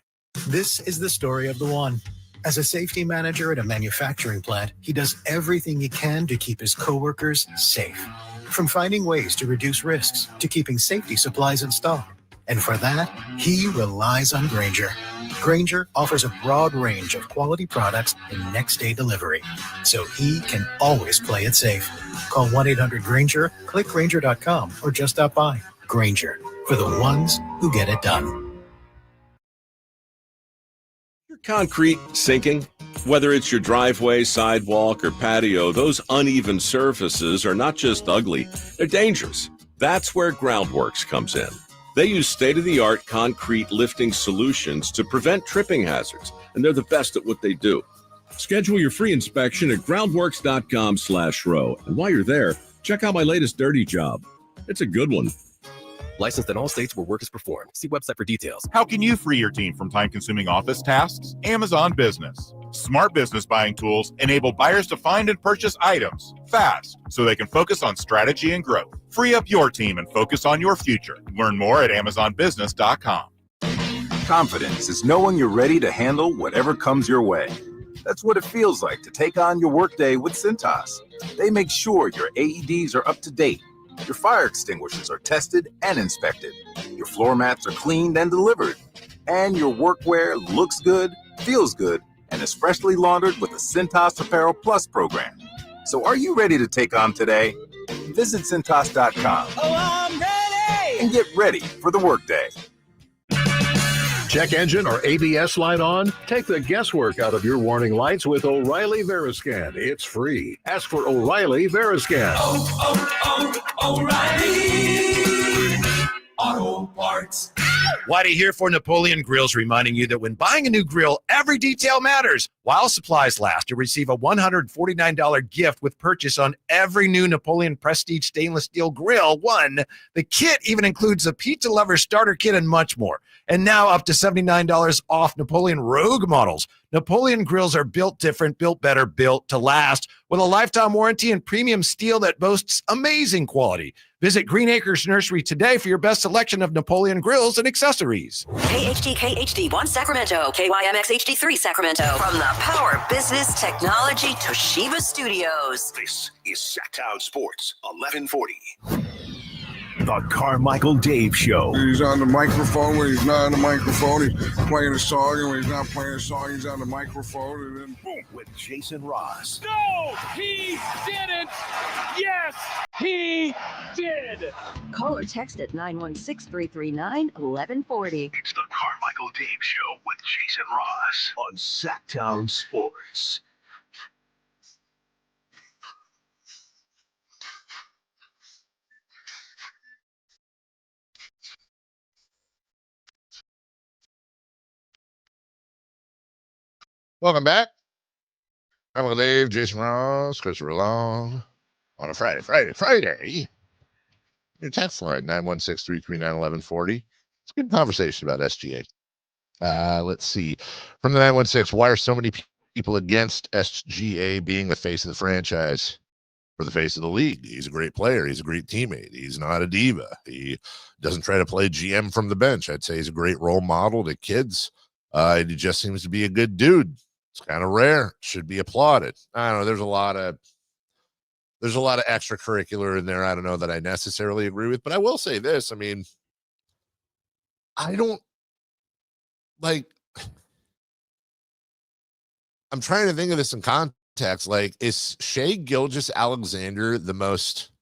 This is the story of the one. As a safety manager at a manufacturing plant, he does everything he can to keep his coworkers safe. From finding ways to reduce risks to keeping safety supplies in stock. And for that, he relies on Grainger. Grainger offers a broad range of quality products and next-day delivery, so he can always play it safe. Call 1-800-GRAINGER, click Grainger.com, or just stop by. Grainger, for the ones who get it done. Your concrete sinking? Whether it's your driveway, sidewalk, or patio, those uneven surfaces are not just ugly, they're dangerous. That's where Groundworks comes in. They use state-of-the-art concrete lifting solutions to prevent tripping hazards, and they're the best at what they do. Schedule your free inspection at groundworks.com/row. And while you're there, check out my latest dirty job. It's a good one. Licensed in all states where work is performed. See website for details. How can you free your team from time-consuming office tasks? Amazon Business. Smart business buying tools enable buyers to find and purchase items fast so they can focus on strategy and growth. Free up your team and focus on your future. Learn more at AmazonBusiness.com. Confidence is knowing you're ready to handle whatever comes your way. That's what it feels like to take on your workday with Cintas. They make sure your AEDs are up to date, Your fire extinguishers are tested and inspected. Your floor mats are cleaned and delivered. And your workwear looks good, feels good, and is freshly laundered with the Cintas Apparel Plus program. So are you ready to take on today? Visit Cintas.com. Oh, I'm ready! And get ready for the workday. Check engine or ABS light on? Take the guesswork out of your warning lights with O'Reilly Veriscan. It's free. Ask for O'Reilly Veriscan. O'Reilly Auto Parts. Whitey here for Napoleon Grills, reminding you that when buying a new grill, every detail matters. While supplies last, you'll receive a $149 gift with purchase on every new Napoleon Prestige stainless steel grill. The kit even includes a pizza lover starter kit and much more. And now up to $79 off Napoleon Rogue models. Napoleon grills are built different, built better, built to last with a lifetime warranty and premium steel that boasts amazing quality. Visit Green Acres Nursery today for your best selection of Napoleon grills and accessories. KHD1 Sacramento, KYMX HD3 Sacramento. From the Power Business Technology Toshiba Studios. This is Sacktown Sports 1140. The Carmichael Dave Show. He's on the microphone when he's not on the microphone. He's playing a song, and when he's not playing a song, he's on the microphone, and then boom. With Jason Ross. No, he didn't. Yes, he did. Call or text at 916-339-1140. It's the Carmichael Dave Show with Jason Ross on Sacktown Sports. Welcome back. Carmichael Dave, Jason Ross, Christopher Long on a Friday. Your text line, 916-339-1140. It's a good conversation about SGA. Let's see. From the 916, why are so many people against SGA being the face of the franchise or the face of the league? He's a great player. He's a great teammate. He's not a diva. He doesn't try to play GM from the bench. I'd say he's a great role model to kids. He just seems to be a good dude. It's kind of rare. Should be applauded. I don't know. There's a lot of extracurricular in there. I don't know that I necessarily agree with, but I will say this. I mean, I don't like, I'm trying to think of this in context. Like, is Shai Gilgeous-Alexander the most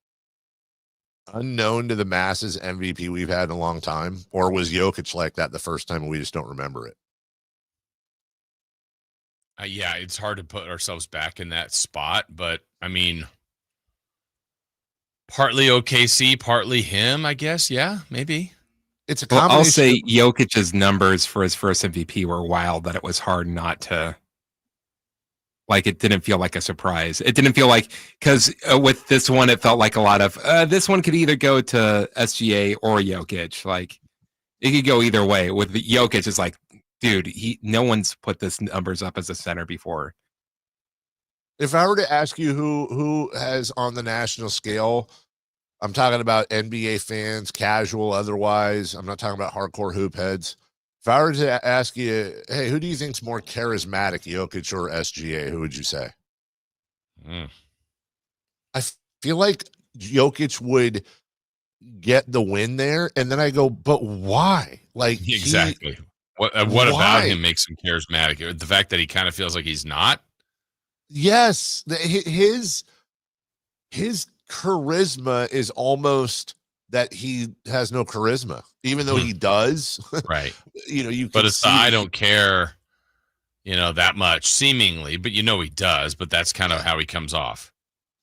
unknown to the masses MVP we've had in a long time? Or was Jokic like that the first time and we just don't remember it? Yeah, it's hard to put ourselves back in that spot, but I mean, partly OKC, partly him, I guess. Yeah, maybe. It's a combination. I'll say Jokic's numbers for his first MVP were wild, that it was hard not to, like, it didn't feel like a surprise. It didn't feel like, because with this one, it felt like a lot of, this one could either go to SGA or Jokic. Like, it could go either way. With Jokic, it's like, dude, no one's put this numbers up as a center before. If I were to ask you who has on the national scale, I'm talking about NBA fans, casual, otherwise. I'm not talking about hardcore hoop heads. If I were to ask you, hey, who do you think's more charismatic, Jokic or SGA? Who would you say? I feel like Jokic would get the win there, and then I go, but why? Like, exactly. What about him makes him charismatic? The fact that he kind of feels like he's not? Yes. His charisma is almost that he has no charisma, even though he does. Right. You but it's I don't care, that much seemingly, but he does, but that's kind of how he comes off.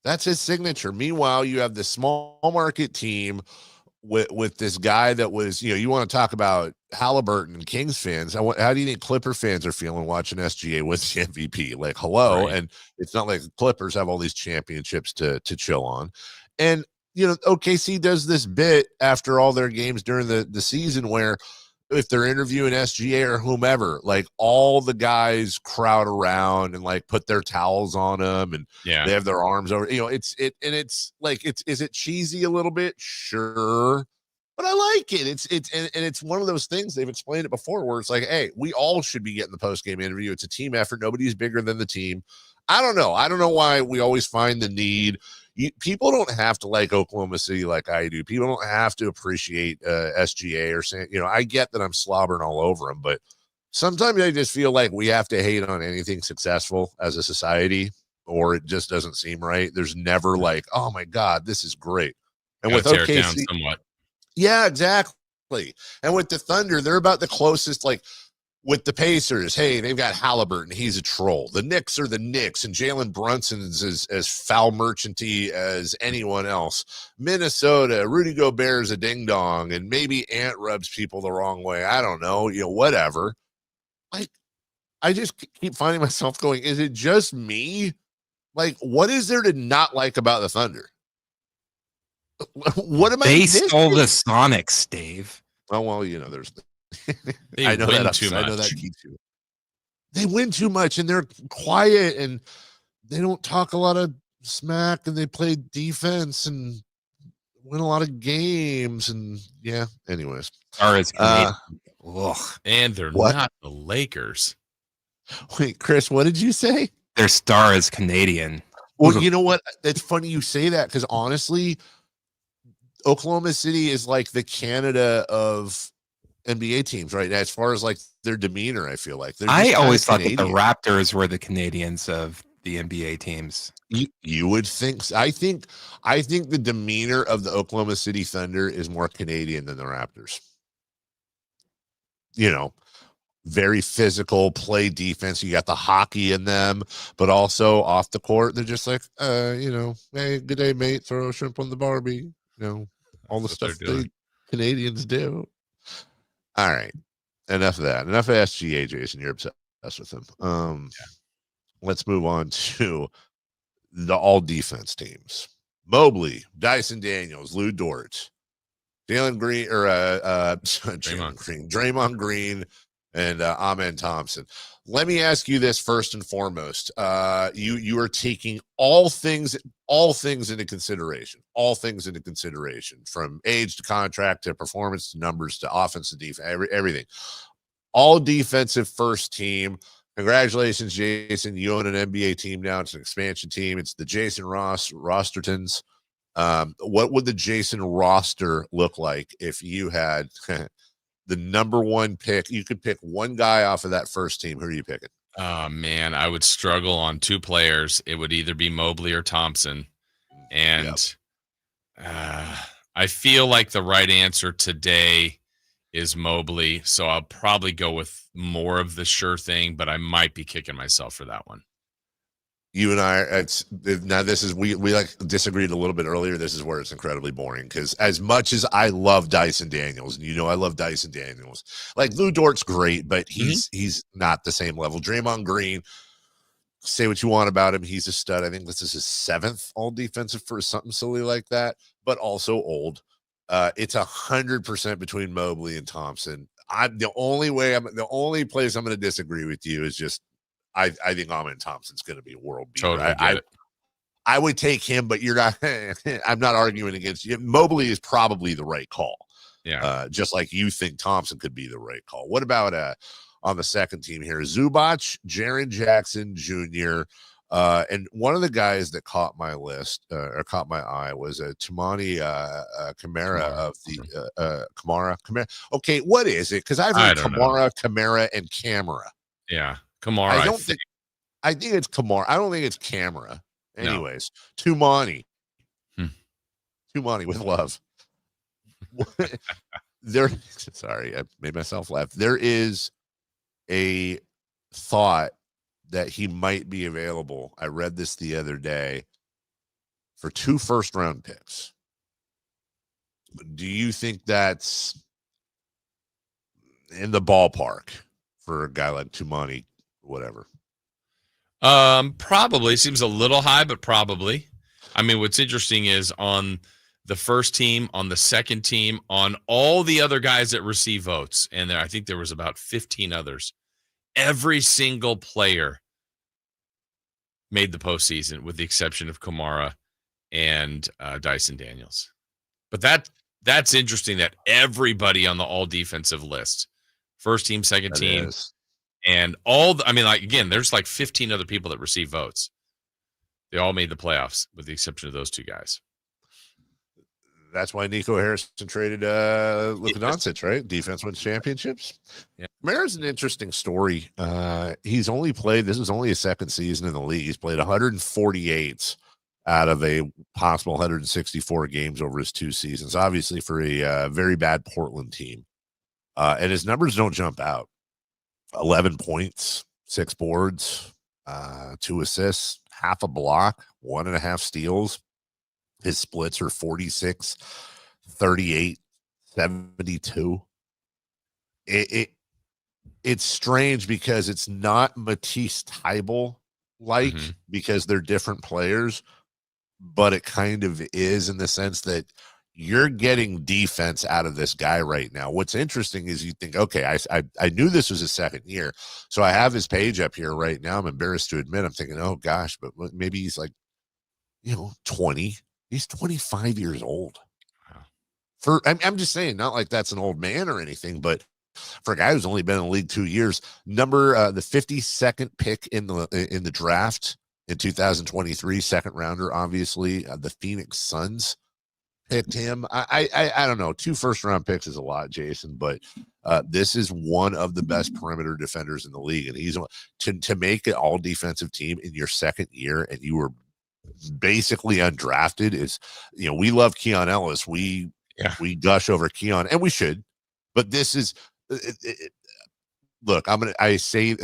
That's his signature. Meanwhile, you have this small market team with this guy that was, you want to talk about Haliburton and Kings fans. How do you think Clipper fans are feeling watching SGA with the MVP? Like, hello. Right. And it's not like the Clippers have all these championships to chill on. And, OKC does this bit after all their games during the season where if they're interviewing SGA or whomever, like all the guys crowd around and like put their towels on them and they have their arms over, it's like, is it cheesy a little bit? Sure. But I like it. It's one of those things, they've explained it before, where it's like, hey, we all should be getting the post-game interview. It's a team effort. Nobody's bigger than the team. I don't know. I don't know why we always find the need. People don't have to like Oklahoma City like I do. People don't have to appreciate SGA or saying, I get that I'm slobbering all over them, but sometimes I just feel like we have to hate on anything successful as a society, or it just doesn't seem right. There's never like, oh my God, this is great. And with tear it OKC, down somewhat. yeah, exactly. And with the Thunder, they're about the closest, like with the Pacers, hey, they've got Haliburton. He's a troll. The Knicks are the Knicks, and Jalen Brunson is as foul merchanty as anyone else. Minnesota, Rudy Gobert's a ding-dong, and maybe Ant rubs people the wrong way. I don't know, whatever. Like, I just keep finding myself going, is it just me? Like, what is there to not like about the Thunder? What am I? They stole the Sonics, Dave. Oh, well, there's. They I know win that too I know much. that keeps you. They win too much, and they're quiet, and they don't talk a lot of smack, and they play defense and win a lot of games, and yeah. Anyways, and they're not the Lakers. Wait, Chris, what did you say? Their star is Canadian. Well, you know what? It's funny you say that, because honestly, Oklahoma City is like the Canada of NBA teams right now, as far as like their demeanor. I feel like I always thought that the Raptors were the Canadians of the NBA teams. You would think so. I think the demeanor of the Oklahoma City Thunder is more Canadian than the Raptors. Very physical, play defense. You got the hockey in them, but also off the court, they're just like, hey, good day, mate. Throw a shrimp on the Barbie. All the stuff the Canadians do. All right. Enough of that. Enough of SGA, Jason. You're obsessed with him. Let's move on to the all defense teams. Mobley, Dyson Daniels, Lou Dort, Draymond Green, and Amen Thompson. Let me ask you this first and foremost. You are taking all things into consideration. All things into consideration, from age to contract to performance to numbers to offense to defense, everything. All defensive first team. Congratulations, Jason. You own an NBA team now. It's an expansion team. It's the Jason Rostertons. What would the Jason roster look like if you had the number one pick? You could pick one guy off of that first team. Who are you picking? Oh, man, I would struggle on two players. It would either be Mobley or Thompson. And I feel like the right answer today is Mobley. So I'll probably go with more of the sure thing, but I might be kicking myself for that one. You and I, we like disagreed a little bit earlier. This is where it's incredibly boring, because as much as I love Dyson Daniels, and I love Dyson Daniels, like Lou Dort's great, but he's not the same level. Draymond Green, say what you want about him, he's a stud. I think this is his 7th all defensive for something silly like that, but also old. It's 100% between Mobley and Thompson. The only place I'm going to disagree with you is just I think Amen Thompson's going to be a world beater. Totally I would take him, but you're not. I'm not arguing against you. Mobley is probably the right call. Yeah. Just like you think Thompson could be the right call. What about on the second team here? Zubac, Jaren Jackson Jr. And one of the guys that caught my list or caught my eye was Tumani Kamara of the Kamara. Okay, what is it? Because I've heard Kamara, Kamara, and Camera. Yeah, Kamara. I think it's Kamara. I don't think it's Camera. Anyways, no. Tumani. Tumani with love. Sorry, I made myself laugh. There is a thought that he might be available. I read this the other day for 2 first-round picks. Do you think that's in the ballpark for a guy like Tumani, whatever? Probably. Seems a little high, but probably. I mean, what's interesting is on the first team, on the second team, on all the other guys that receive votes, and I think there was about 15 others, every single player made the postseason with the exception of Kamara and Dyson Daniels. But that's interesting that everybody on the all defensive list, first team, second team, and again, there's like 15 other people that receive votes. They all made the playoffs with the exception of those two guys. That's why Nico Harrison traded Luka Doncic, right? Defense wins championships. Yeah. Kamara's an interesting story. He's only played, this is only his second season in the league. He's played 148 out of a possible 164 games over his 2 seasons, obviously for a very bad Portland team. And his numbers don't jump out. 11 points, 6 boards, 2 assists, half a block, 1.5 steals. His splits are 46, 38, 72. It's strange because it's not Matisse Thybulle like because they're different players, but it kind of is in the sense that you're getting defense out of this guy right now. What's interesting is you think, okay, I knew this was his second year, so I have his page up here right now. I'm embarrassed to admit, I'm thinking, oh gosh, but maybe he's like, 20. He's 25 years old. Wow. I'm just saying, not like that's an old man or anything, but for a guy who's only been in the league 2 years, the 52nd pick in the draft in 2023, second rounder, obviously, the Phoenix Suns picked him. I don't know. 2 first-round picks is a lot, Jason, but this is one of the best perimeter defenders in the league, and he's to make an all-defensive team in your second year, and you were basically undrafted. Is we love Keon Ellis. We gush over Keon, and we should, but this is look. I say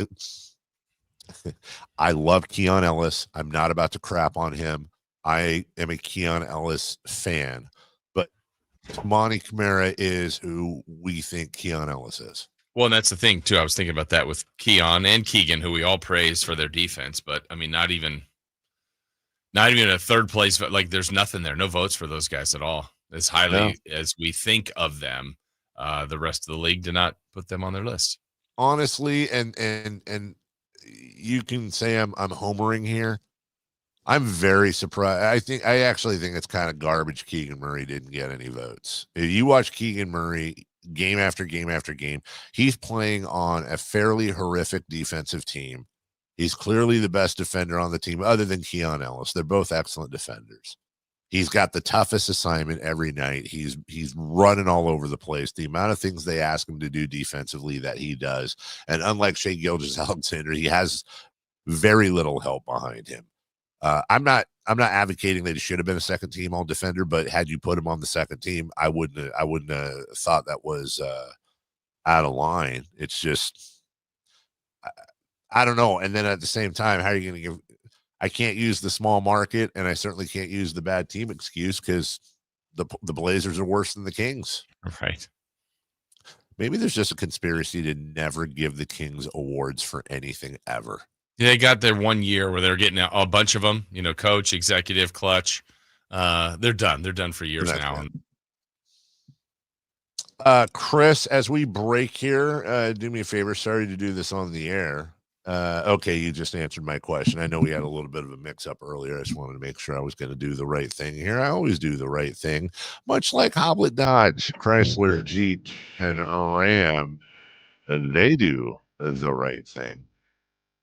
I love Keon Ellis. I'm not about to crap on him. I am a Keon Ellis fan, but Monty Kamara is who we think Keon Ellis is. Well, and that's the thing too. I was thinking about that with Keon and Keegan, who we all praise for their defense, but I mean, not even a third place, but like there's nothing there, no votes for those guys at all. As highly as we think of them, the rest of the league did not put them on their list. Honestly, and you can say I'm homering here. I'm very surprised. I actually think it's kind of garbage Keegan Murray didn't get any votes. If you watch Keegan Murray game after game after game, he's playing on a fairly horrific defensive team. He's clearly the best defender on the team other than Keon Ellis. They're both excellent defenders. He's got the toughest assignment every night. He's running all over the place. The amount of things they ask him to do defensively that he does. And unlike Shai Gilgeous-Alexander, he has very little help behind him. I'm not advocating that he should have been a second team all defender, but had you put him on the second team, I wouldn't have thought that was out of line. It's just I don't know. And then at the same time, how are you going to give? I can't use the small market, and I certainly can't use the bad team excuse because the Blazers are worse than the Kings. Right. Maybe there's just a conspiracy to never give the Kings awards for anything ever. Yeah, they got their 1 year where they're getting a bunch of them, coach, executive, clutch. They're done. They're done for years now. Chris, as we break here, do me a favor. Sorry to do this on the air. Okay, you just answered my question. I know we had a little bit of a mix-up earlier. I just wanted to make sure I was going to do the right thing here. I always do the right thing, much like Hoblet Dodge, Chrysler, Jeep, and Ram. They do the right thing.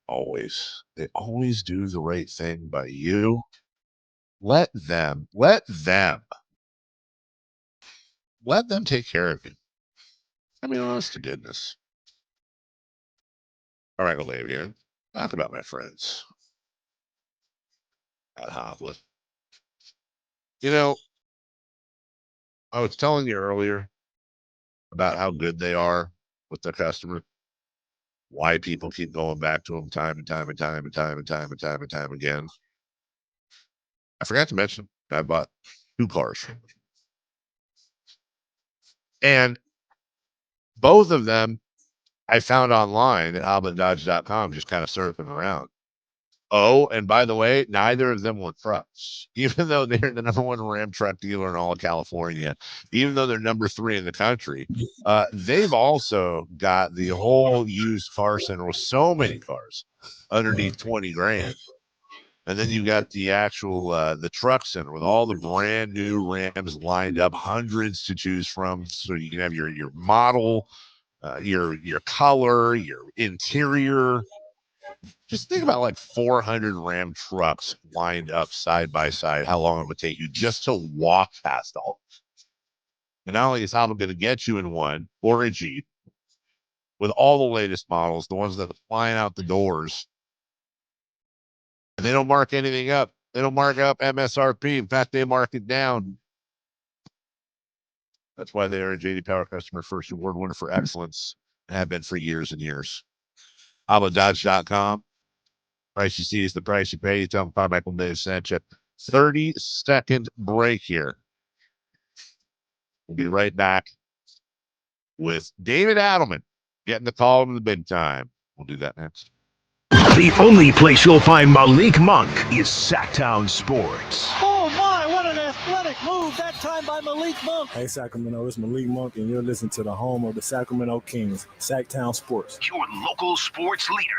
Always. They always do the right thing by you. Let them take care of you. I mean, honest to goodness. All right, Dave here. Talk about my friends at Hoblet. I was telling you earlier about how good they are with the customer. Why people keep going back to them time and time again. I forgot to mention I bought 2 cars. And both of them I found online at hobletdodge.com, just kind of surfing around. Oh, and by the way, neither of them were trucks, even though they're the #1 Ram truck dealer in all of California, even though they're number 3 in the country. They've also got the whole used car center with so many cars underneath 20 grand. And then you got the actual, the truck center with all the brand new Rams lined up, hundreds to choose from. So you can have your model, your color, your interior. Just think about like 400 Ram trucks lined up side by side, how long it would take you just to walk past all. And not only is Hali going to get you in one or a Jeep with all the latest models, the ones that are flying out the doors, and they don't mark anything up. They don't mark up MSRP. In fact, they mark it down. That's why they are a JD Power Customer First Award winner for excellence and have been for years and years. HaliDodge.com. Price you see is the price you pay. You tell them Carmichael Dave sent you. 30-second break here. We'll be right back with David Adelman getting the call in the big time. We'll do that next. The only place you'll find Malik Monk is Sacktown Sports. Oh my, what an athletic move that time by Malik Monk. Hey Sacramento, it's Malik Monk and you're listening to the home of the Sacramento Kings, Sacktown Sports. Your local sports leader.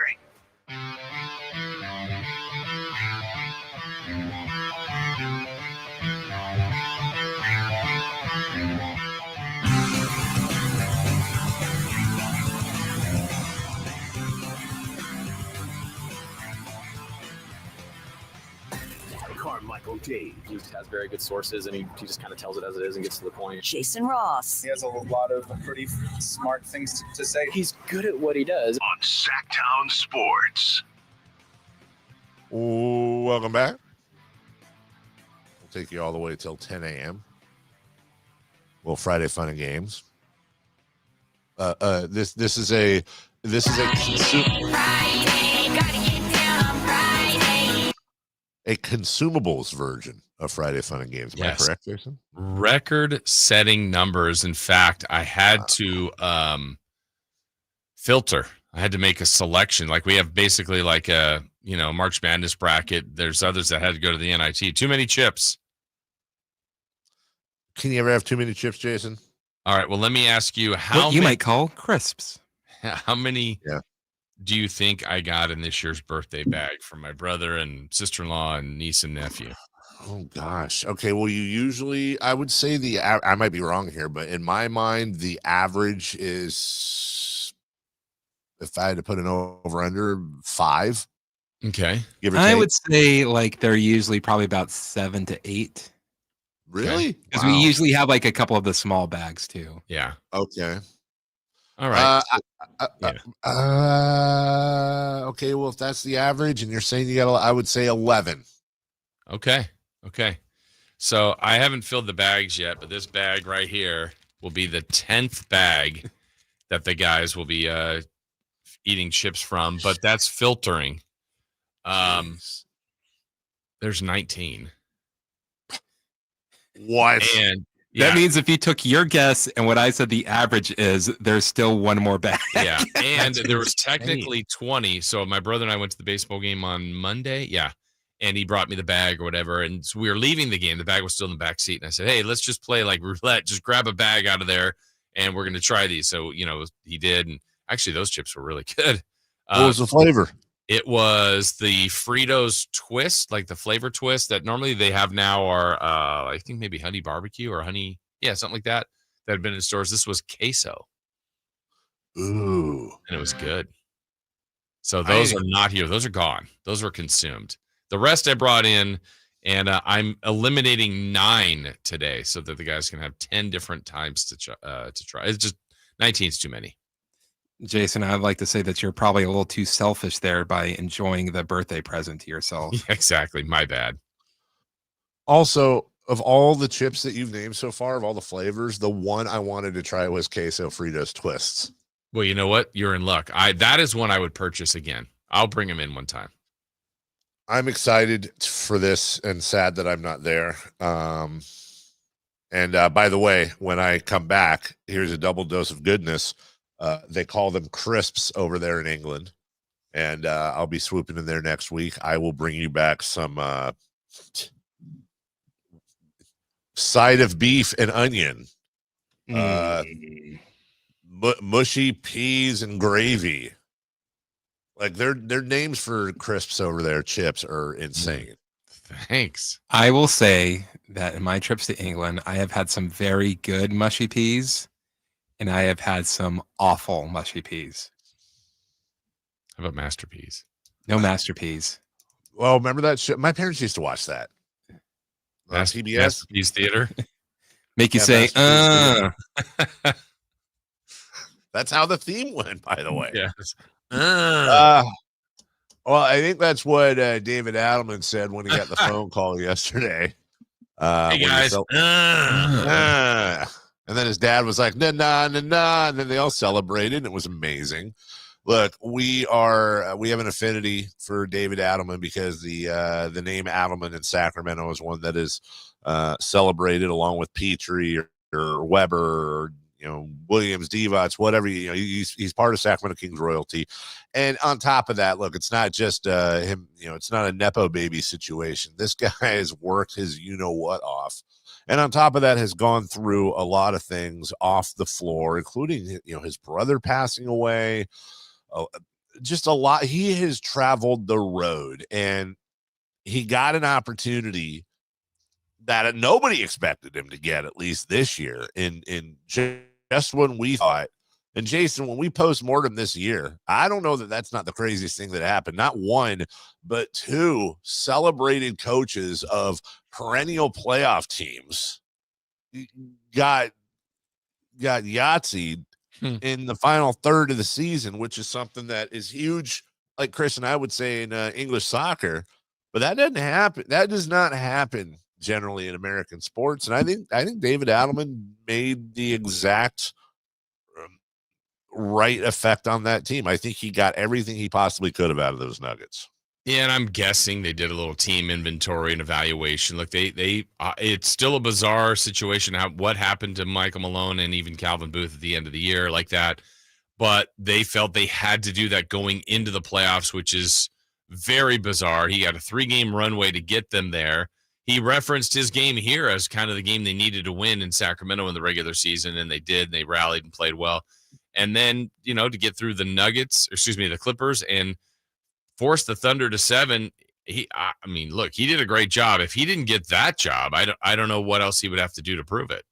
Carmichael Dave. He has very good sources, and he just kind of tells it as it is and gets to the point. Jason Ross. He has a lot of pretty smart things to say. He's good at what he does. On Sacktown Sports. Welcome back. We'll take you all the way till 10 a.m. Well, Friday Fun and Games. This is a consumables version of Friday Fun and Games. Am I correct, Jason? Record-setting numbers. In fact, I had to filter. I had to make a selection. Like we have basically like a March Madness bracket. There's others that had to go to the NIT. Too many chips. Can you ever have too many chips, Jason? All right. Well, let me ask you how what you might call crisps. How many do you think I got in this year's birthday bag from my brother and sister-in-law and niece and nephew? Oh gosh. Okay. Well, I would say I might be wrong here, but in my mind, the average is, if I had to put an over under, 5. Okay. Give or I take. would say like they're usually probably about 7 to 8. Really? Because we usually have like a couple of the small bags too. Yeah. Okay. All right. Okay. Well, if that's the average and you're saying you got, I would say 11. Okay. So I haven't filled the bags yet, but this bag right here will be the 10th bag that the guys will be eating chips from, but that's filtering. There's 19. What? And that means if you took your guess and what I said the average is, there's still one more bag. Yeah. And there was technically 20. So my brother and I went to the baseball game on Monday. Yeah. And he brought me the bag or whatever. And so we were leaving the game. The bag was still in the back seat. And I said, hey, let's just play like roulette. Just grab a bag out of there and we're going to try these. So, he did. And actually, those chips were really good. What was the flavor? It was the Fritos twist, like the flavor twist that normally they have now are, I think maybe honey barbecue or honey. Yeah, something like that had been in stores. This was queso. Ooh. And it was good. So those are not here. Those are gone. Those were consumed. The rest I brought in, and I'm eliminating 9 today so that the guys can have 10 different times to try. It's just 19 is too many. Jason, I'd like to say that you're probably a little too selfish there by enjoying the birthday present to yourself. Yeah, exactly. My bad. Also, of all the chips that you've named so far, of all the flavors, the one I wanted to try was queso Fritos twists. Well, you know what? You're in luck. That is one I would purchase again. I'll bring them in one time. I'm excited for this and sad that I'm not there. And by the way, when I come back, here's a double dose of goodness. They call them crisps over there in England. And I'll be swooping in there next week. I will bring you back some side of beef and onion. Mushy peas and gravy. Like their names for crisps over there, chips, are insane. Thanks. I will say that in my trips to England, I have had some very good mushy peas, and I have had some awful mushy peas. How about masterpiece? No masterpiece. Well, remember that show? My parents used to watch that. TBS. Masterpiece Theater. Make you say, That's how the theme went, by the way. Yes. Well, I think that's what David Adelman said when he got the phone call yesterday. Hey, guys. And then his dad was like, nah. And then they all celebrated. And it was amazing. Look, we have an affinity for David Adelman because the name Adelman in Sacramento is one that is celebrated along with Petrie or Weber or Williams, Divac, whatever. He's part of Sacramento Kings royalty. And on top of that, look, it's not just him. It's not a nepo baby situation. This guy has worked his what off. And on top of that, has gone through a lot of things off the floor, including his brother passing away. Just a lot. He has traveled the road, and he got an opportunity that nobody expected him to get, at least this year. In just when we thought, and Jason, when we post-mortem this year, I don't know that that's not the craziest thing that happened. Not one, but two celebrated coaches of perennial playoff teams got Yahtzeed in the final third of the season, which is something that is huge, like Chris and I would say in English soccer, but that doesn't happen. That does not happen generally in American sports. And I think David Adelman made the exact right effect on that team. I think he got everything he possibly could have out of those Nuggets. Yeah, and I'm guessing they did a little team inventory and evaluation. Look, it's still a bizarre situation. What happened to Michael Malone and even Calvin Booth at the end of the year like that? But they felt they had to do that going into the playoffs, which is very bizarre. He had a 3-game runway to get them there. He referenced his game here as kind of the game they needed to win in Sacramento in the regular season, and they did. And they rallied and played well. And then, to get through the Clippers and force the Thunder to 7. Look, he did a great job. If he didn't get that job, I don't know what else he would have to do to prove it.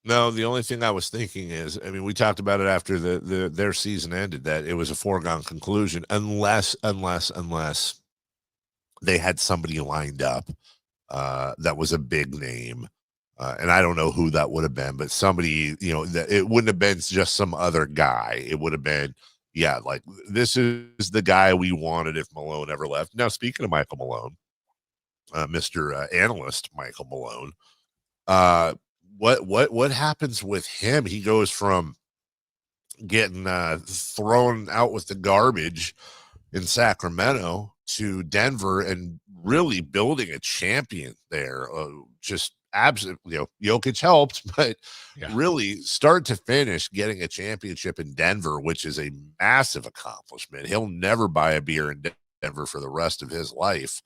No, the only thing I was thinking is, we talked about it after their season ended, that it was a foregone conclusion, unless they had somebody lined up that was a big name. And I don't know who that would have been, but somebody, that it wouldn't have been just some other guy. It would have been, like, this is the guy we wanted if Malone ever left. Now, speaking of Michael Malone, Mr. Analyst Michael Malone, what happens with him? He goes from getting thrown out with the garbage in Sacramento to Denver and really building a champion there. Just absolutely, Jokic helped, but really start to finish getting a championship in Denver, which is a massive accomplishment. He'll never buy a beer in Denver for the rest of his life.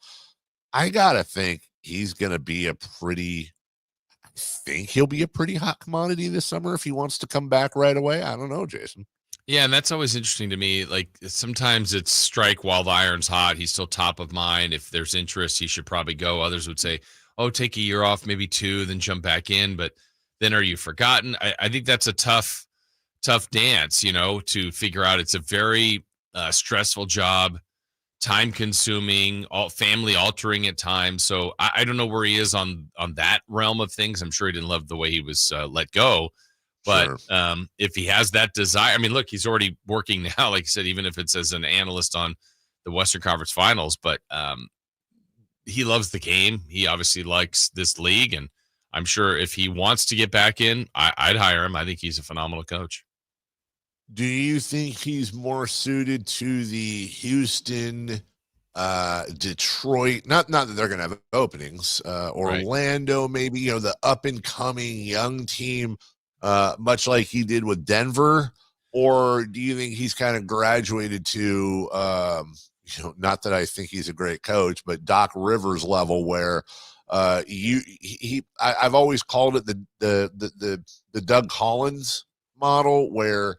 I gotta think he's gonna be he'll be a pretty hot commodity this summer if he wants to come back right away. I don't know, Jason. Yeah, and that's always interesting to me. Like, sometimes it's strike while the iron's hot. He's still top of mind. If there's interest, he should probably go. Others would say, take a year off, maybe 2, then jump back in. But then are you forgotten? I think that's a tough dance, to figure out. It's a very stressful job, time consuming, family altering at times. So I don't know where he is on that realm of things. I'm sure he didn't love the way he was let go. But sure. If he has that desire, look, he's already working now, like you said, even if it's as an analyst on the Western Conference Finals. But he loves the game. He obviously likes this league. And I'm sure if he wants to get back in, I'd hire him. I think he's a phenomenal coach. Do you think he's more suited to the Houston, Detroit, not that they're going to have openings, Orlando, maybe, the up and coming young team, much like he did with Denver? Or do you think he's kind of graduated to, not that I think he's a great coach, but Doc Rivers level, where I've always called it the Doug Collins model, where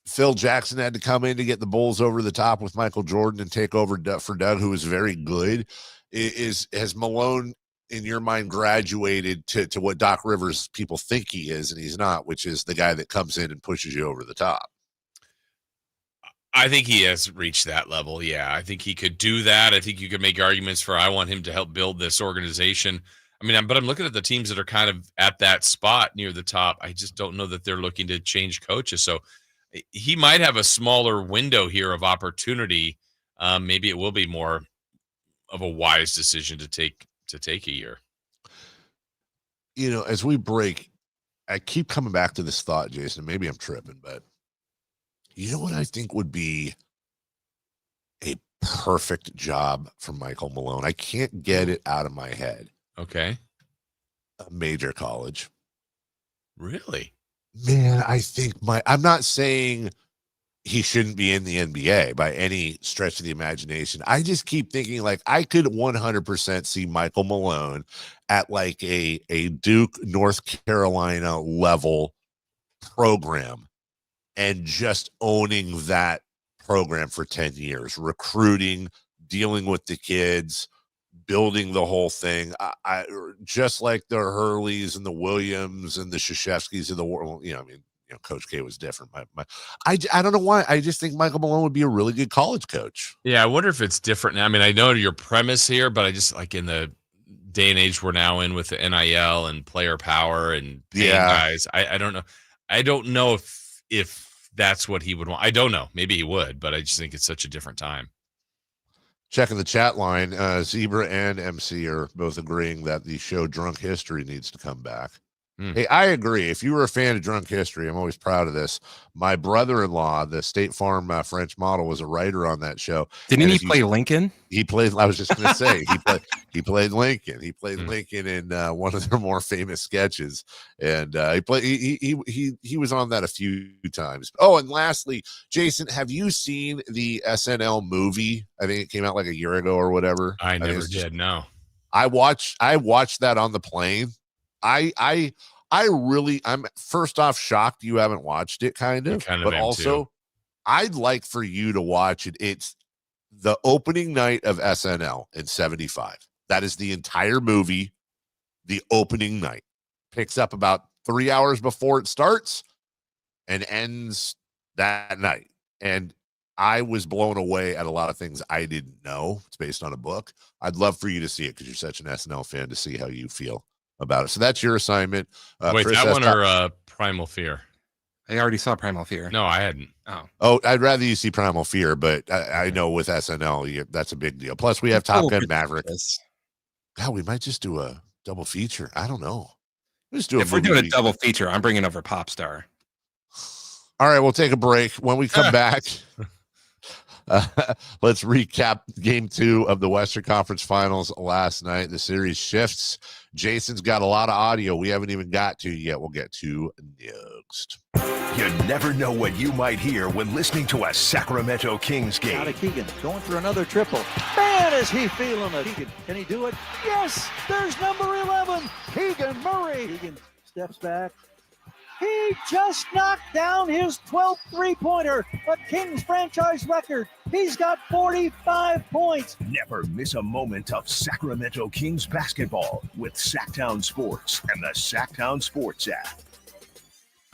Phil Jackson had to come in to get the Bulls over the top with Michael Jordan and take over for Doug, who was very good. Has Malone, in your mind, graduated to what Doc Rivers people think he is, and he's not, which is the guy that comes in and pushes you over the top? I think he has reached that level. Yeah, I think he could do that. I think you could make arguments for I want him to help build this organization. I mean, but I'm looking at the teams that are kind of at that spot near the top. I just don't know that they're looking to change coaches. So he might have a smaller window here of opportunity. Maybe it will be more of a wise decision to take a year. You know, as we break, I keep coming back to this thought, Jason. Maybe I'm tripping, but you know what I think would be a perfect job for Michael Malone? I can't get it out of my head. Okay. A major college. Really? Man, I think I'm not saying he shouldn't be in the NBA by any stretch of the imagination. I just keep thinking like I could 100% see Michael Malone at like a Duke, North Carolina level program and just owning that program for 10 years, recruiting, dealing with the kids, building the whole thing. I just like the Hurleys and the Williams and the Krzyzewskis of the world. You know, I mean, Coach K was different. I don't know why. I just think Michael Malone would be a really good college coach. Yeah, I wonder if it's different now. I mean, I know your premise here, but I just like in the day and age we're now in with the NIL and player power and guys. I don't know. I don't know if that's what he would want. I don't know. Maybe he would, but I just think it's such a different time. Checking the chat line, Zebra and MC are both agreeing that the show Drunk History needs to come back. Hey, I agree. If you were a fan of Drunk History, I'm always proud of this. My brother-in-law, the State Farm French model, was a writer on that show. Didn't he play Lincoln? He played. I was just going to say he played Lincoln. He played Lincoln in one of their more famous sketches, and he was on that a few times. Oh, and lastly, Jason, have you seen the SNL movie? I think it came out like a year ago or whatever. I never did. No, I watched that on the plane. I'm first off shocked you haven't watched it, but also too. I'd like for you to watch it. It's the opening night of SNL in 75. That is the entire movie. The opening night picks up about 3 hours before it starts and ends that night. And I was blown away at a lot of things I didn't know. It's based on a book. I'd love for you to see it because you're such an SNL fan, to see how you feel about it. So that's your assignment. Wait, Chris, that one or Primal Fear? I already saw Primal Fear. No, I hadn't. Oh, I'd rather you see Primal Fear, but I know with SNL, that's a big deal. Plus, we have Top Gun Maverick. God, we might just do a double feature. I don't know. If we're doing a double feature, I'm bringing over Popstar. All right, we'll take a break. When we come back, let's recap Game 2 of the Western Conference Finals last night. The series shifts. Jason's got a lot of audio we haven't even got to yet. We'll get to next. You never know what you might hear when listening to a Sacramento Kings game. Out of Keegan, going for another triple. Man, is he feeling it. Keegan, can he do it? Yes, there's number 11, Keegan Murray. Keegan steps back. He just knocked down his 12th three-pointer, a Kings franchise record. He's got 45 points. Never miss a moment of Sacramento Kings basketball with Sacktown Sports and the Sacktown Sports app.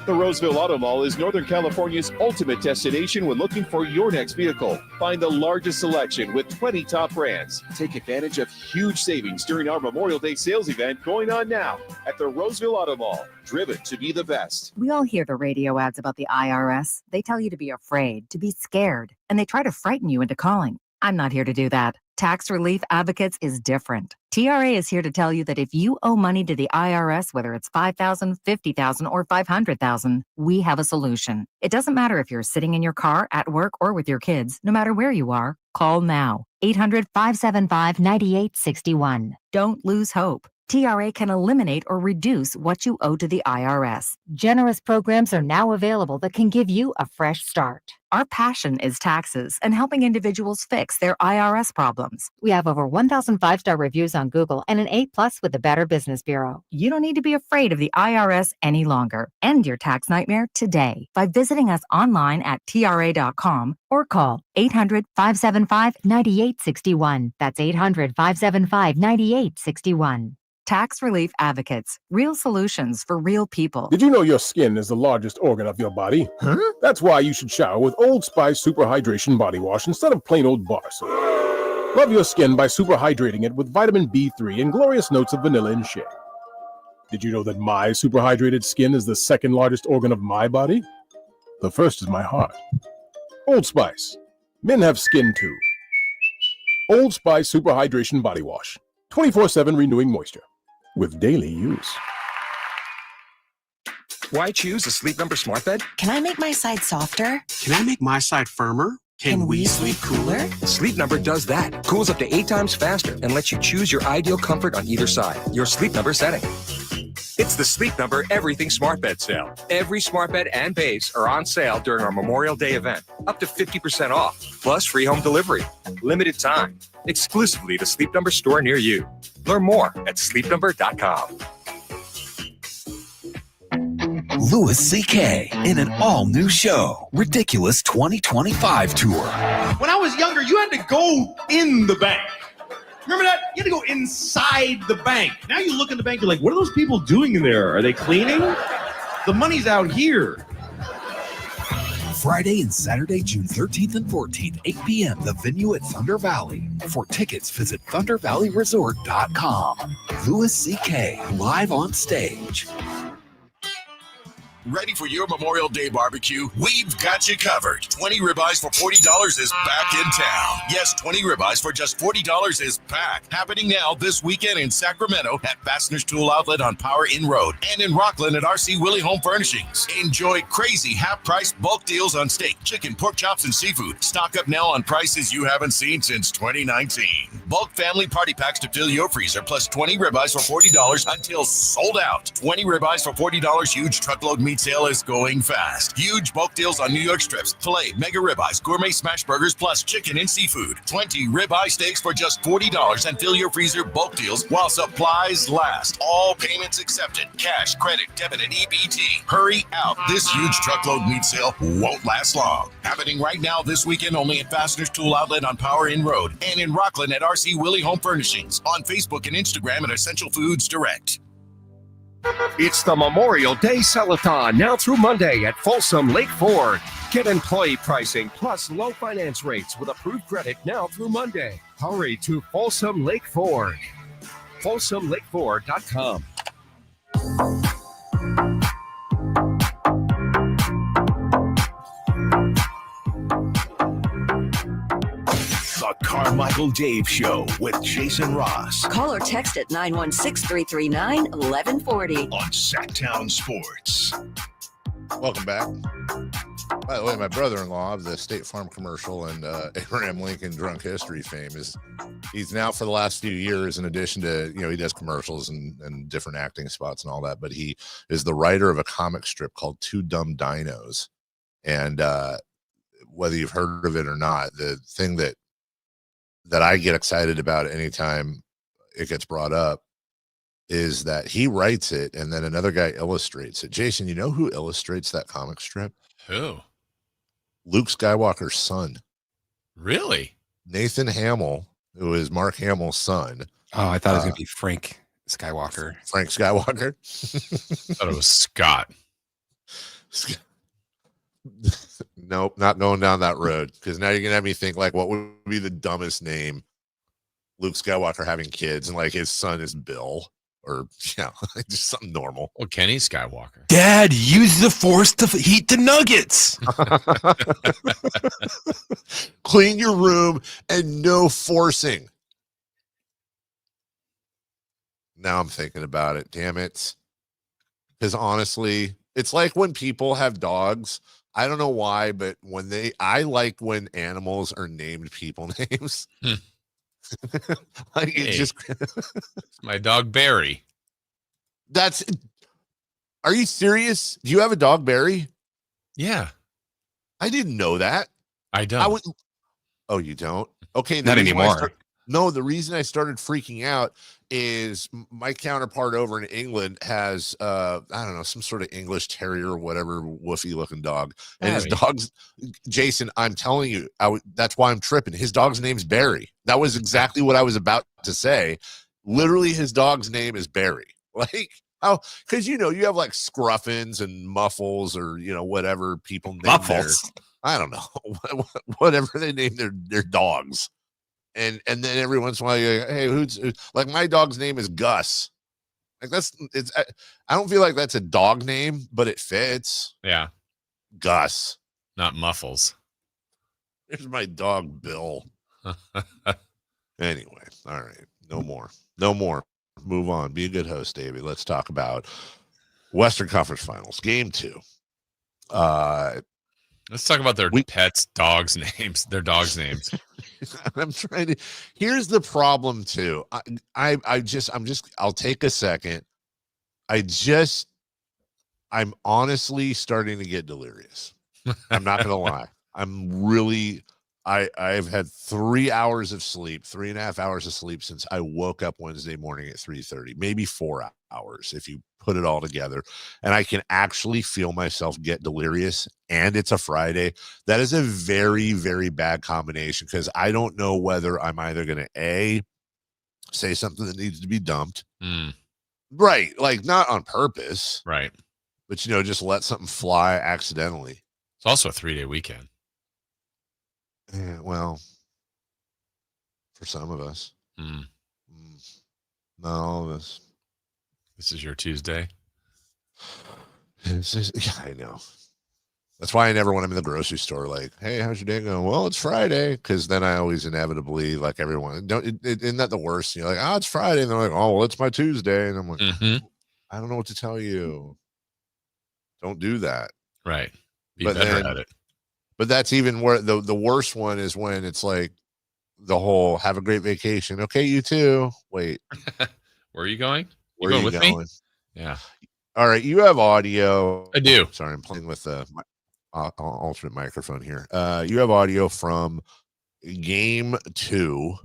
The Roseville Auto Mall is Northern California's ultimate destination when looking for your next vehicle. Find the largest selection with 20 top brands. Take advantage of huge savings during our Memorial Day sales event going on now at the Roseville Auto Mall. Driven to be the best. We all hear the radio ads about the IRS. They tell you to be afraid, to be scared, and they try to frighten you into calling. I'm not here to do that. Tax Relief Advocates is different. TRA is here to tell you that if you owe money to the IRS, whether it's $5,000, $50,000, or $500,000, we have a solution. It doesn't matter if you're sitting in your car, at work, or with your kids. No matter where you are, call now. 800-575-9861. Don't lose hope. TRA can eliminate or reduce what you owe to the IRS. Generous programs are now available that can give you a fresh start. Our passion is taxes and helping individuals fix their IRS problems. We have over 1,000 5-star reviews on Google and an A+ with the Better Business Bureau. You don't need to be afraid of the IRS any longer. End your tax nightmare today by visiting us online at TRA.com or call 800-575-9861. That's 800-575-9861. Tax Relief Advocates, real solutions for real people. Did you know your skin is the largest organ of your body? Huh? That's why you should shower with Old Spice Super Hydration Body Wash instead of plain old bar soap. Love your skin by super hydrating it with vitamin B3 and glorious notes of vanilla and shea. Did you know that my super hydrated skin is the second largest organ of my body? The first is my heart. Old Spice. Men have skin too. Old Spice Super Hydration Body Wash. 24/7 renewing moisture. With daily use. Why choose a Sleep Number smart bed? Can I make my side softer? Can I make my side firmer? Can we sleep cooler? Sleep Number does that. Cools up to 8 times faster and lets you choose your ideal comfort on either side. Your Sleep Number setting. It's the Sleep Number Everything Smart Bed sale. Every smart bed and base are on sale during our Memorial Day event. Up to 50% off, plus free home delivery. Limited time. Exclusively the Sleep Number store near you. Learn more at sleepnumber.com. Louis C.K. in an all-new show, Ridiculous 2025 Tour. When I was younger, you had to go in the bank. Remember that? You had to go inside the bank. Now you look in the bank, you're like, what are those people doing in there? Are they cleaning? The money's out here. Friday and Saturday, June 13th and 14th, 8 p.m., the venue at Thunder Valley. For tickets, visit thundervalleyresort.com. Louis C.K. live on stage. Ready for your Memorial Day barbecue? We've got you covered. 20 ribeyes for $40 is back in town. Yes, 20 ribeyes for just $40 is back. Happening now this weekend in Sacramento at Fasteners Tool Outlet on Power Inn Road and in Rockland at RC Willie Home Furnishings. Enjoy crazy half-price bulk deals on steak, chicken, pork chops, and seafood. Stock up now on prices you haven't seen since 2019. Bulk family party packs to fill your freezer plus 20 ribeyes for $40 until sold out. 20 ribeyes for $40 huge truckload meat sale is going fast. Huge bulk deals on New York strips, filet, mega ribeyes, gourmet smash burgers, plus chicken and seafood. 20 ribeye steaks for just $40 and fill your freezer bulk deals while supplies last. All payments accepted. Cash, credit, debit, and EBT. Hurry out. This huge truckload meat sale won't last long. Happening right now this weekend only at Fasteners Tool Outlet on Power Inn Road and in Rockland at RC Willie Home Furnishings. On Facebook and Instagram at Essential Foods Direct. It's the Memorial Day Sell-a-thon now through Monday at Folsom Lake Ford. Get employee pricing plus low finance rates with approved credit now through Monday. Hurry to Folsom Lake Ford. FolsomLakeFord.com. The Carmichael Dave Show with Jason Ross. Call or text at 916-339-1140. On Sacktown Sports. Welcome back. By the way, my brother-in-law of the State Farm commercial and Abraham Lincoln drunk history fame he's now for the last few years, in addition to, he does commercials and different acting spots and all that, but he is the writer of a comic strip called Two Dumb Dinos. And whether you've heard of it or not, the thing that I get excited about anytime it gets brought up is that he writes it and then another guy illustrates it. Jason, you know who illustrates that comic strip? Who? Luke Skywalker's son. Really? Nathan Hamill, who is Mark Hamill's son. Oh, I thought it was going to be Frank Skywalker. Frank Skywalker? I thought it was Scott. Nope, not going down that road, because now you're gonna have me think like, what would be the dumbest name? Luke Skywalker having kids and like his son is Bill, or just something normal. Well, Kenny Skywalker. Dad, use the Force to heat the nuggets. Clean your room and no forcing. Now I'm thinking about it. Damn it. Because honestly, it's like when people have dogs. I don't know why, but I like when animals are named people names. Like it's my dog Barry. Are you serious? Do you have a dog, Barry? Yeah. I didn't know that. I don't. Oh, you don't? Okay. Not anymore. The reason I started freaking out is my counterpart over in England has, I don't know, some sort of English terrier or whatever woofy looking dog. And his dog's, Jason, I'm telling you, that's why I'm tripping. His dog's name's Barry. That was exactly what I was about to say. Literally, his dog's name is Barry. Like, how? Because you have like Scruffins and Muffles, or whatever people name Muffles. I don't know, whatever they name their dogs. And then every once in a while, you're like, hey, who's like my dog's name is Gus. Like I don't feel like that's a dog name, but it fits. Yeah. Gus. Not Muffles. There's my dog, Bill. Anyway, all right. No more. Move on. Be a good host, Davey. Let's talk about Western Conference Finals, Game 2. Let's talk about their pets' dogs' names. Their dogs' names. I'm trying to. Here's the problem too. I'll take a second. I'm honestly starting to get delirious. I'm not gonna lie. I've had 3 hours of sleep, 3.5 hours of sleep since I woke up Wednesday morning at 3:30, maybe 4 hours if you put it all together. And I can actually feel myself get delirious, and it's a Friday. That is a very, very bad combination, because I don't know whether I'm either going to say something that needs to be dumped. Right. Like, not on purpose. Right. But, just let something fly accidentally. It's also a 3-day weekend. Yeah, well, for some of us. Not all of us. This is your Tuesday. Yeah, I know. That's why I never when I'm in the grocery store, like, hey, how's your day going? Well, it's Friday. Because then I always inevitably, like everyone, isn't that the worst? You're like, oh, it's Friday. And they're like, oh, well, it's my Tuesday. And I'm like, I don't know what to tell you. Don't do that. Right. Be better at it. But that's even where the worst one is, when it's like the whole have a great vacation. Okay, you too. Wait. Where are you going? Where are you with going? me? Yeah. All right. You have audio. I do. Sorry, I'm playing with the alternate microphone here. You have audio from Game 2.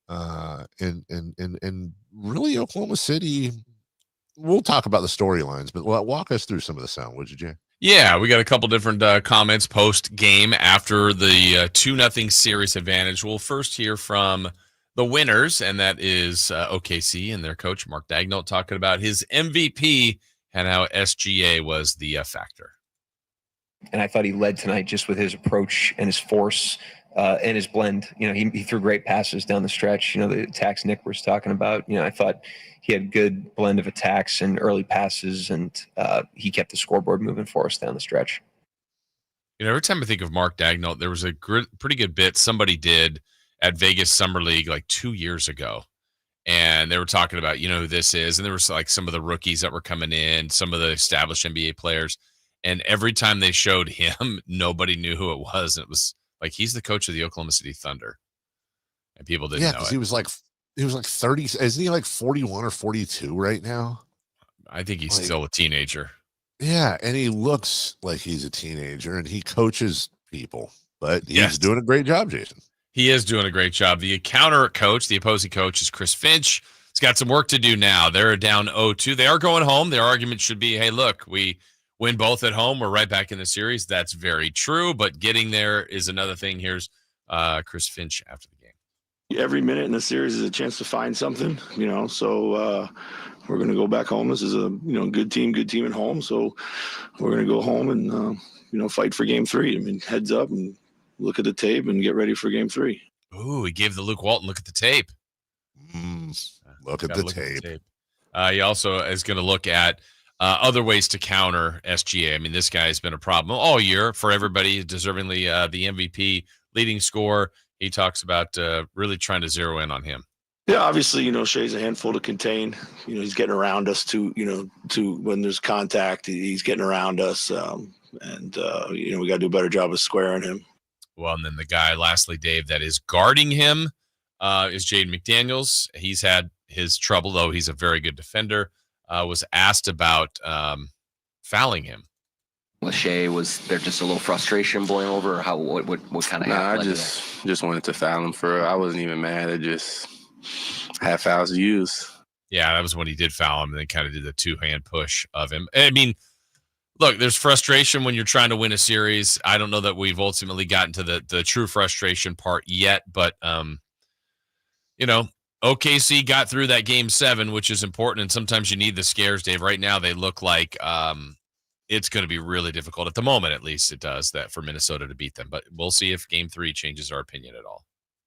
And really Oklahoma City. We'll talk about the storylines, but walk us through some of the sound, would you, Jay? Yeah, we got a couple different comments post-game after the 2-0 series advantage. We'll first hear from the winners, and that is OKC and their coach, Mark Daigneault, talking about his MVP and how SGA was the factor. And I thought he led tonight just with his approach and his force and his blend. He threw great passes down the stretch. The attacks Nick was talking about. I thought he had a good blend of attacks and early passes, and he kept the scoreboard moving for us down the stretch. Every time I think of Mark Daigneault, there was a pretty good bit somebody did at Vegas Summer League like 2 years ago. And they were talking about, who this is. And there was like some of the rookies that were coming in, some of the established NBA players. And every time they showed him, nobody knew who it was. And it was like, he's the coach of the Oklahoma City Thunder. And people didn't know it. Yeah, because he was like 30. Isn't he like 41 or 42 right now? I think he's still a teenager. Yeah, and he looks like he's a teenager, and he coaches people. But he's doing a great job, Jason. He is doing a great job. The counter coach, the opposing coach, is Chris Finch. He's got some work to do now. They're down 0-2. They are going home. Their argument should be, hey, look, we win both at home. We're right back in the series. That's very true, but getting there is another thing. Here's Chris Finch after the game. Every minute in the series is a chance to find something, so we're going to go back home. This is a, good team at home. So we're going to go home and, fight for Game 3. I mean, heads up and look at the tape and get ready for Game 3. Ooh, he gave the Luke Walton look at the tape. Look at the tape. He also is going to look at other ways to counter SGA. I mean, this guy has been a problem all year for everybody, deservingly the MVP, leading scorer. He talks about really trying to zero in on him. Yeah, obviously, Shea's a handful to contain. He's getting around us to when there's contact, he's getting around us. And we got to do a better job of squaring him. Well, and then the guy, lastly, Dave, that is guarding him is Jaden McDaniels. He's had his trouble, though. He's a very good defender. Was asked about fouling him. Shea, was there just a little frustration boiling over, or how? What kind of? Nah, I just wanted to foul him I wasn't even mad. I just had fouls to use. Yeah, that was when he did foul him, and then kind of did the 2-hand push of him. I mean, look, there's frustration when you're trying to win a series. I don't know that we've ultimately gotten to the true frustration part yet, but OKC got through that game 7, which is important, and sometimes you need the scares, Dave. Right now, they look like it's going to be really difficult. At the moment, at least, it does that for Minnesota to beat them. But we'll see if game 3 changes our opinion at all.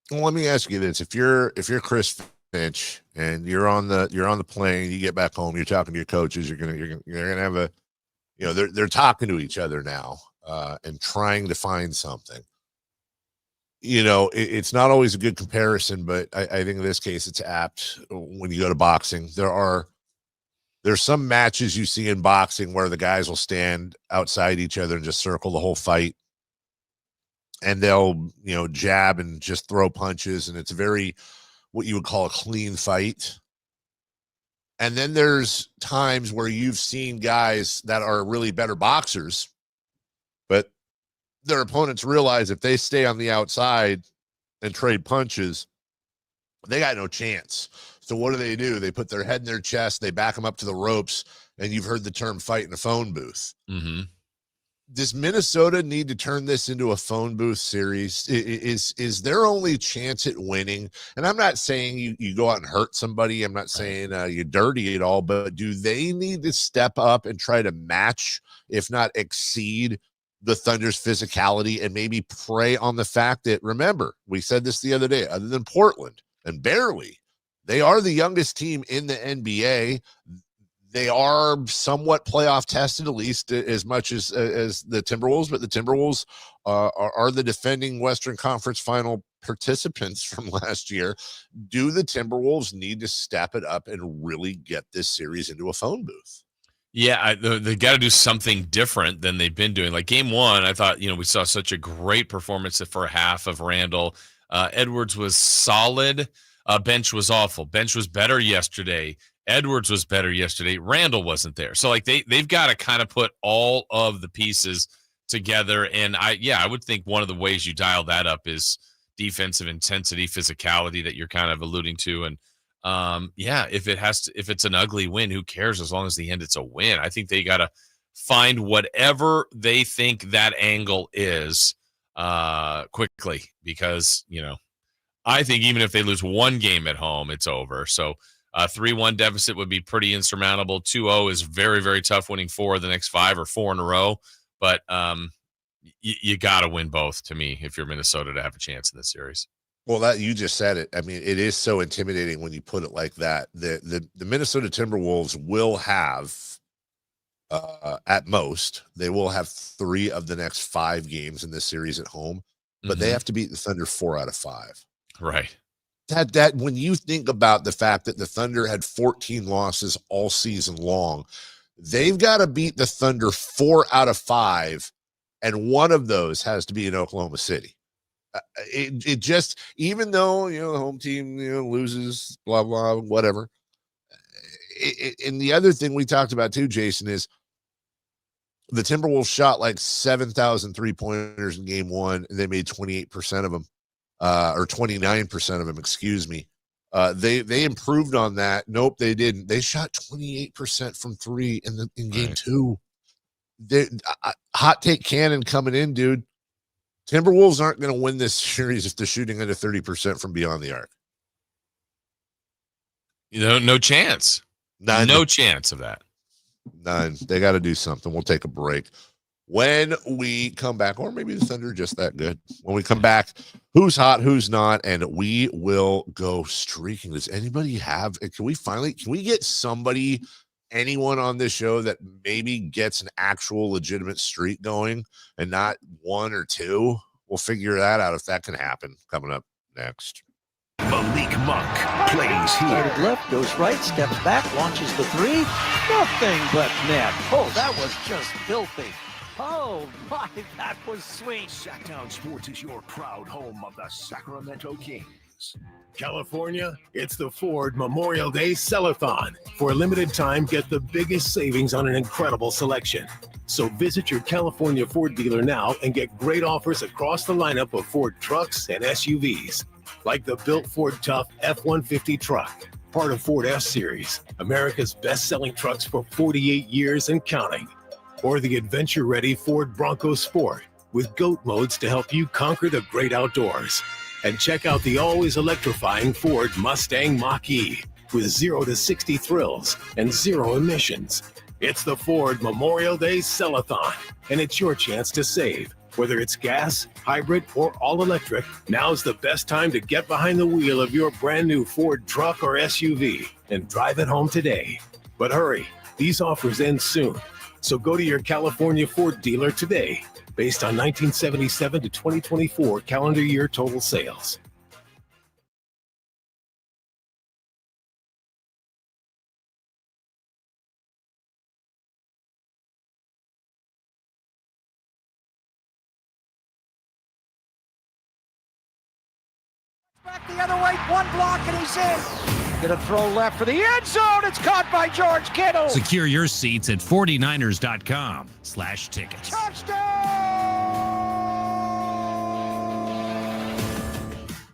Well, let me ask you this: if you're Chris Finch and you're on the plane, you get back home, you're talking to your coaches, you're gonna have a, they're talking to each other now and trying to find something. It's not always a good comparison, but I think in this case it's apt when you go to boxing. There's some matches you see in boxing where the guys will stand outside each other and just circle the whole fight. And they'll, jab and just throw punches. And it's very, what you would call a clean fight. And then there's times where you've seen guys that are really better boxers, but their opponents realize if they stay on the outside and trade punches, they got no chance. So what do? They put their head in their chest, they back them up to the ropes, and you've heard the term fight in a phone booth. Mm-hmm. Does Minnesota need to turn this into a phone booth series? Is their only chance at winning? And I'm not saying you go out and hurt somebody. I'm not saying you dirty it all, but do they need to step up and try to match, if not exceed, the Thunder's physicality and maybe prey on the fact that, remember, we said this the other day, other than Portland, and barely, they are the youngest team in the NBA. They are somewhat playoff tested, at least as much as the Timberwolves, but the Timberwolves are the defending Western Conference final participants from last year. Do the Timberwolves need to step it up and really get this series into a phone booth? Yeah, they got to do something different than they've been doing. Like game 1, I thought, we saw such a great performance for half of Randall. Edwards was solid. Bench was awful. Bench was better yesterday. Edwards was better yesterday. Randall wasn't there. So like they've got to kind of put all of the pieces together. And I would think one of the ways you dial that up is defensive intensity, physicality that you're kind of alluding to. And if it's an ugly win, who cares? As long as the end it's a win. I think they got to find whatever they think that angle is quickly, because, I think even if they lose one game at home, it's over. So 3-1 deficit would be pretty insurmountable. 2-0 is very, very tough, winning 4 of the next 5 or 4 in a row. But you got to win both, to me, if you're Minnesota, to have a chance in this series. Well, that you just said it. I mean, it is so intimidating when you put it like that. The Minnesota Timberwolves will have, at most, they will have 3 of the next 5 games in this series at home, but they have to beat the Thunder 4 out of 5. Right. That when you think about the fact that the Thunder had 14 losses all season long, they've got to beat the Thunder 4 out of 5, and one of those has to be in Oklahoma City. It just, even though, the home team, loses, blah, blah, whatever. And the other thing we talked about too, Jason, is the Timberwolves shot like 7,000 3-pointers in game 1, and they made 28% of them. Or 29% of them, excuse me. They improved on that. Nope, they didn't. They shot 28% from 3 in game 2. Hot take cannon coming in, dude. Timberwolves aren't going to win this series if they're shooting under 30% from beyond the arc. No chance. None. No chance of that. None. They got to do something. We'll take a break. When we come back, or maybe the Thunder are just that good. When we come back, who's hot, who's not, and we will go streaking. Does anybody have? Can we get somebody, anyone on this show that maybe gets an actual legitimate streak going and not 1 or 2? We'll figure that out if that can happen. Coming up next. Malik Monk plays here. Started left, goes right, steps back, launches the 3. Nothing but net. Oh, that was just filthy. Oh, my, that was sweet. Sacktown Sports is your proud home of the Sacramento Kings. California, it's the Ford Memorial Day Sell-a-thon. For a limited time, get the biggest savings on an incredible selection. So visit your California Ford dealer now and get great offers across the lineup of Ford trucks and SUVs. Like the built Ford Tough F-150 truck, part of Ford F-Series, America's best-selling trucks for 48 years and counting. Or the adventure-ready Ford Bronco Sport with GOAT modes to help you conquer the great outdoors. And check out the always electrifying Ford Mustang Mach-E with 0 to 60 thrills and 0 emissions. It's the Ford Memorial Day Sell-a-thon, and it's your chance to save. Whether it's gas, hybrid, or all-electric, now's the best time to get behind the wheel of your brand new Ford truck or SUV and drive it home today. But hurry, these offers end soon. So go to your California Ford dealer today, based on 1977 to 2024 calendar year total sales. Back the other way, one block, and he's in. Gonna throw left for the end zone. It's caught by George Kittle. Secure your seats at 49ers.com/tickets.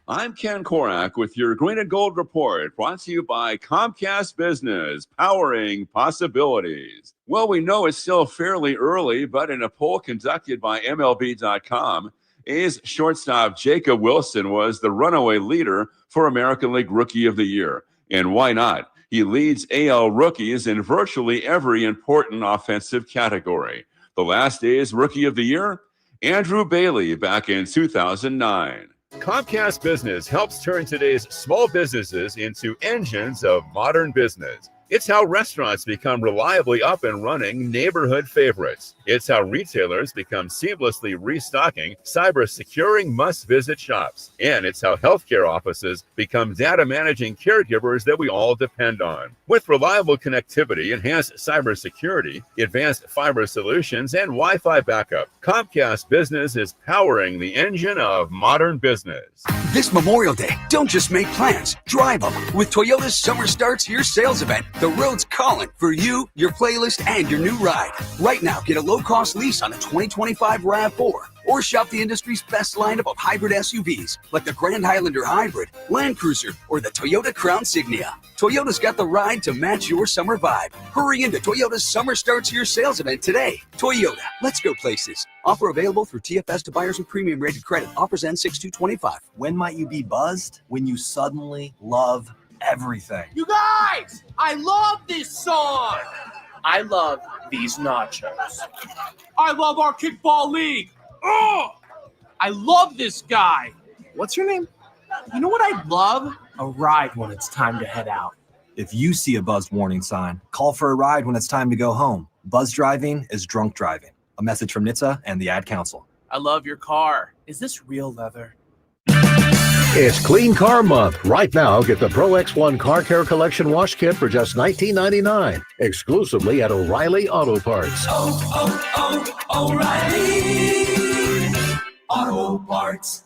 I'm Ken Korak with your Green and Gold Report, brought to you by Comcast Business, powering possibilities. Well, we know it's still fairly early, but in a poll conducted by MLB.com, A's shortstop Jacob Wilson was the runaway leader for American League Rookie of the Year. And why not? He leads AL rookies in virtually every important offensive category. The last A's Rookie of the Year? Andrew Bailey back in 2009. Comcast Business helps turn today's small businesses into engines of modern business. It's how restaurants become reliably up and running neighborhood favorites. It's how retailers become seamlessly restocking, cyber-securing must-visit shops. And it's how healthcare offices become data-managing caregivers that we all depend on. With reliable connectivity, enhanced cybersecurity, advanced fiber solutions, and Wi-Fi backup, Comcast Business is powering the engine of modern business. This Memorial Day, don't just make plans, drive them. With Toyota's Summer Starts Here sales event, the road's calling for you, your playlist, and your new ride. Right now, get a low-cost lease on a 2025 RAV4, or shop the industry's best lineup of hybrid SUVs, like the Grand Highlander Hybrid, Land Cruiser, or the Toyota Crown Signia. Toyota's got the ride to match your summer vibe. Hurry into Toyota's Summer Starts Here sales event today. Toyota, let's go places. Offer available through TFS to buyers with premium rated credit. Offers end 6/2/25. When might you be buzzed? When you suddenly love everything. You guys, I love this song. I love these nachos. I love our kickball league. Oh, I love this guy. What's your name? You know what I love? A ride when it's time to head out. If you see a buzzed warning sign, call for a ride when it's time to go home. Buzz driving is drunk driving. A message from NHTSA and the Ad Council. I love your car. Is this real leather? It's Clean Car Month. Right now, get the Pro X1 Car Care Collection Wash Kit for just $19.99, exclusively at O'Reilly Auto Parts. O'Reilly Auto Parts.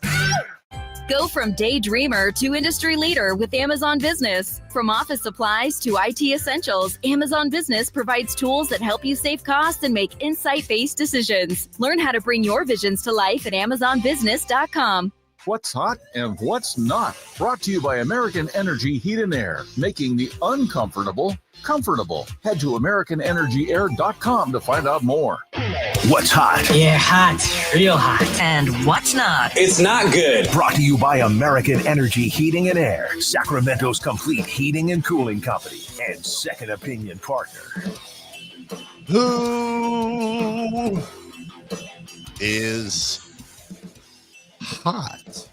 Go from daydreamer to industry leader with Amazon Business. From office supplies to IT essentials, Amazon Business provides tools that help you save costs and make insight-based decisions. Learn how to bring your visions to life at AmazonBusiness.com. What's hot and what's not. Brought to you by American Energy Heat and Air, making the uncomfortable comfortable. Head to AmericanEnergyAir.com to find out more. What's hot? Yeah, hot. Real hot. And what's not? It's not good. Brought to you by American Energy Heating and Air, Sacramento's complete heating and cooling company, and second opinion partner. Who is hot?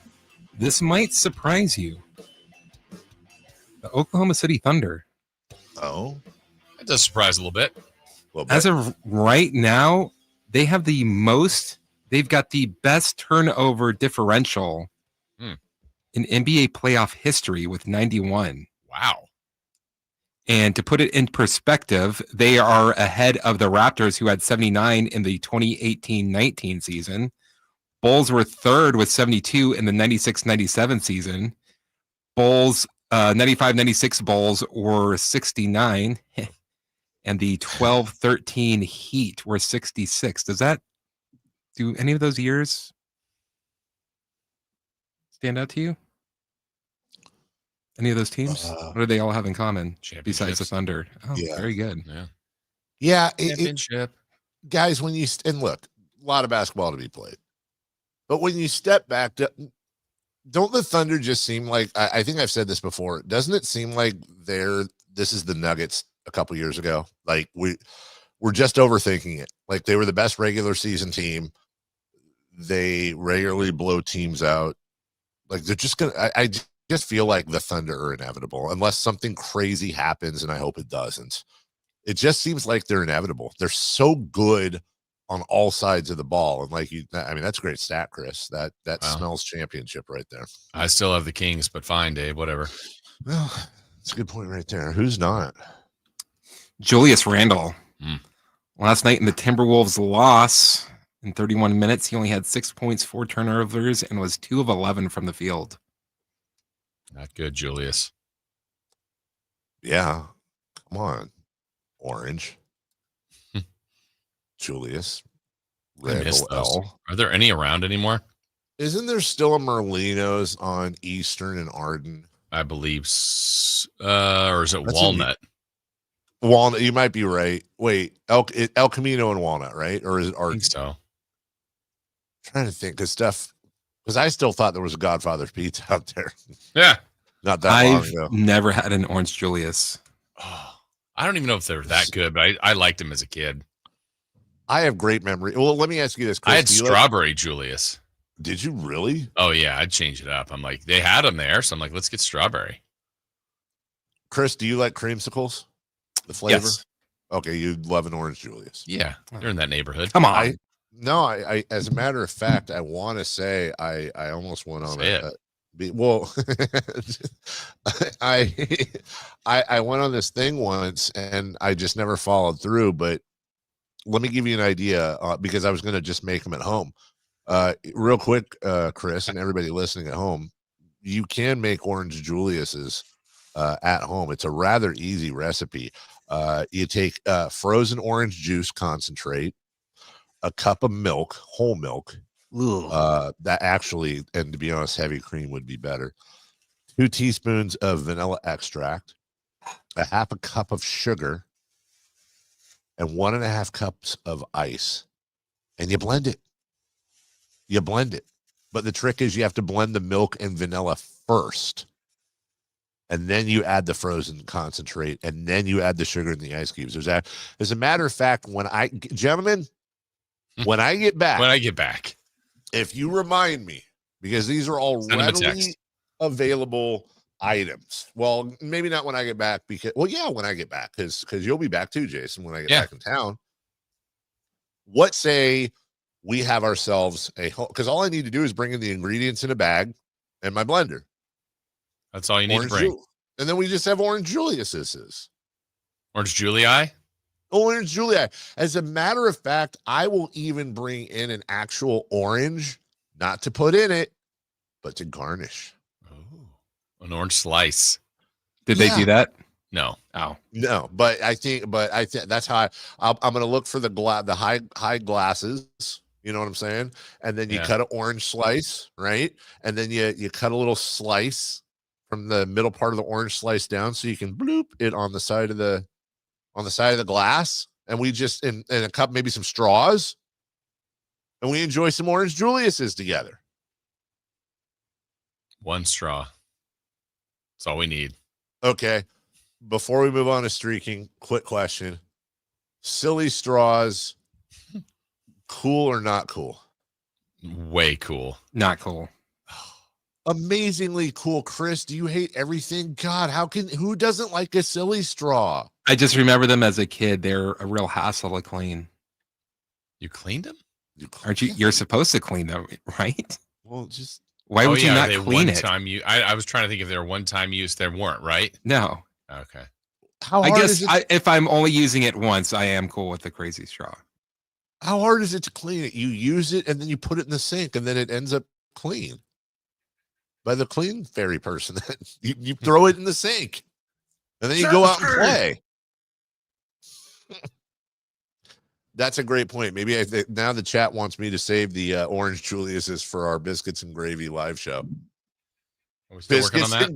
This might surprise you. The Oklahoma City Thunder. Oh, that does surprise a little bit. As of right now, they have the most. They've got the best turnover differential in NBA playoff history with 91. Wow. And to put it in perspective, they are ahead of the Raptors, who had 79 in the 2018-19 season. Bulls were third with 72 in the 96-97 season. Bulls, 95-96 Bulls were 69. And the 12-13 Heat were 66. Do any of those years stand out to you? Any of those teams? What do they all have in common besides the Thunder? Oh, yeah. Very good. Yeah. Championship. Guys, when you, and look, a lot of basketball to be played. But when you step back, don't the Thunder just seem like, I think I've said this before, doesn't it seem like this is the Nuggets a couple years ago? Like we're just overthinking it. Like they were the best regular season team. They regularly blow teams out. Like they're just going to, I just feel like the Thunder are inevitable unless something crazy happens, and I hope it doesn't. It just seems like they're inevitable. They're so good on all sides of the ball. And that's a great stat, Chris. That smells championship right there. I still have the Kings, but fine, Dave, whatever. Well, that's a good point right there. Who's not? Julius Randle. Last night in the Timberwolves loss, in 31 minutes, he only had 6 points, 4 turnovers, and was 2 of 11 from the field. Not good, Julius. Yeah. Come on. Orange. Julius. Randall L. Are there any around anymore? Isn't there still a Merlinos on Eastern and Arden? I believe, or is it Walnut? Walnut, you might be right. Wait, El Camino and Walnut, right? Or is it Arden? I think so. I'm trying to think because I still thought there was a Godfather's Pizza out there. Yeah. Not that long ago. I've never had an Orange Julius. Oh, I don't even know if they're that good, but I liked them as a kid. I have great memory. Well, let me ask you this, Chris. I had strawberry Julius. Did you really? Oh, yeah. I'd change it up. I'm like, they had them there. So I'm like, let's get strawberry. Chris, do you like creamsicles? The flavor? Yes. Okay, you love an Orange Julius. Yeah. They're in that neighborhood. Come on. I as a matter of fact, I want to say I almost went on I went on this thing once and I just never followed through, but let me give you an idea because I was going to just make them at home. Real quick, Chris, and everybody listening at home, you can make Orange Julius's at home. It's a rather easy recipe. You take frozen orange juice concentrate, a cup of milk, whole milk. That actually, and to be honest, heavy cream would be better. 2 teaspoons of vanilla extract, a half a cup of sugar, and 1.5 cups of ice. And you blend it. But the trick is you have to blend the milk and vanilla first. And then you add the frozen concentrate, and then you add the sugar and the ice cubes. As a matter of fact, when I get back, if you remind me, because these are all readily available items. Well, maybe not when I get back, when I get back, because you'll be back too, Jason, when I get back in town. What say we have ourselves because all I need to do is bring in the ingredients in a bag and my blender. That's all you need to bring. And then we just have Orange Julius's. Orange Julii? Orange Julii. As a matter of fact, I will even bring in an actual orange, not to put in it, but to garnish. An orange slice. Did they do that? No. Oh. No, but I think that's how I'm going to look for the high glasses. You know what I'm saying? And then you cut an orange slice, right? And then you cut a little slice from the middle part of the orange slice down, so you can bloop it on the side of the glass. And we just in a cup, maybe some straws, and we enjoy some Orange Julius's together. 1 straw. That's all we need. Okay. Before we move on to streaking, quick question: silly straws, cool or not cool? Way cool. Not cool. Amazingly cool. Chris, do you hate everything? God, who doesn't like a silly straw? I just remember them as a kid. They're a real hassle to clean. You cleaned them? Aren't you? You're supposed to clean them, right? Well, just why would you not clean it? I was trying to think if they were one-time use. They weren't, right? No. Okay. I guess if I'm only using it once, I am cool with the crazy straw. How hard is it to clean it? You use it and then you put it in the sink and then it ends up clean. By the clean fairy person, you throw it in the sink and then you go out and play. That's a great point. Maybe now the chat wants me to save the Orange Julius's for our biscuits and gravy live show. Are we still working on that?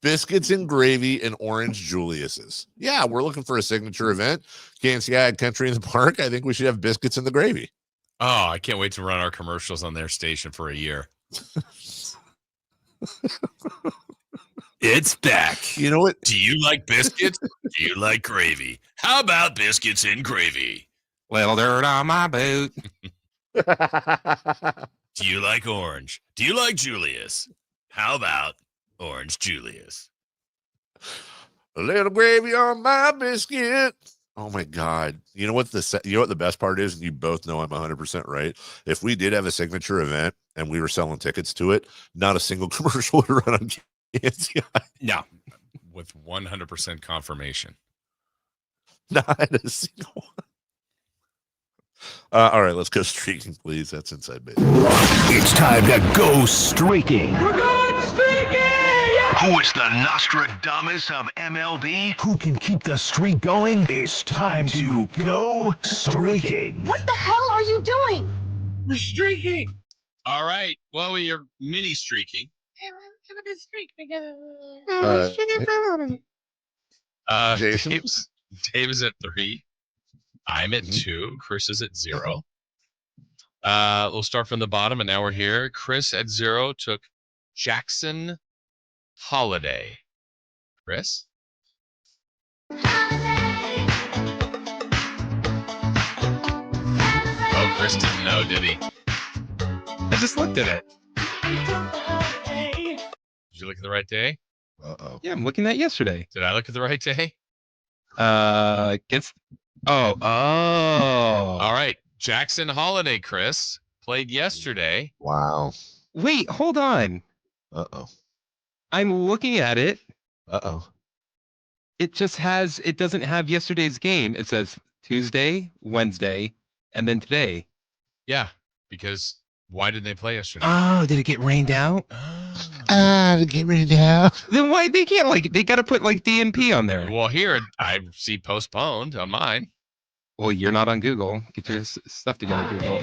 Biscuits and gravy and Orange Julius's. Yeah, we're looking for a signature event. Kansas Ag Country in the Park. I think we should have biscuits and the gravy. Oh, I can't wait to run our commercials on their station for a year. It's back. You know what? Do you like biscuits? Do you like gravy? How about biscuits and gravy? Little dirt on my boot. Do you like orange? Do you like Julius? How about Orange Julius? A little gravy on my biscuit. Oh my God! You know what the best part is? You both know I'm 100% right. If we did have a signature event and we were selling tickets to it, not a single commercial would run on KNCI. No, with 100% confirmation. Not a single one. All right, let's go streaking, please. That's Inside Base. It's time to go streaking. We're going streaking! Who is the Nostradamus of MLB? Who can keep the streak going? It's time to go streaking. What the hell are you doing? We're streaking. All right. Well, we are mini streaking. Dave is at 3. I'm at 2. Chris is at 0. We'll start from the bottom, and now we're here. Chris at 0 took Jackson Holiday. Chris? Oh, Chris didn't know, did he? I just looked at it. Did you look at the right day? Uh-oh. Yeah, I'm looking at yesterday. Did I look at the right day? Against. Oh. All right. Jackson Holiday, Chris, played yesterday. Wow. Wait, hold on. Uh-oh. I'm looking at it. Uh-oh. It doesn't have yesterday's game. It says Tuesday, Wednesday, and then today. Yeah, because why did they play yesterday? Oh, did it get rained out? Did it get rained out? Then why they can't they got to put DNP on there? Well, here I see postponed on mine. Well, you're not on Google. Get your stuff together, Google.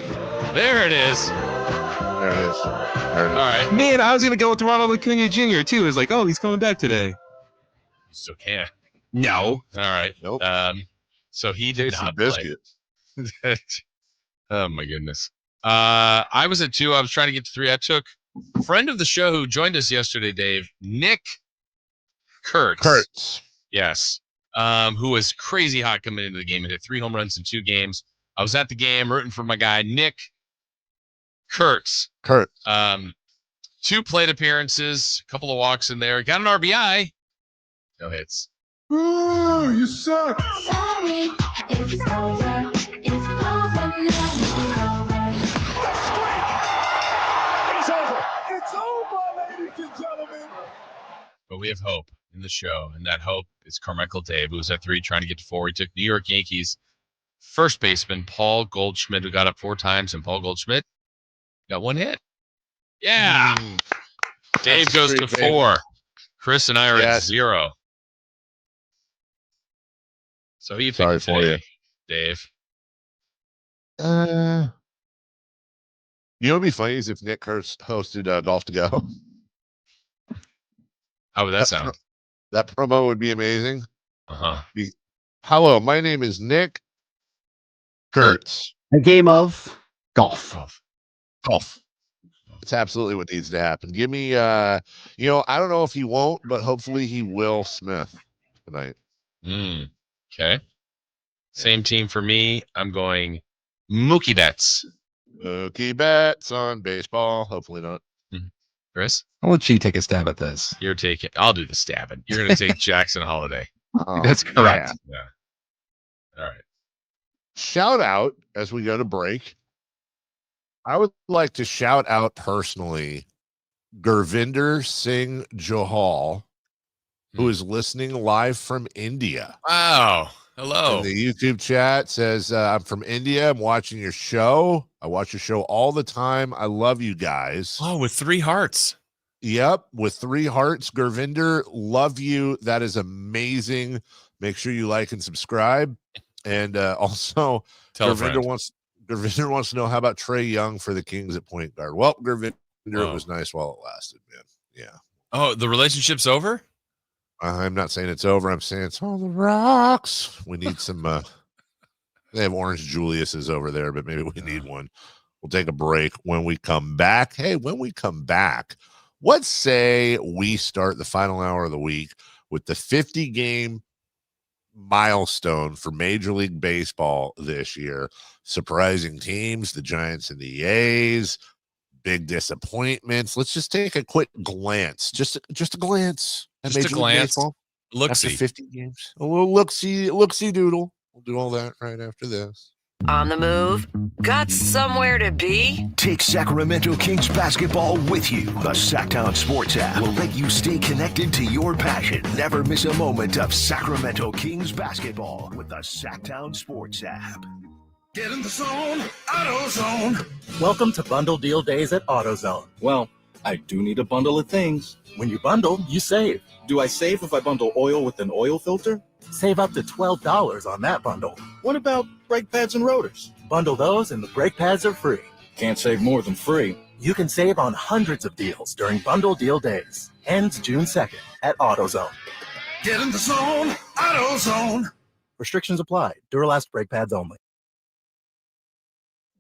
There it is. There it is. There it is. All right. Man, I was gonna go with Ronald Acuna Jr. too. It's like, oh, he's coming back today. You still can't. No. All right. Nope. So he did Tasty not biscuit. play. Oh my goodness. I was at 2. I was trying to get to 3. I took a friend of the show who joined us yesterday, Dave, Nick Kurtz. Yes. Who was crazy hot coming into the game and hit 3 home runs in 2 games. I was at the game rooting for my guy, Nick Kurtz. 2 plate appearances, a couple of walks in there. Got an RBI. No hits. Oh, you suck. Sorry, it's over. It's over now. It's over. It's over, ladies and gentlemen. But we have hope in the show, and that hope is Carmichael Dave, who was at 3 trying to get to 4. He took New York Yankees first baseman Paul Goldschmidt, who got up 4 times, and Paul Goldschmidt got 1 hit. Yeah. Dave goes to 4. Chris and I are at 0. So who you thinking today, Dave? You know what'd be funny is if Nick Kurtz hosted Golf to Go. How would that sound? That promo would be amazing. Uh-huh. Hello, my name is Nick Kurtz. A game of golf. Golf. It's absolutely what needs to happen. Give me I don't know if he won't, but hopefully he will Smith tonight. Okay. Same team for me. I'm going Mookie Betts. Mookie Betts on baseball. Hopefully not. Chris? I'll let you take a stab at this. You're taking. I'll do the stabbing. You're going to take Jackson Holiday. That's correct. Yeah. All right. Shout out as we go to break. I would like to shout out personally Gurvinder Singh Johal, who is listening live from India. Wow. Hello. In the YouTube chat says, I'm from India. I'm watching your show. I watch your show all the time. I love you guys. Oh, with 3 hearts. Yep. With 3 hearts. Gurvinder, love you. That is amazing. Make sure you like and subscribe. And also, Gurvinder wants to know, how about Trae Young for the Kings at point guard? Well, Gurvinder, it was nice while it lasted, man. Yeah. Oh, the relationship's over? I'm not saying it's over. I'm saying it's on the rocks. We need some. They have orange Julius's over there, but maybe we need one. We'll take a break. When we come back, Let's say we start the final hour of the week with the 50-game milestone for Major League Baseball this year. Surprising teams, the Giants and the A's, big disappointments. Let's just take a quick glance, just a glance at Just a Major League glance. Baseball. Look-see. After 50 games. A little look-see doodle. We'll do all that right after this. On the move? Got somewhere to be? Take Sacramento Kings basketball with you. The Sacktown Sports app will let you stay connected to your passion. Never miss a moment of Sacramento Kings basketball with the Sacktown Sports app. Get in the zone, AutoZone. Welcome to Bundle Deal Days at AutoZone. Well, I do need a bundle of things. When you bundle, you save. Do I save if I bundle oil with an oil filter? Save up to $12 on that bundle. What about brake pads and rotors? Bundle those and the brake pads are free. Can't save more than free. You can save on hundreds of deals during Bundle Deal Days. Ends June 2nd at AutoZone. Get in the zone, AutoZone. Restrictions apply. Duralast brake pads only.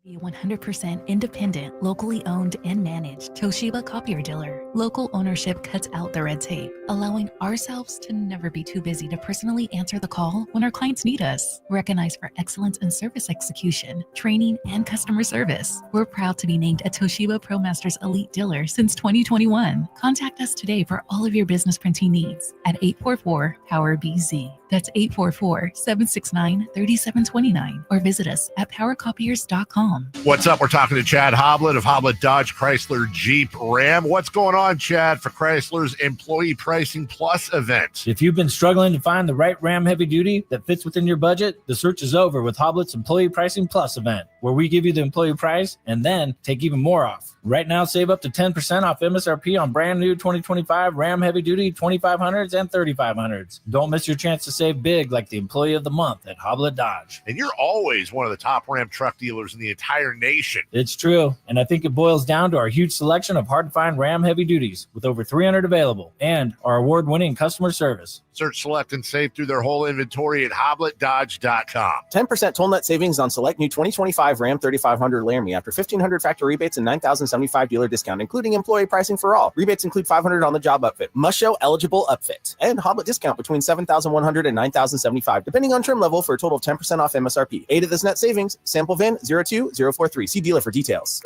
Be 100% independent, locally owned and managed Toshiba copier dealer. Local ownership cuts out the red tape, allowing ourselves to never be too busy to personally answer the call when our clients need us. Recognized for excellence in service execution, training, and customer service, we're proud to be named a Toshiba ProMasters Elite Dealer since 2021. Contact us today for all of your business printing needs at 844-POWER-BZ. That's 844-769-3729, or visit us at powercopiers.com. What's up? We're talking to Chad Hoblet of Hoblet Dodge Chrysler Jeep Ram. What's going on, Chad, for Chrysler's Employee Pricing Plus event? If you've been struggling to find the right Ram heavy duty that fits within your budget, the search is over with Hoblet's Employee Pricing Plus event, where we give you the employee price and then take even more off. Right now, save up to 10% off MSRP on brand new 2025 Ram heavy duty 2500s and 3500s. Don't miss your chance to save big like the Employee of the Month at Hoblet Dodge. And you're always one of the top Ram truck dealers in the entire nation. It's true, and I think it boils down to our huge selection of hard-to-find Ram heavy duties with over 300 available and our award-winning customer service. Search, select, and save through their whole inventory at HobletDodge.com. 10% total net savings on select new 2025 Ram 3500 Laramie after 1,500 factory rebates and 9,075 dealer discount, including employee pricing for all. Rebates include 500 on the job upfit. Must show eligible upfit. And Hoblet discount between 7,100 and 9,075, depending on trim level, for a total of 10% off MSRP. Aid of this net savings. Sample VIN 02043. See dealer for details.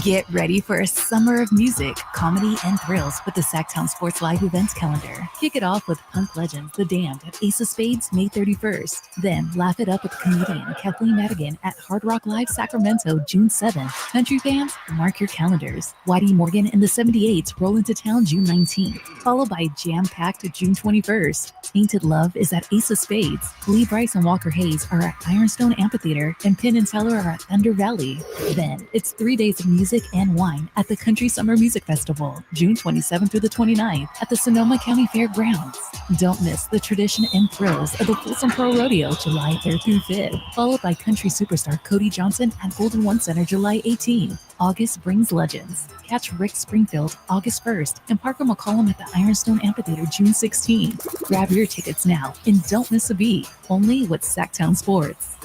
Get ready for a summer of music, comedy, and thrills with the Sacktown Sports Live events calendar. Kick it off with punk legends The Damned at Ace of Spades May 31st. Then laugh it up with comedian Kathleen Madigan at Hard Rock Live Sacramento June 7th. Country fans, mark your calendars. Whitey Morgan and the 78s roll into town June 19th, followed by jam-packed June 21st. Tainted Love is at Ace of Spades. Lee Bryce and Walker Hayes are at Ironstone Amphitheater, and Penn and Teller are at Thunder Valley. Then it's 3 days of music and wine at the Country Summer Music Festival, June 27th through the 29th at the Sonoma County Fairgrounds. Don't miss the tradition and thrills of the Folsom Pro Rodeo July 3rd through 5th, followed by country superstar Cody Johnson at Golden One Center July 18th. August brings legends. Catch Rick Springfield August 1st and Parker McCollum at the Ironstone Amphitheater June 16th. Grab your tickets now and don't miss a beat. Only with Sacktown Sports.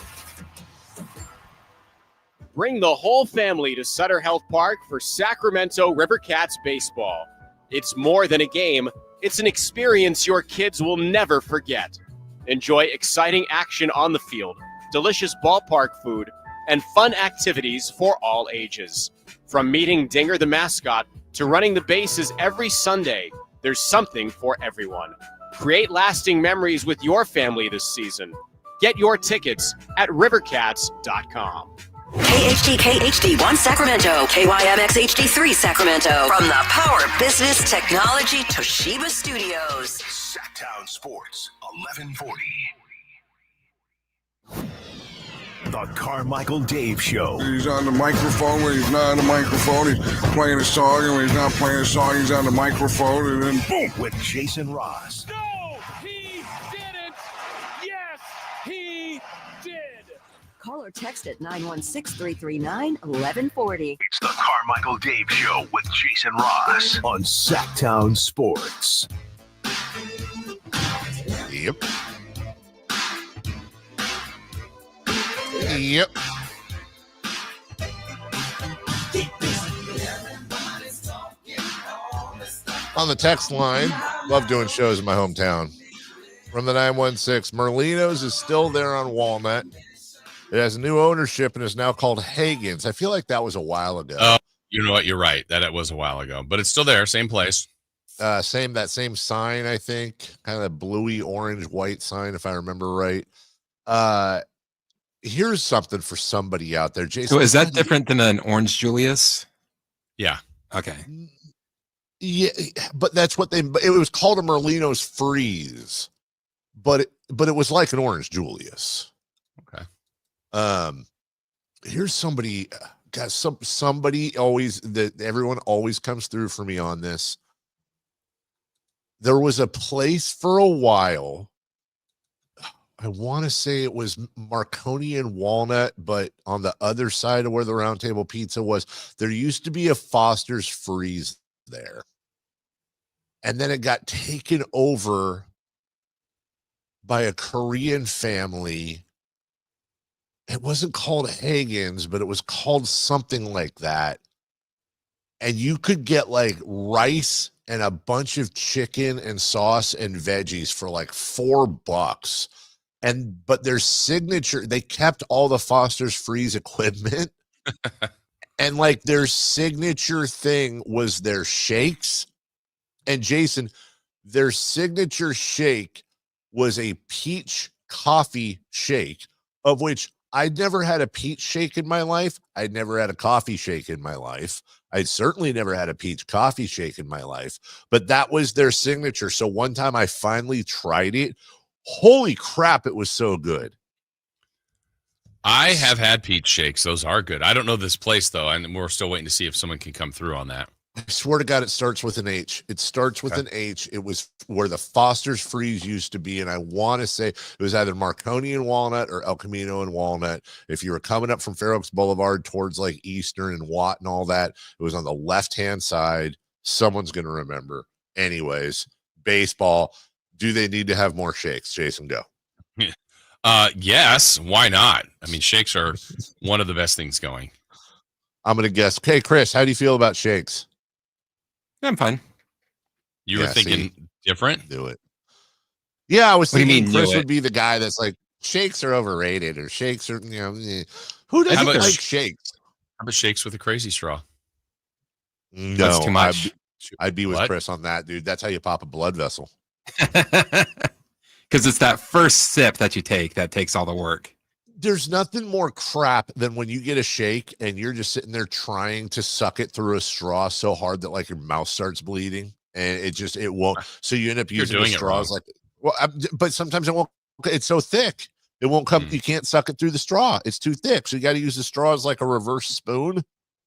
Bring the whole family to Sutter Health Park for Sacramento River Cats baseball. It's more than a game. It's an experience your kids will never forget. Enjoy exciting action on the field, delicious ballpark food, and fun activities for all ages. From meeting Dinger the mascot to running the bases every Sunday, there's something for everyone. Create lasting memories with your family this season. Get your tickets at rivercats.com. KHD HD1 Sacramento, KYMX HD3 Sacramento. From the Power Business Technology Toshiba Studios. Sacktown Sports, 1140. The Carmichael Dave Show. He's on the microphone when he's not on the microphone. He's playing a song, and when he's not playing a song, he's on the microphone, and then boom. With Jason Ross. No, he didn't. Yes, he did. Call or text at 916-339-1140. It's the Carmichael Dave Show with Jason Ross on Sacktown Sports. Yep. Yep. On the text line, love doing shows in my hometown. From the 916, Merlino's is still there on Walnut. It has new ownership and is now called Hagen's. I feel like that was a while ago. Oh, you know what? You're right. That was a while ago, but it's still there. Same place. That same sign, I think, kind of bluey orange white sign, if I remember right. Here's something for somebody out there, Jason. So is that different than an orange Julius? Yeah. Okay. Yeah, but that's what it was called a Merlino's Freeze, but it was like an orange Julius. Okay. Here's somebody, guys. Somebody always that everyone always comes through for me on this. There was a place for a while. I want to say it was Marconi and Walnut, but on the other side of where the Round Table Pizza was, there used to be a Foster's Freeze there. And then it got taken over by a Korean family. It wasn't called Hagen's, but it was called something like that. And you could get like rice and a bunch of chicken and sauce and veggies for like $4. But their signature, they kept all the Foster's Freeze equipment. And like their signature thing was their shakes. And Jason, their signature shake was a peach coffee shake, of which I'd never had a peach shake in my life. I'd never had a coffee shake in my life. I'd certainly never had a peach coffee shake in my life, but that was their signature. So one time I finally tried it. Holy crap, it was so good. I have had peach shakes. Those are good. I don't know this place, though, and we're still waiting to see if someone can come through on that. I swear to God, it starts with an H. It starts with an H. It was where the Foster's Freeze used to be, and I want to say it was either Marconi and Walnut or El Camino and Walnut. If you were coming up from Fair Oaks Boulevard towards like Eastern and Watt and all that, it was on the left-hand side. Someone's going to remember. Anyways, baseball. Do they need to have more shakes? Jason, go. Yes. Why not? I mean, shakes are one of the best things going. I'm going to guess. Okay, Chris, how do you feel about shakes? I'm fine. You were thinking different? Do it. Yeah, I was thinking mean, Chris would be the guy that's like, shakes are overrated or shakes are, who doesn't like shakes? How about shakes with a crazy straw? No, that's too much. I'd be with Chris on that, dude. That's how you pop a blood vessel. Because it's that first sip that you take that takes all the work. There's nothing more crap than when you get a shake and you're just sitting there trying to suck it through a straw so hard that like your mouth starts bleeding and it won't. So you end up using the straws but sometimes it won't. It's so thick. It won't come. You can't suck it through the straw. It's too thick. So you got to use the straw as like a reverse spoon.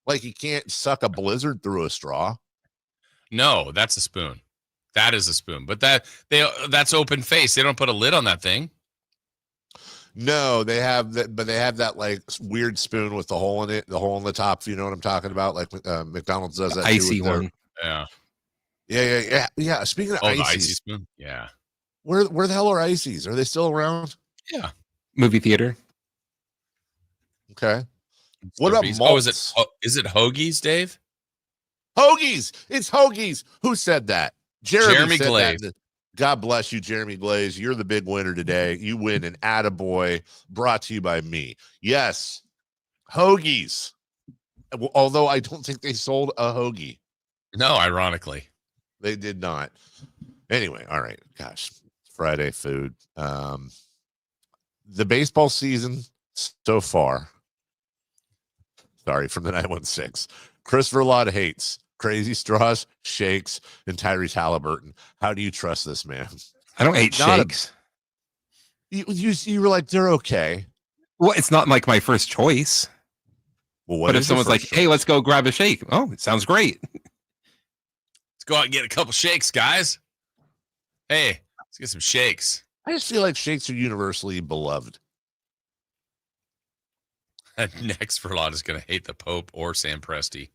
Like you can't suck a Blizzard through a straw. No, that's a spoon. That is a spoon. But that's open face. They don't put a lid on that thing. No, they have that, but they have that like weird spoon with the hole in it, the hole in the top. You know what I'm talking about? Like McDonald's does that icy one. Yeah. Speaking of icy, the icy spoon. Yeah. Where the hell are ices? Are they still around? Yeah. Movie theater. Okay. What about malts? Is it Hoagies, Dave? Hoagies. It's Hoagies. Who said that? Jeremy said Glaze. that. God bless you, Jeremy Glaze. You're the big winner today. You win an attaboy brought to you by me. Yes, Hoagies. Although I don't think they sold a hoagie. No, ironically. They did not. Anyway, all right. Gosh, Friday food. The baseball season so far. Sorry, from the 916. Chris Verlaud hates crazy straws, shakes, and Tyrese Haliburton. How do you trust this man? I don't hate shakes. You were like, they're okay. Well, it's not like my first choice. Well, but if someone's like, hey, let's go grab a shake. Oh, it sounds great. Let's go out and get a couple shakes, guys. Hey, let's get some shakes. I just feel like shakes are universally beloved. Next, Verlaud is going to hate the Pope or Sam Presti.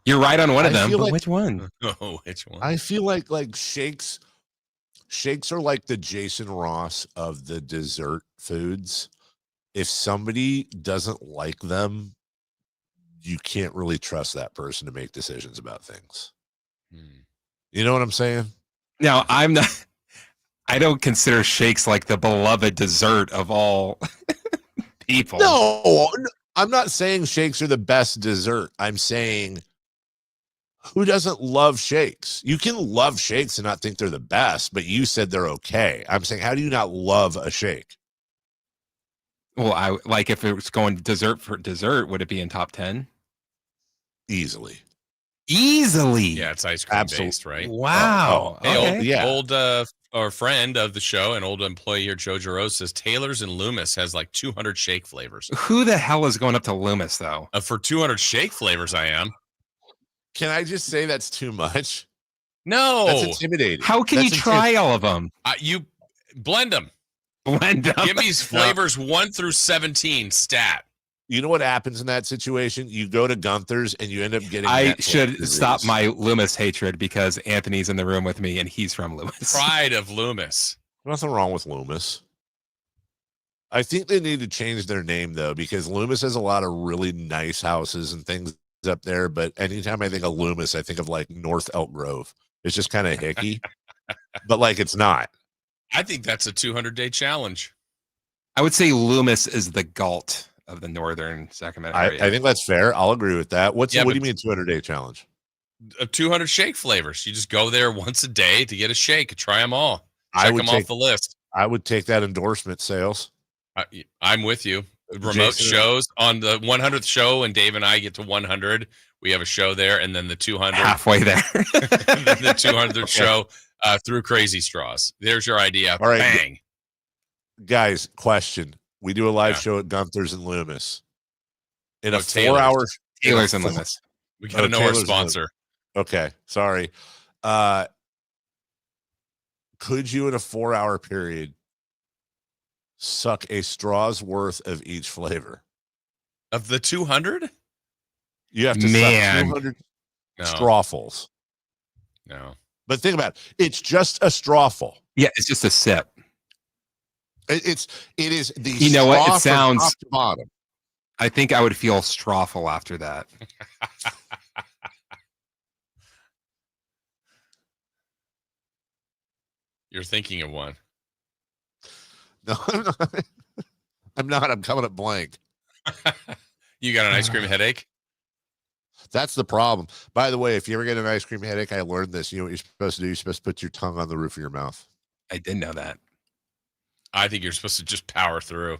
You're right on one of them, but which one? Oh, which one? I feel like shakes are like the Jason Ross of the dessert foods. If somebody doesn't like them, you can't really trust that person to make decisions about things. You know what I'm saying? Now, I don't consider shakes like the beloved dessert of all people. No, I'm not saying shakes are the best dessert. I'm saying, who doesn't love shakes? You can love shakes and not think they're the best, but you said they're okay. I'm saying, how do you not love a shake? Well, I like if it was going dessert for dessert, would it be in top 10? Easily. Yeah, it's ice cream Absolutely. based, right? Wow. Hey, Okay. old our friend of the show, an old employee here, Joe Giroux, says Taylor's and Loomis has like 200 shake flavors. Who the hell is going up to Loomis, though? For 200 shake flavors, I am. Can I just say that's too much? No. That's intimidating. How can you try all of them? You blend them. Blend them. Give me flavors 1 through 17 stat. You know what happens in that situation? You go to Gunther's and you end up getting. I Netflix should disease. stop my Loomis hatred because Anthony's in the room with me and he's from Loomis. Pride of Loomis. Nothing wrong with Loomis. I think they need to change their name though, because Loomis has a lot of really nice houses and things up there. But anytime I think of Loomis, I think of like North Elk Grove. It's just kind of hicky, but like it's not. I think that's a 200-day challenge. I would say Loomis is the Galt of the northern Sacramento area. I think that's fair. I'll agree with that. What do you mean 200-day challenge? 200 shake flavors. You just go there once a day to get a shake. Try them all. I Check would them take- off the list. I would take that endorsement, Sales. I'm with you. Remote Jason- shows on the 100th show, and Dave and I get to 100. We have a show there, and then the 200 halfway there. and then the 200th show through Crazy Straws. There's your idea. All right. Bang. Guys, question. We do a live show at Gunther's and Loomis. In a Taylor's. 4-hour Taylor's and Loomis. We got to know our Taylor's and sponsor. Okay, sorry. Could you in a 4-hour period suck a straw's worth of each flavor? Of the 200? You have to Man. suck 200 No. strawfuls. No. But think about it. It's just a strawful. Yeah, it's just a sip. It is the You know what? straw It sounds- from top to bottom. I think I would feel strawful after that. You're thinking of one. No, I'm not. I'm not. I'm coming up blank. You got an ice cream headache? That's the problem. By the way, if you ever get an ice cream headache, I learned this. You know what you're supposed to do? You're supposed to put your tongue on the roof of your mouth. I didn't know that. I think you're supposed to just power through.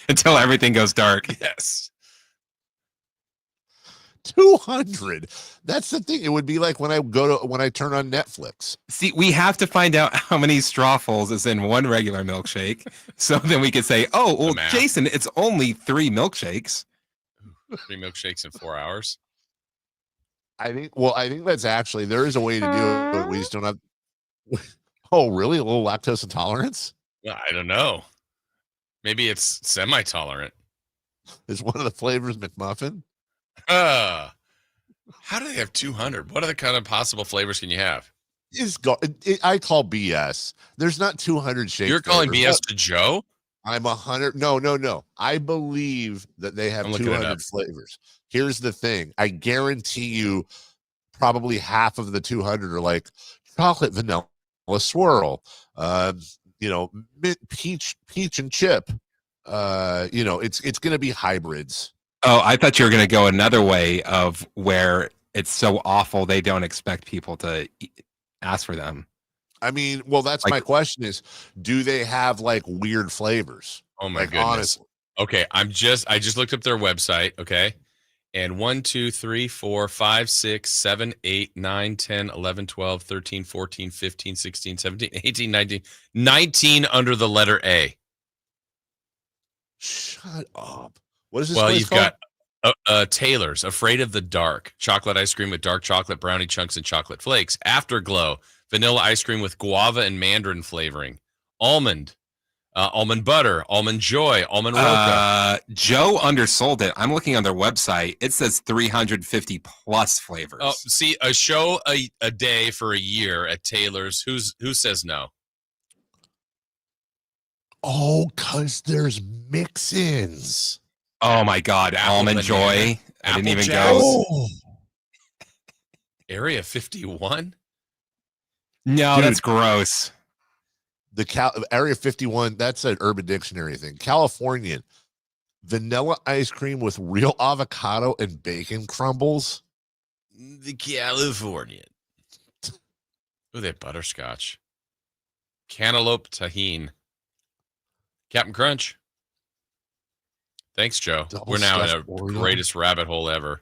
Until everything goes dark. Yes. 200. That's the thing. It would be like when I turn on Netflix. See, we have to find out how many strawfuls is in one regular milkshake. So then we could say, oh, well, math. Jason, it's only 3 milkshakes. 3 milkshakes in 4 hours. I think that's actually, there is a way to do it, but we just don't have. Oh, really? A little lactose intolerance? I don't know. Maybe it's semi-tolerant. Is one of the flavors McMuffin? How do they have 200? What other kind of possible flavors can you have? I call BS. There's not 200 shake. You're calling flavors. BS to Joe? I'm 100. No. I believe that they have I'm looking it 200 up. flavors. Here's the thing. I guarantee you probably half of the 200 are like chocolate vanilla swirl, mint peach and chip. It's going to be hybrids. Oh, I thought you were going to go another way of where it's so awful they don't expect people to ask for them. I mean, well, that's my question is, do they have like weird flavors? Oh my Like, goodness. honestly. Okay, I just looked up their website, okay? And 1, 2, 3, 4, 5, 6, 7, 8, 9, 10, 11, 12, 13, 14, 15, 16, 17, 18, 19 under the letter A. Shut up. What is this? Well, place you've called? got Taylor's, Afraid of the Dark, chocolate ice cream with dark chocolate brownie chunks and chocolate flakes. Afterglow, vanilla ice cream with guava and mandarin flavoring. Almond butter, almond joy, almond roca. Joe undersold it. I'm looking on their website. It says 350 plus flavors. Oh, see, a show a day for a year at Taylor's. Who says no? Oh, because there's mix-ins. Oh my God, Almond Joy. I didn't even go. Oh. Area 51? No, Dude, that's gross. Area 51, that's an Urban Dictionary thing. Californian, vanilla ice cream with real avocado and bacon crumbles. The Californian. Ooh, they have butterscotch. Cantaloupe tahine. Captain Crunch. Thanks, Joe. We're now in the greatest rabbit hole ever.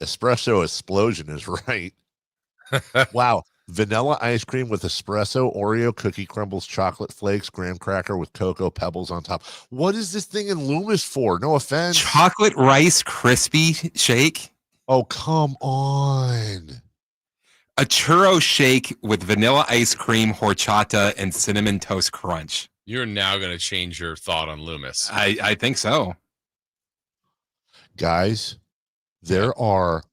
Espresso explosion is right. Wow. Vanilla ice cream with espresso, Oreo cookie crumbles, chocolate flakes, graham cracker with cocoa pebbles on top. What is this thing in Loomis for? No offense. Chocolate Rice Krispie shake. Oh, come on. A churro shake with vanilla ice cream, horchata, and cinnamon toast crunch. You're now going to change your thought on Loomis. I think so. Guys, there are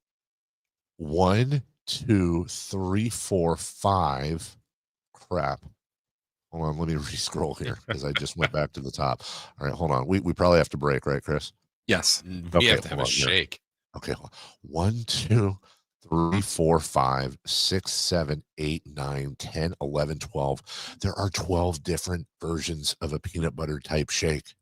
1, 2, 3, 4, 5. Crap. Hold on, let me re-scroll here because I just went back to the top. All right, hold on. We probably have to break, right, Chris? Yes. We have to have a shake. Okay, 1, 2, 3, 4, 5, 6, 7, 8, 9, 10, 11, 12. There are 12 different versions of a peanut butter type shake.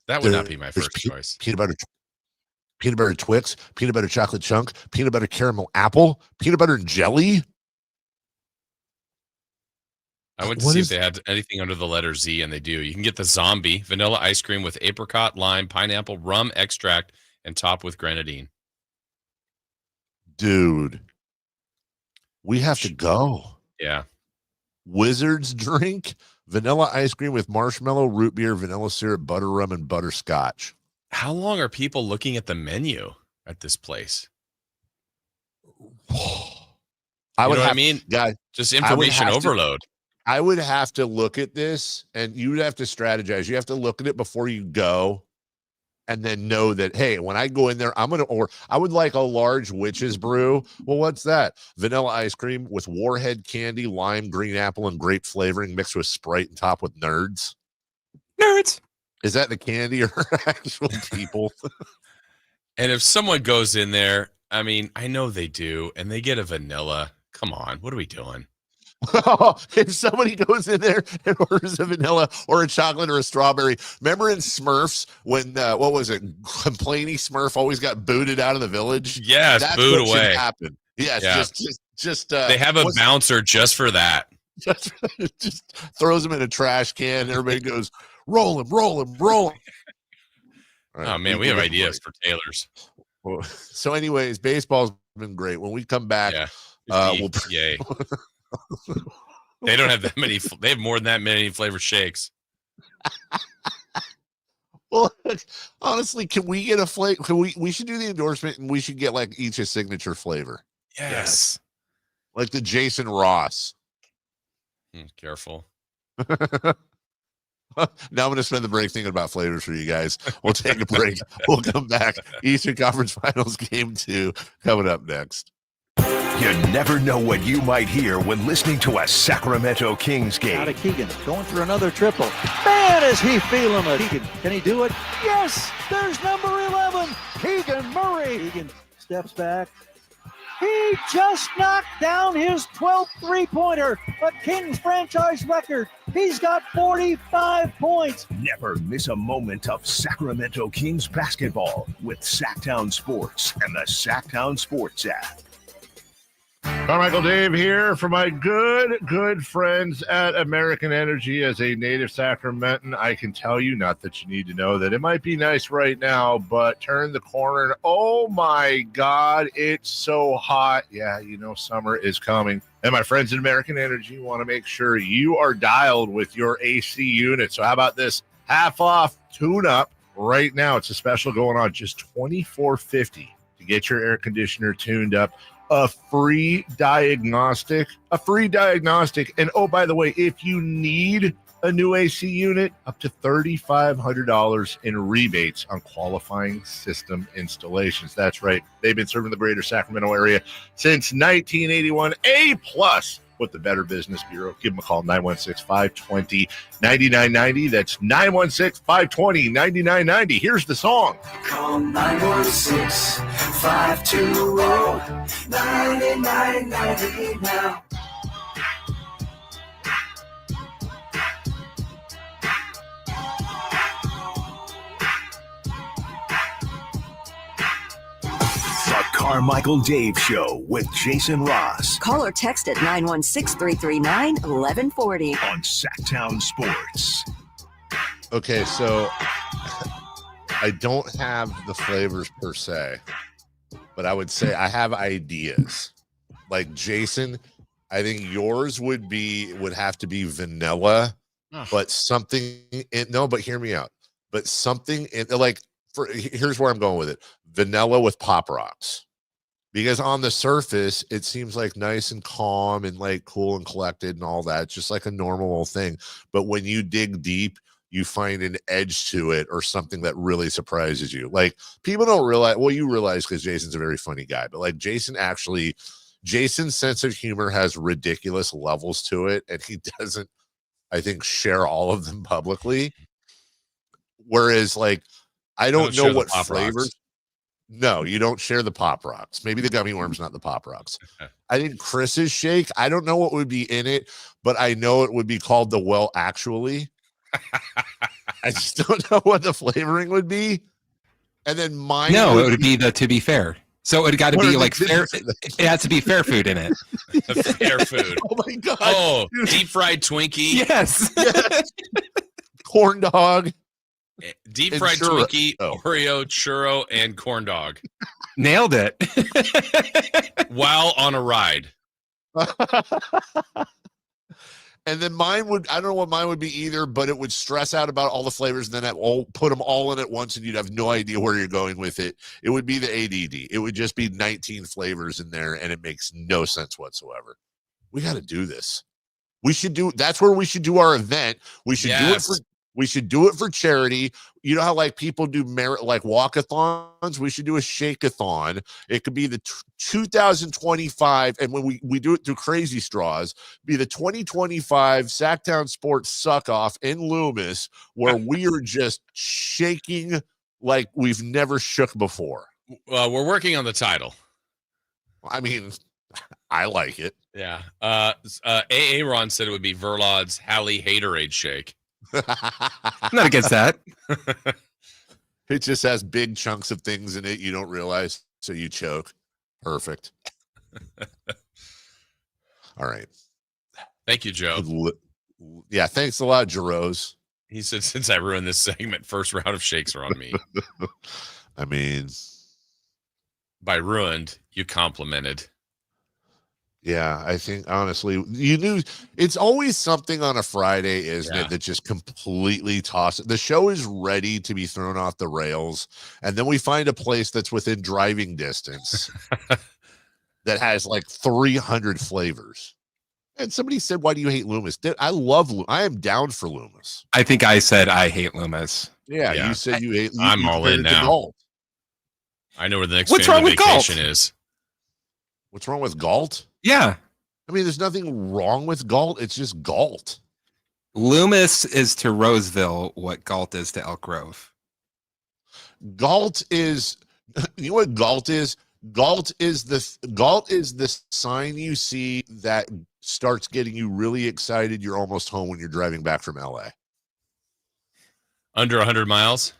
That would not be my first choice. Peanut butter Twix, peanut butter chocolate chunk, peanut butter caramel apple, peanut butter and jelly. I went to see if they had anything under the letter Z, and they do. You can get the zombie vanilla ice cream with apricot, lime, pineapple, rum extract, and topped with grenadine. Dude, we have to go. Yeah. Wizard's drink, vanilla ice cream with marshmallow, root beer, vanilla syrup, butter rum, and butterscotch. How long are people looking at the menu at this place? I mean? Guys, just information overload. I would have to look at this, and you would have to strategize. You have to look at it before you go, and then know that, hey, when I go in there, I would like a large witch's brew. Well, what's that? Vanilla ice cream with warhead candy, lime, green apple, and grape flavoring mixed with Sprite and topped with nerds. Nerds. Is that the candy or actual people? And if someone goes in there, I mean, I know they do, and they get a vanilla. Come on, what are we doing? If somebody goes in there and orders a vanilla or a chocolate or a strawberry, remember in Smurfs when what was it? Complainy Smurf always got booted out of the village. Yes, that's booed what away. should happen. Yes, Yeah. just. They have a bouncer just for that. Just throws them in a trash can. Everybody goes, roll him, roll him, roll him. Right, Oh man, we have ideas for tailors. So, anyways, baseball's been great. When we come back, we'll yay. They don't have that many. They have more than that many flavor shakes. Well, honestly, can we get a flavor? We should do the endorsement, and we should get like each a signature flavor. Yes. Like the Jason Ross. Careful. Now I'm going to spend the break thinking about flavors for you guys. We'll take a break. We'll come back. Eastern Conference Finals Game 2 coming up next. You never know what you might hear when listening to a Sacramento Kings game. Out of Keegan, going for another triple. Man, is he feeling it. Keegan, can he do it? Yes, there's number 11, Keegan Murray. Keegan steps back. He just knocked down his 12th three-pointer, a Kings franchise record. He's got 45 points. Never miss a moment of Sacramento Kings basketball with Sacktown Sports and the Sacktown Sports app. Carmichael Dave here for my good friends at American Energy. As a native Sacramentan, I can tell you, not that you need to know, that it might be nice right now, but turn the corner and oh my God, it's so hot. Yeah, you know, summer is coming. And my friends at American Energy want to make sure you are dialed with your AC unit. So how about this? Half off tune-up right now. It's a special going on, just $24.50 to get your air conditioner tuned up. A free diagnostic. And oh, by the way, if you need a new AC unit, up to $3,500 in rebates on qualifying system installations. That's right. They've been serving the greater Sacramento area since 1981. A+ with the Better Business Bureau. Give them a call, 916-520-9990. That's 916-520-9990. Here's the song. Call 916-520-9990 now. The Carmichael Dave Show with Jason Ross Call or text at 916-339-1140. on Sacktown Sports. Okay, so I don't have the flavors per se, but I would say I have ideas. Like Jason, I think yours would have to be vanilla, but something but hear me out. But something here's where I'm going with it. Vanilla with Pop Rocks. Because on the surface, it seems like nice and calm and like cool and collected and all that. It's just like a normal thing. But when you dig deep, you find an edge to it or something that really surprises you. Like people don't realize, well, you realize because Jason's a very funny guy, but like Jason's sense of humor has ridiculous levels to it. And he doesn't, I think, share all of them publicly. Whereas like, I don't know what flavors. No, you don't share the Pop Rocks. Maybe the gummy worms, not the Pop Rocks. I think Chris's shake, I don't know what would be in it, but I know it would be called the Well Actually. I just don't know what the flavoring would be. And then mine. No, it would be the To Be Fair. So it got to be like fair. It has to be fair food in it. Fair food. Oh my God. Oh, deep fried Twinkie. Yes. Corn dog. Deep fried Twinkie, Oreo, churro, and corn dog. Nailed it. While on a ride. And then mine would, I don't know what mine would be either, but it would stress out about all the flavors, and then put them all in at once, and you'd have no idea where you're going with it. It would be the ADD. It would just be 19 flavors in there, and it makes no sense whatsoever. We got to do this. That's where we should do our event. We should do it for. We should do it for charity. You know how like people do like walkathons? We should do a shake-a-thon. It could be the 2025, and when we do it through Crazy Straws, be the 2025 Sacktown Sports Suck-Off in Loomis, where we are just shaking like we've never shook before. We're working on the title. I mean, I like it. Yeah. AA Ron said it would be Verlod's Hali Haterade Shake. I'm not against that. It just has big chunks of things in it you don't realize, so you choke. Perfect. All right. Thank you, Joe. Yeah, thanks a lot, Jerose. He said, since I ruined this segment, first round of shakes are on me. I mean, by ruined, you complimented. Yeah, I think honestly, you knew it's always something on a Friday, isn't it, that just completely tosses. The show is ready to be thrown off the rails, and then we find a place that's within driving distance that has like 300 flavors. And somebody said, "Why do you hate Loomis?" I love Loomis. I am down for Loomis. I think I said I hate Loomis. Yeah. You said you hate. I'm all in now. I know where the next What's wrong with vacation Galt? is. What's wrong with Galt? Yeah. I mean, there's nothing wrong with Galt. It's just Galt. Loomis is to Roseville what Galt is to Elk Grove. Galt is, you know what Galt is? Galt is the sign you see that starts getting you really excited. You're almost home when you're driving back from LA. Under 100 miles?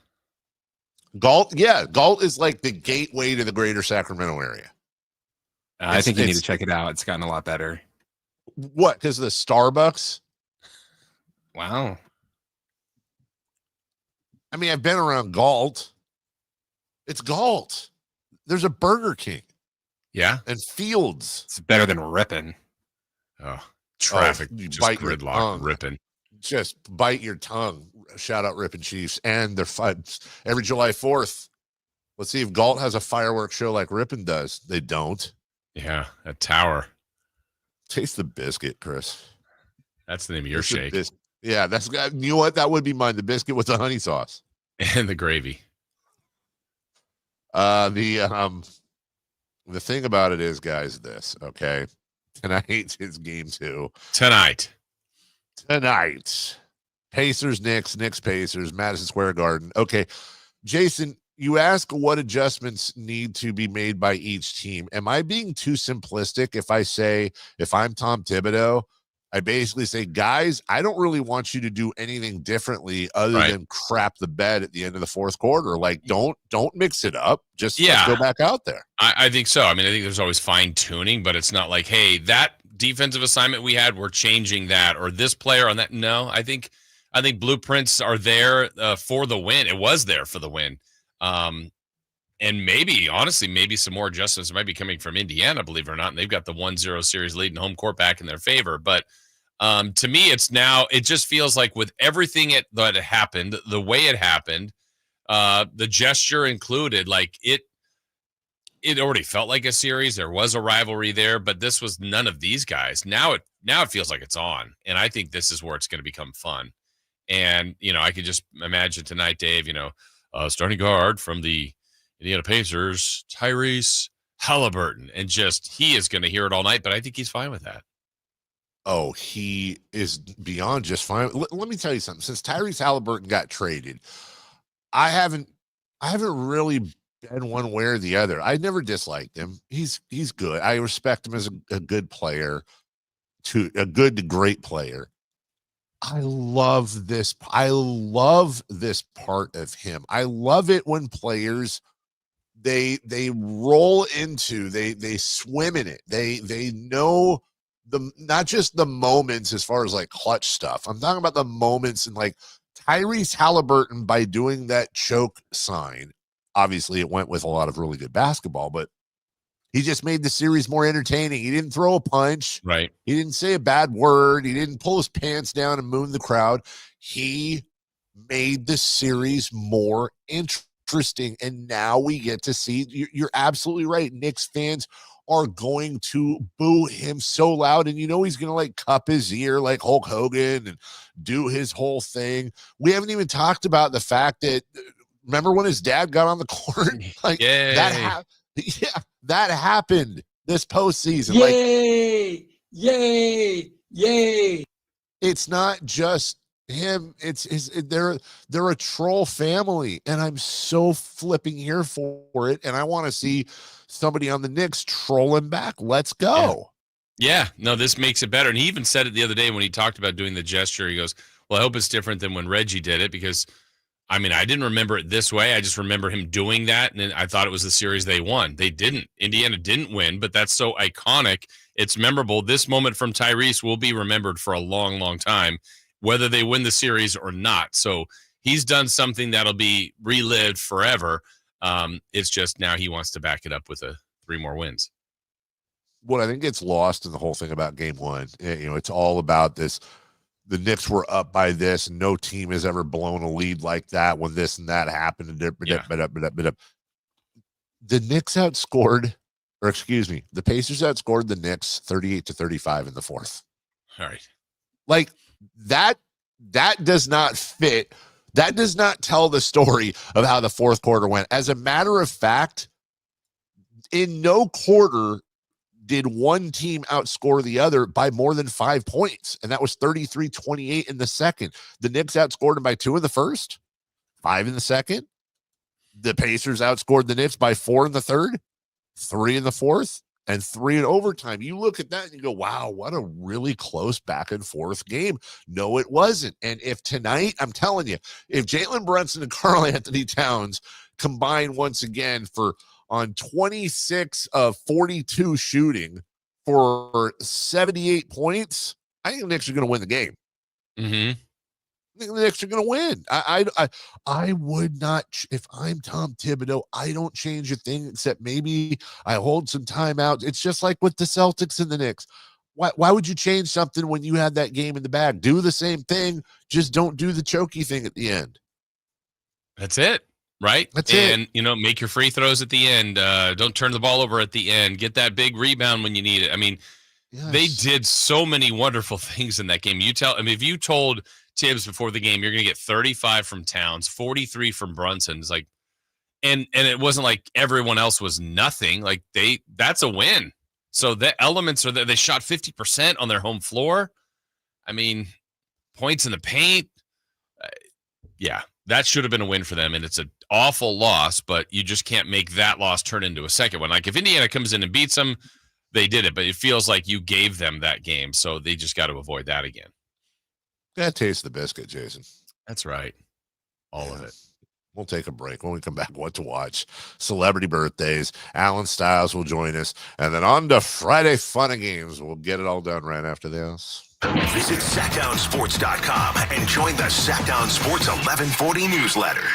Galt is like the gateway to the greater Sacramento area. I think you need to check it out. It's gotten a lot better. What? Because of the Starbucks? Wow. I mean, I've been around Galt. It's Galt. There's a Burger King. Yeah. And Fields. It's better than Rippin'. Oh, traffic. You just bite gridlock, Rippin'. Just bite your tongue. Shout out Rippin' Chiefs. And they're every July 4th. Let's see if Galt has a fireworks show like Rippin' does. They don't. Yeah, a tower. Taste the biscuit, Chris. That's the name of your shake. Yeah, that's, you know what? That would be mine. The biscuit with the honey sauce. And the gravy. The thing about it is, guys, this, okay? Tonight is game 2. Tonight. Pacers, Knicks, Pacers, Madison Square Garden. Okay. Jason, you ask what adjustments need to be made by each team. Am I being too simplistic if I say, if I'm Tom Thibodeau, I basically say, guys, I don't really want you to do anything differently other than crap the bed at the end of the fourth quarter. Like, don't mix it up. Just let's go back out there. I think so. I mean, I think there's always fine tuning, but it's not like, hey, that defensive assignment we had, we're changing that, or this player on that. No, I think blueprints are there for the win. It was there for the win. And maybe, honestly, maybe some more adjustments might be coming from Indiana, believe it or not. And they've got the 1-0 series lead in home court back in their favor. But to me, it just feels like with everything that happened, the way it happened, the gesture included, like it already felt like a series. There was a rivalry there, but this was none of these guys. Now it feels like it's on. And I think this is where it's going to become fun. And, I could just imagine tonight, Dave, starting guard from the Indiana Pacers, Tyrese Haliburton, and he is going to hear it all night, but I think he's fine with that. Oh, he is beyond just fine. Let me tell you something. Since Tyrese Haliburton got traded, I haven't really been one way or the other. I never disliked him. He's good. I respect him as a good player, a good to great player. I love this part of him. I love it when players they roll into, they swim in it. They know not just the moments as far as like clutch stuff. I'm talking about the moments, and like Tyrese Haliburton, by doing that choke sign, obviously it went with a lot of really good basketball, but he just made the series more entertaining. He didn't throw a punch. Right. He didn't say a bad word. He didn't pull his pants down and moon the crowd. He made the series more interesting. And now we get to see, you're absolutely right. Knicks fans are going to boo him so loud. And he's going to like cup his ear like Hulk Hogan and do his whole thing. We haven't even talked about the fact that, remember when his dad got on the court? Like that happened this postseason. Yay! Yay! It's not just him. They're a troll family, and I'm so flipping here for it. And I want to see somebody on the Knicks trolling back. Let's go. Yeah. No, this makes it better. And he even said it the other day when he talked about doing the gesture. He goes, well, I hope it's different than when Reggie did it, because I didn't remember it this way. I just remember him doing that, and I thought it was the series they won. They didn't. Indiana didn't win, but that's so iconic. It's memorable. This moment from Tyrese will be remembered for a long, long time, whether they win the series or not. So he's done something that'll be relived forever. It's just now he wants to back it up with 3 more wins. What I think gets lost in the whole thing about game 1, it's all about this. The Knicks were up by this. No team has ever blown a lead like that when this and that happened. The Knicks outscored, the Pacers outscored the Knicks 38-35 in the fourth. All right. Like that does not fit. That does not tell the story of how the fourth quarter went. As a matter of fact, in no quarter did one team outscore the other by more than 5 points, and that was 33-28 in the second. The Knicks outscored them by 2 in the first, 5 in the second. The Pacers outscored the Knicks by 4 in the third, 3 in the fourth, and 3 in overtime. You look at that and you go, wow, what a really close back and forth game. No, it wasn't. And if tonight, I'm telling you, if Jalen Brunson and Karl Anthony Towns combine once again on 26 of 42 shooting for 78 points, I think the Knicks are going to win the game. Mm-hmm. I think the Knicks are going to win. I would not, if I'm Tom Thibodeau, I don't change a thing except maybe I hold some timeouts. It's just like with the Celtics and the Knicks. Why would you change something when you had that game in the bag? Do the same thing, just don't do the chokey thing at the end. That's it. Right? That's it. And, make your free throws at the end. Don't turn the ball over at the end. Get that big rebound when you need it. Yes. They did so many wonderful things in that game. If you told Tibbs before the game, you're going to get 35 from Towns, 43 from Brunson. It's like, and it wasn't like everyone else was nothing. Like that's a win. So the elements are that they shot 50% on their home floor. I mean, points in the paint. Yeah, that should have been a win for them, and it's an awful loss, but you just can't make that loss turn into a second one. Like if Indiana comes in and beats them, they did it, but it feels like you gave them that game, so they just got to avoid that again. Yeah, taste the biscuit, Jason. That's right. All of it. We'll take a break. When we come back, what to watch? Celebrity birthdays. Alan Stiles will join us. And then on to Friday Fun and Games. We'll get it all done right after this. Visit SackdownSports.com and join the Sackdown Sports 1140 newsletter.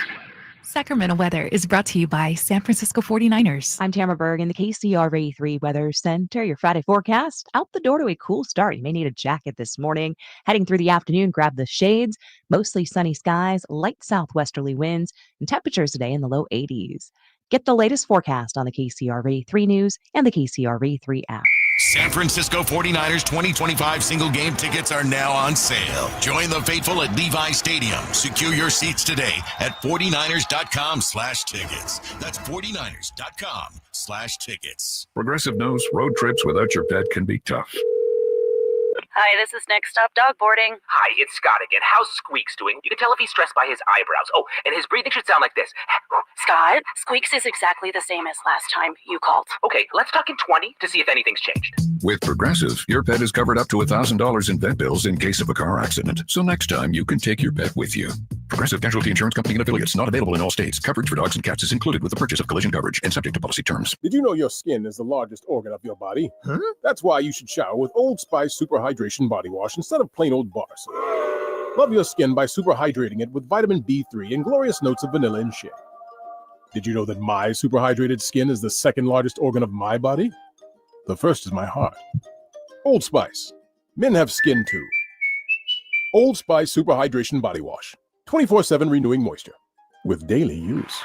Sacramento weather is brought to you by San Francisco 49ers. I'm Tamara Berg in the KCRA 3 Weather Center. Your Friday forecast, out the door to a cool start. You may need a jacket this morning. Heading through the afternoon, grab the shades. Mostly sunny skies, light southwesterly winds, and temperatures today in the low 80s. Get the latest forecast on the KCRA 3 News and the KCRA 3 app. San Francisco 49ers 2025 single game tickets are now on sale. Join the faithful at Levi Stadium. Secure your seats today at 49ers.com/tickets. That's 49ers.com/tickets. Progressive knows road trips without your pet can be tough. Hi, this is Next Stop Dog Boarding. Hi, it's Scott again. How's Squeaks doing? You can tell if he's stressed by his eyebrows. Oh, and his breathing should sound like this. Scott, Squeaks is exactly the same as last time you called. Okay, let's talk in 20 to see if anything's changed. With Progressive, your pet is covered up to $1,000 in vet bills in case of a car accident. So next time, you can take your pet with you. Progressive Casualty Insurance Company and affiliates, not available in all states. Coverage for dogs and cats is included with the purchase of collision coverage and subject to policy terms. Did you know your skin is the largest organ of your body? Huh? That's why you should shower with Old Spice Super Hydration Body Wash instead of plain old bar soap. Love your skin by super hydrating it with vitamin B3 and glorious notes of vanilla and shea. Did you know that my super hydrated skin is the second largest organ of my body? The first is my heart. Old Spice. Men have skin too. Old Spice Super Hydration Body Wash. 24/7 renewing moisture with daily use.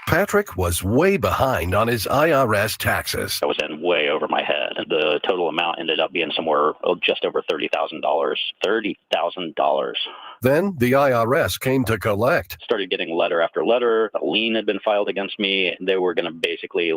Patrick was way behind on his IRS taxes. I was in way over my head. The total amount ended up being somewhere just over $30,000. $30,000. Then the IRS came to collect. Started getting letter after letter. A lien had been filed against me. They were going to basically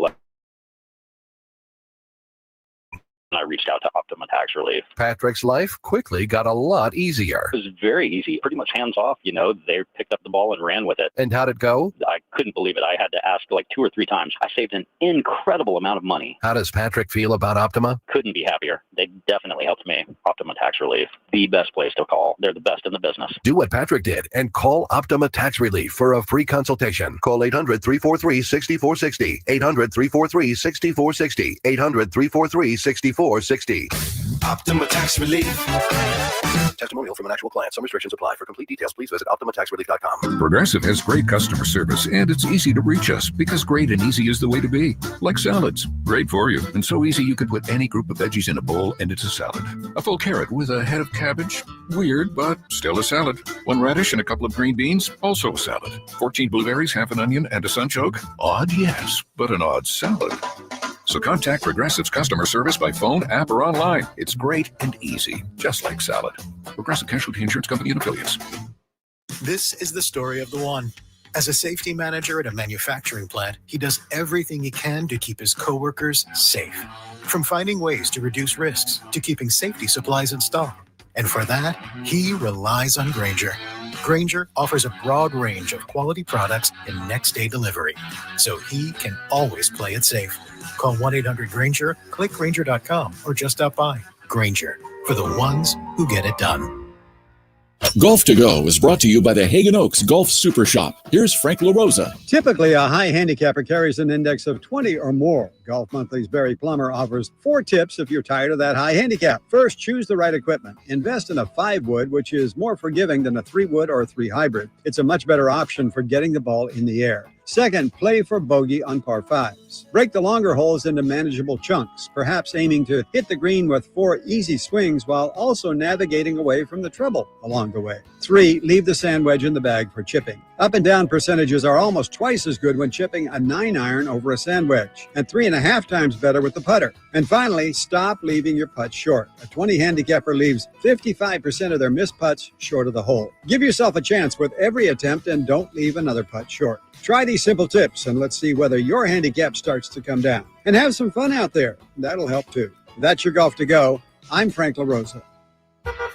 I reached out to Optima Tax Relief. Patrick's life quickly got a lot easier. It was very easy, pretty much hands off. You know, they picked up the ball and ran with it. And how'd it go? I couldn't believe it. I had to ask like 2 or 3 times. I saved an incredible amount of money. How does Patrick feel about Optima? Couldn't be happier. They definitely helped me. Optima Tax Relief, the best place to call. They're the best in the business. Do what Patrick did and call Optima Tax Relief for a free consultation. Call 800-343-6460. 800-343-6460. 800-343-6460. Optima Tax Relief. Testimonial from an actual client. Some restrictions apply. For complete details, please visit OptimaTaxRelief.com. Progressive has great customer service, and it's easy to reach us because great and easy is the way to be. Like salads, great for you, and so easy you could put any group of veggies in a bowl and it's a salad. A full carrot with a head of cabbage, weird, but still a salad. 1 radish and a couple of green beans, also a salad. 14 blueberries, half an onion, and a sunchoke? Odd, yes, but an odd salad. So contact Progressive's customer service by phone, app, or online. It's great and easy, just like salad. Progressive Casualty Insurance Company and affiliates. This is the story of the one. As a safety manager at a manufacturing plant, he does everything he can to keep his coworkers safe. From finding ways to reduce risks to keeping safety supplies in stock. And for that, he relies on Grainger. Grainger offers a broad range of quality products and next-day delivery, so he can always play it safe. Call 1-800-GRAINGER, click Grainger.com, or just stop by. Grainger, for the ones who get it done. Golf to Go is brought to you by the Hagen Oaks Golf Super Shop. Here's Frank LaRosa. Typically, a high handicapper carries an index of 20 or more. Golf Monthly's Barry Plummer offers 4 tips if you're tired of that high handicap. First, choose the right equipment. Invest in a 5-wood, which is more forgiving than a 3-wood or a 3 hybrid. It's a much better option for getting the ball in the air. Second, play for bogey on par 5s. Break the longer holes into manageable chunks, perhaps aiming to hit the green with 4 easy swings while also navigating away from the trouble along the way. 3, leave the sand wedge in the bag for chipping. Up and down percentages are almost twice as good when chipping a 9-iron over a sand wedge, and 3.5 times better with the putter. And finally, stop leaving your putts short. A 20 handicapper leaves 55% of their missed putts short of the hole. Give yourself a chance with every attempt and don't leave another putt short. Try these simple tips and let's see whether your handicap starts to come down. And have some fun out there. That'll help too. That's your Golf to Go. I'm Frank LaRosa.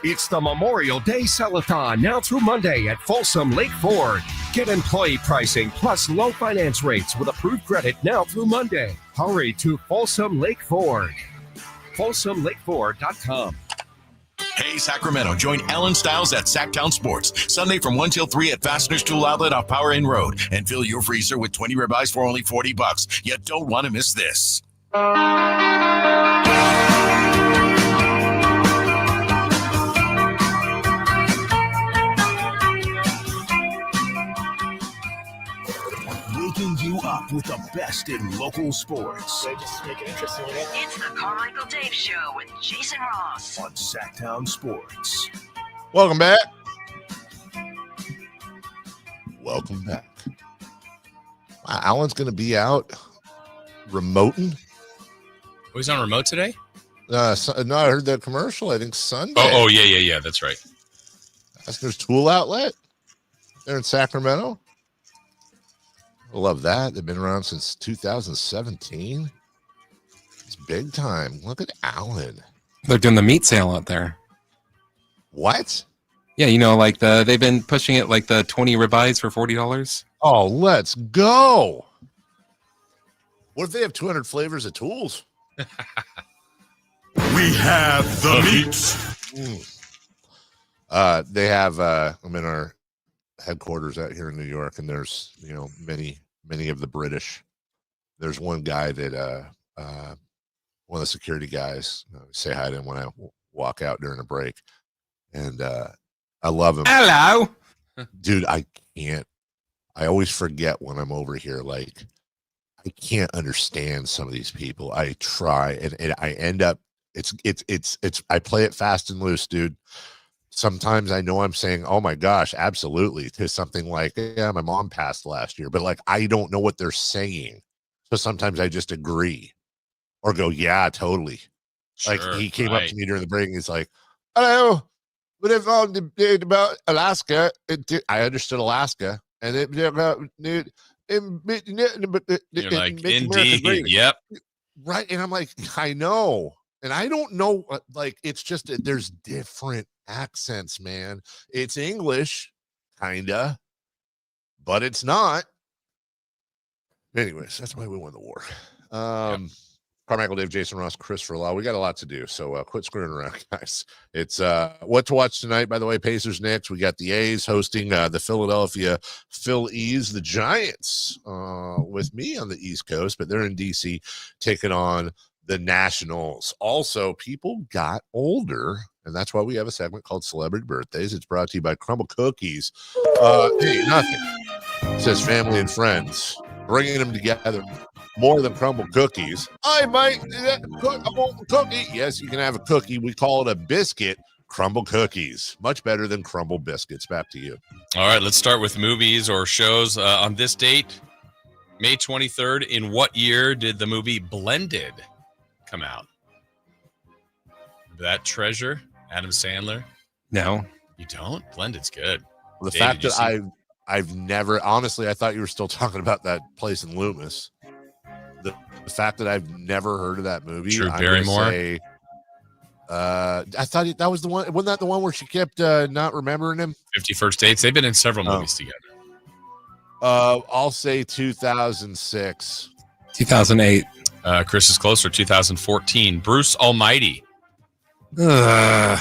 It's the Memorial Day Sell-a-thon now through Monday at Folsom Lake Ford. Get employee pricing plus low finance rates with approved credit now through Monday. Hurry to Folsom Lake Ford. FolsomLakeFord.com. Hey, Sacramento, join Alan Stiles at Sacktown Sports, Sunday from 1 till 3 at Fasteners Tool Outlet off Power Inn Road, and fill your freezer with 20 ribeyes for only $40. You don't want to miss this. Waking you up with the best in local sports. Just make it interesting, you know? It's the Carmichael Dave Show with Jason Ross on Sacktown Sports. Welcome back. Welcome back. Wow, Alan's going to be out remoting. Oh, he's on remote today? No, I heard the commercial. I think Sunday. Oh, yeah. That's right. Fasteners Tool Outlet. They're in Sacramento. I love that. They've been around since 2017. It's big time. Look at Alan. They're doing the meat sale out there. What? Yeah, like they've been pushing it like the 20 ribeyes for $40. Oh, let's go. What if they have 200 flavors of tools? We have the meats. They have I'm in our headquarters out here in New York, and there's many of the British. There's one guy that one of the security guys say hi to him when I walk out during a break, and I love him. Hello, dude. I always forget when I'm over here. Like, I can't understand some of these people. I try, and I end up. It's. I play it fast and loose, dude. Sometimes I know I'm saying, oh my gosh, absolutely, to something like, yeah, my mom passed last year, but like, I don't know what they're saying. So sometimes I just agree or go, yeah, totally. Sure, like he came up to me during the break and he's like, hello, what if all debate about Alaska? I understood Alaska. And you're like, indeed, yep. Right. And I'm like, I know. And I don't know, like, it's just, there's different accents, man. It's English, kinda, but it's not. Anyways, that's why we won the war. Carmichael Dave, Jason Ross, Christopher Law. We got a lot to do, so quit screwing around, guys. It's what to watch tonight, by the way. Pacers Knicks. We got the A's hosting the Philadelphia Phillies, the Giants with me on the East Coast, but they're in DC taking on the Nationals. Also, people got older, and that's why we have a segment called Celebrity Birthdays. It's brought to you by Crumble Cookies. Hey, nothing. It says family and friends, bringing them together more than Crumble Cookies. I might cook a cookie. Yes, you can have a cookie. We call it a biscuit. Crumble Cookies. Much better than Crumble Biscuits. Back to you. All right, let's start with movies or shows. On this date, May 23rd, in what year did the movie Blended come out? That Treasure, Adam Sandler? No. You don't? Blended's good. Well, the fact that I've never, honestly, I thought you were still talking about that place in Loomis. The fact that I've never heard of that movie. Drew Barrymore? Say, I thought that was the one. Wasn't that the one where she kept not remembering him? 50 First Dates. They've been in several movies together. I'll say 2006. 2008. Chris is closer. 2014. Bruce Almighty. Well,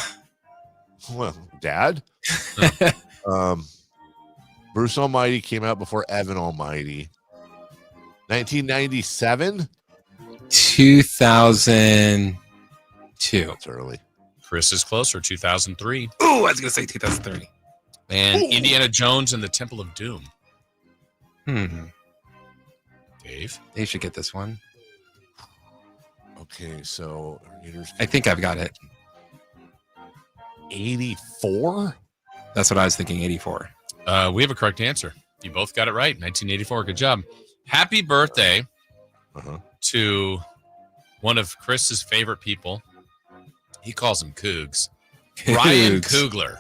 Dad. Bruce Almighty came out before Evan Almighty. 1997. 2002. That's early. Chris is closer. 2003. Oh, I was gonna say 2003. And Indiana Jones and the Temple of Doom. Dave? They should get this one. Okay, so I think I've got it. 84? That's what I was thinking, 84. We have a correct answer. You both got it right. 1984. Good job. Happy birthday to one of Chris's favorite people. He calls him Cougs. Ryan Coogler.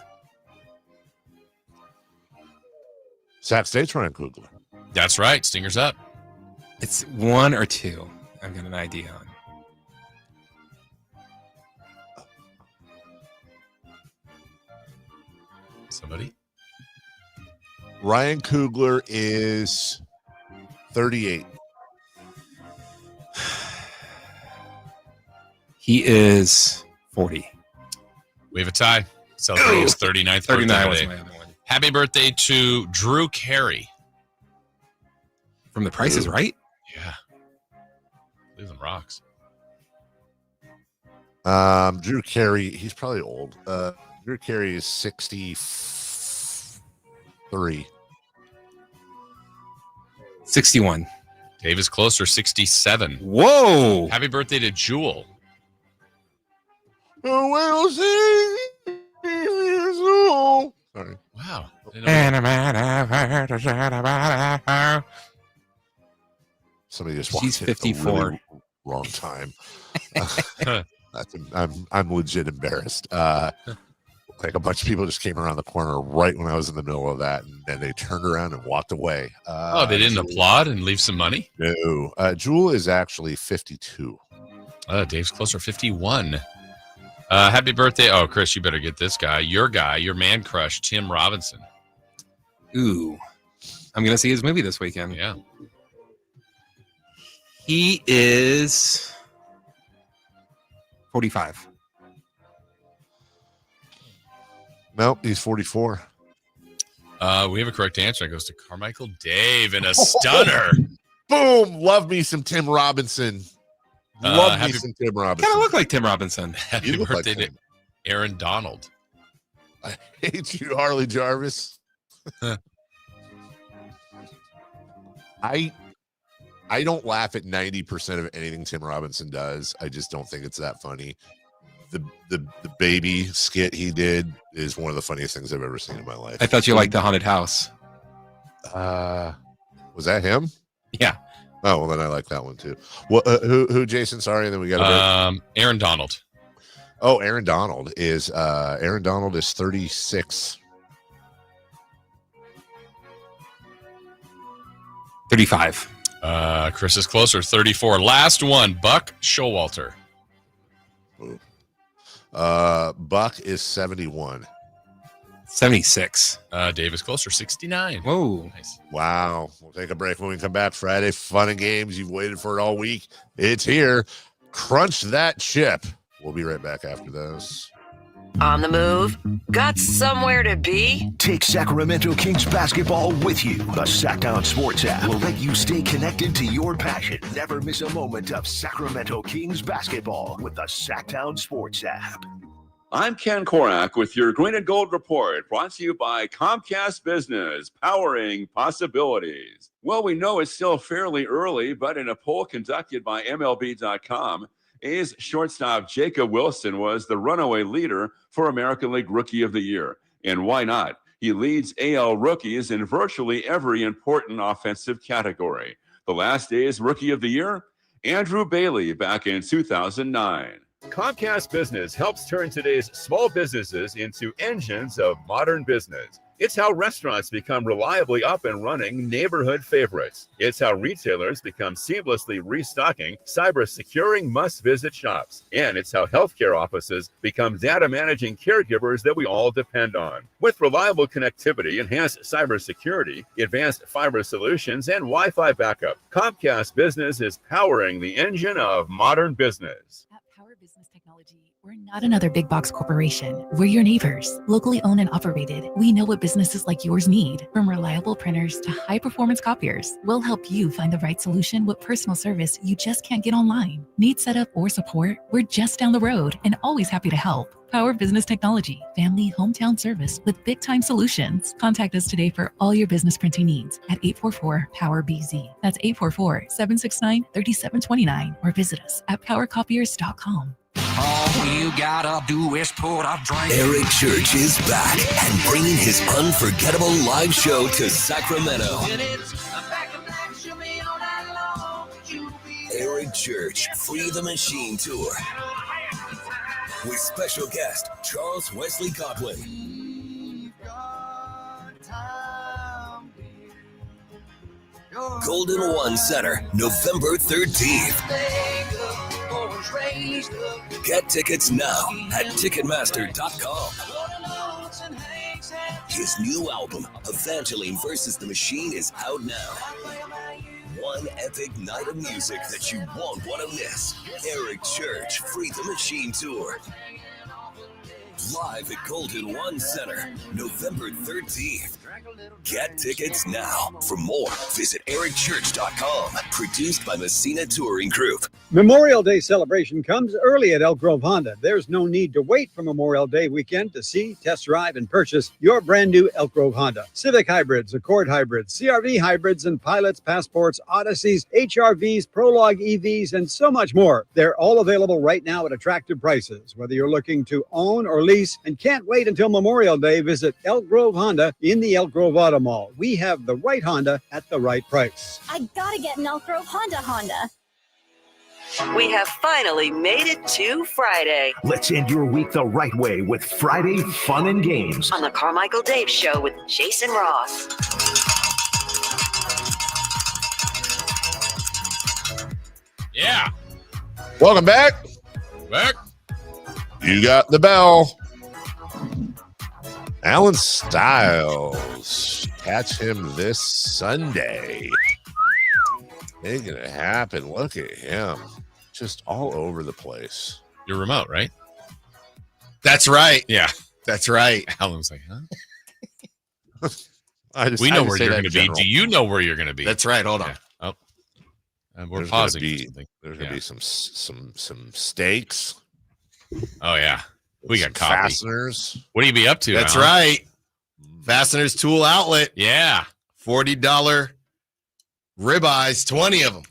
Sac State's Ryan Coogler. That's right. Stinger's up. It's 1 or 2. I've got an idea on. Somebody? Ryan Coogler is 38. He is 40. We have a tie. Celebrating his 39th 39 was birthday. my other one. Happy birthday to Drew Carey. From The Price is Right? Yeah. Leave them rocks. Drew Carey, he's probably old. Drew Carey is 63. 61. Dave is closer, 67. Whoa! Happy birthday to Jewel. Sorry. Wow. Somebody just walked She's in at the 54. really wrong time. I'm legit embarrassed. Like a bunch of people just came around the corner right when I was in the middle of that, and then they turned around and walked away. They didn't applaud and leave some money? No. Jewel is actually 52. Dave's closer, 51. Happy birthday. Oh, Chris, you better get this guy, your man crush, Tim Robinson. Ooh. I'm going to see his movie this weekend. Yeah. He is 45. Nope, he's 44. We have a correct answer. It goes to Carmichael Dave and a stunner. Boom! Love me some Tim Robinson. Love me some Tim Robinson. Kind of look like Tim Robinson. Happy birthday to Aaron Donald. I hate you, Harley Jarvis. I don't laugh at 90% of anything Tim Robinson does. I just don't think it's that funny. The baby skit he did is one of the funniest things I've ever seen in my life. I thought you liked The Haunted House. Was that him? Yeah. Oh, well, then I like that one too. Well, who, Jason? Sorry, and then we got Aaron Donald. Oh, Aaron Donald is 36. 35. Chris is closer, 34. Last one, Buck Showalter. Buck is 71. 76. Dave is closer, 69. Whoa. Nice. Wow. We'll take a break when we come back Friday. Fun and games. You've waited for it all week. It's here. Crunch that chip. We'll be right back after this. On the move? Got somewhere to be? Take Sacramento Kings basketball with you. The Sacktown Sports app will let you stay connected to your passion. Never miss a moment of Sacramento Kings basketball with the Sacktown Sports app. I'm Ken Korak with your Green and Gold Report, brought to you by Comcast Business, powering possibilities. Well, we know it's still fairly early, but in a poll conducted by MLB.com, A's shortstop Jacob Wilson was the runaway leader for American League Rookie of the Year. And why not? He leads AL rookies in virtually every important offensive category. The last A's Rookie of the Year? Andrew Bailey back in 2009. Comcast Business helps turn today's small businesses into engines of modern business. It's how restaurants become reliably up and running neighborhood favorites. It's how retailers become seamlessly restocking, cyber-securing must-visit shops. And it's how healthcare offices become data-managing caregivers that we all depend on. With reliable connectivity, enhanced cybersecurity, advanced fiber solutions, and Wi-Fi backup, Comcast Business is powering the engine of modern business. We're not another big box corporation. We're your neighbors, locally owned and operated. We know what businesses like yours need, from reliable printers to high performance copiers. We'll help you find the right solution with personal service you just can't get online. Need setup or support? We're just down the road and always happy to help. Power Business Technology, family hometown service with big time solutions. Contact us today for all your business printing needs at 844-POWER-BZ. That's 844-769-3729 or visit us at powercopiers.com. All you gotta do is put a drink. Eric Church is back and bringing his unforgettable live show to Sacramento. Eric Church Free the Machine Tour with special guest Charles Wesley Godwin. Golden One Center, November 13th. Get tickets now at Ticketmaster.com. His new album, Evangeline vs. the Machine, is out now. One epic night of music that you won't want to miss. Eric Church, Free the Machine Tour. Live at Golden One Center, November 13th. Get tickets now. For more, visit ericchurch.com. Produced by Messina Touring Group. Memorial Day celebration comes early at Elk Grove Honda. There's no need to wait for Memorial Day weekend to see, test drive, and purchase your brand new Elk Grove Honda. Civic hybrids, Accord hybrids, CRV hybrids, and Pilots, Passports, Odysseys, HRVs, Prologue EVs, and so much more. They're all available right now at attractive prices. Whether you're looking to own or lease and can't wait until Memorial Day, visit Elk Grove Honda in the Elk Grove Auto Mall. We have the right Honda at the right price. I gotta get an Elk Grove Honda. We have finally made it to Friday. Let's end your week the right way with Friday Fun and Games On the Carmichael Dave Show with Jason Ross. Yeah. Welcome back. You got the bell. Alan Stiles. Catch him this Sunday. Making it happen. Look at him. Just all over the place. Your remote, right? That's right. Yeah. That's right. Alan was like, huh? We know where you're going to be. Do you know where you're going to be? That's right. Hold on. Yeah. Oh. We're There's pausing. There's going to be some steaks. Oh, yeah. We got coffee. Fasteners. What do you be up to? That's Alan? right. Fasteners Tool Outlet. Yeah. $40 ribeyes, 20 of them.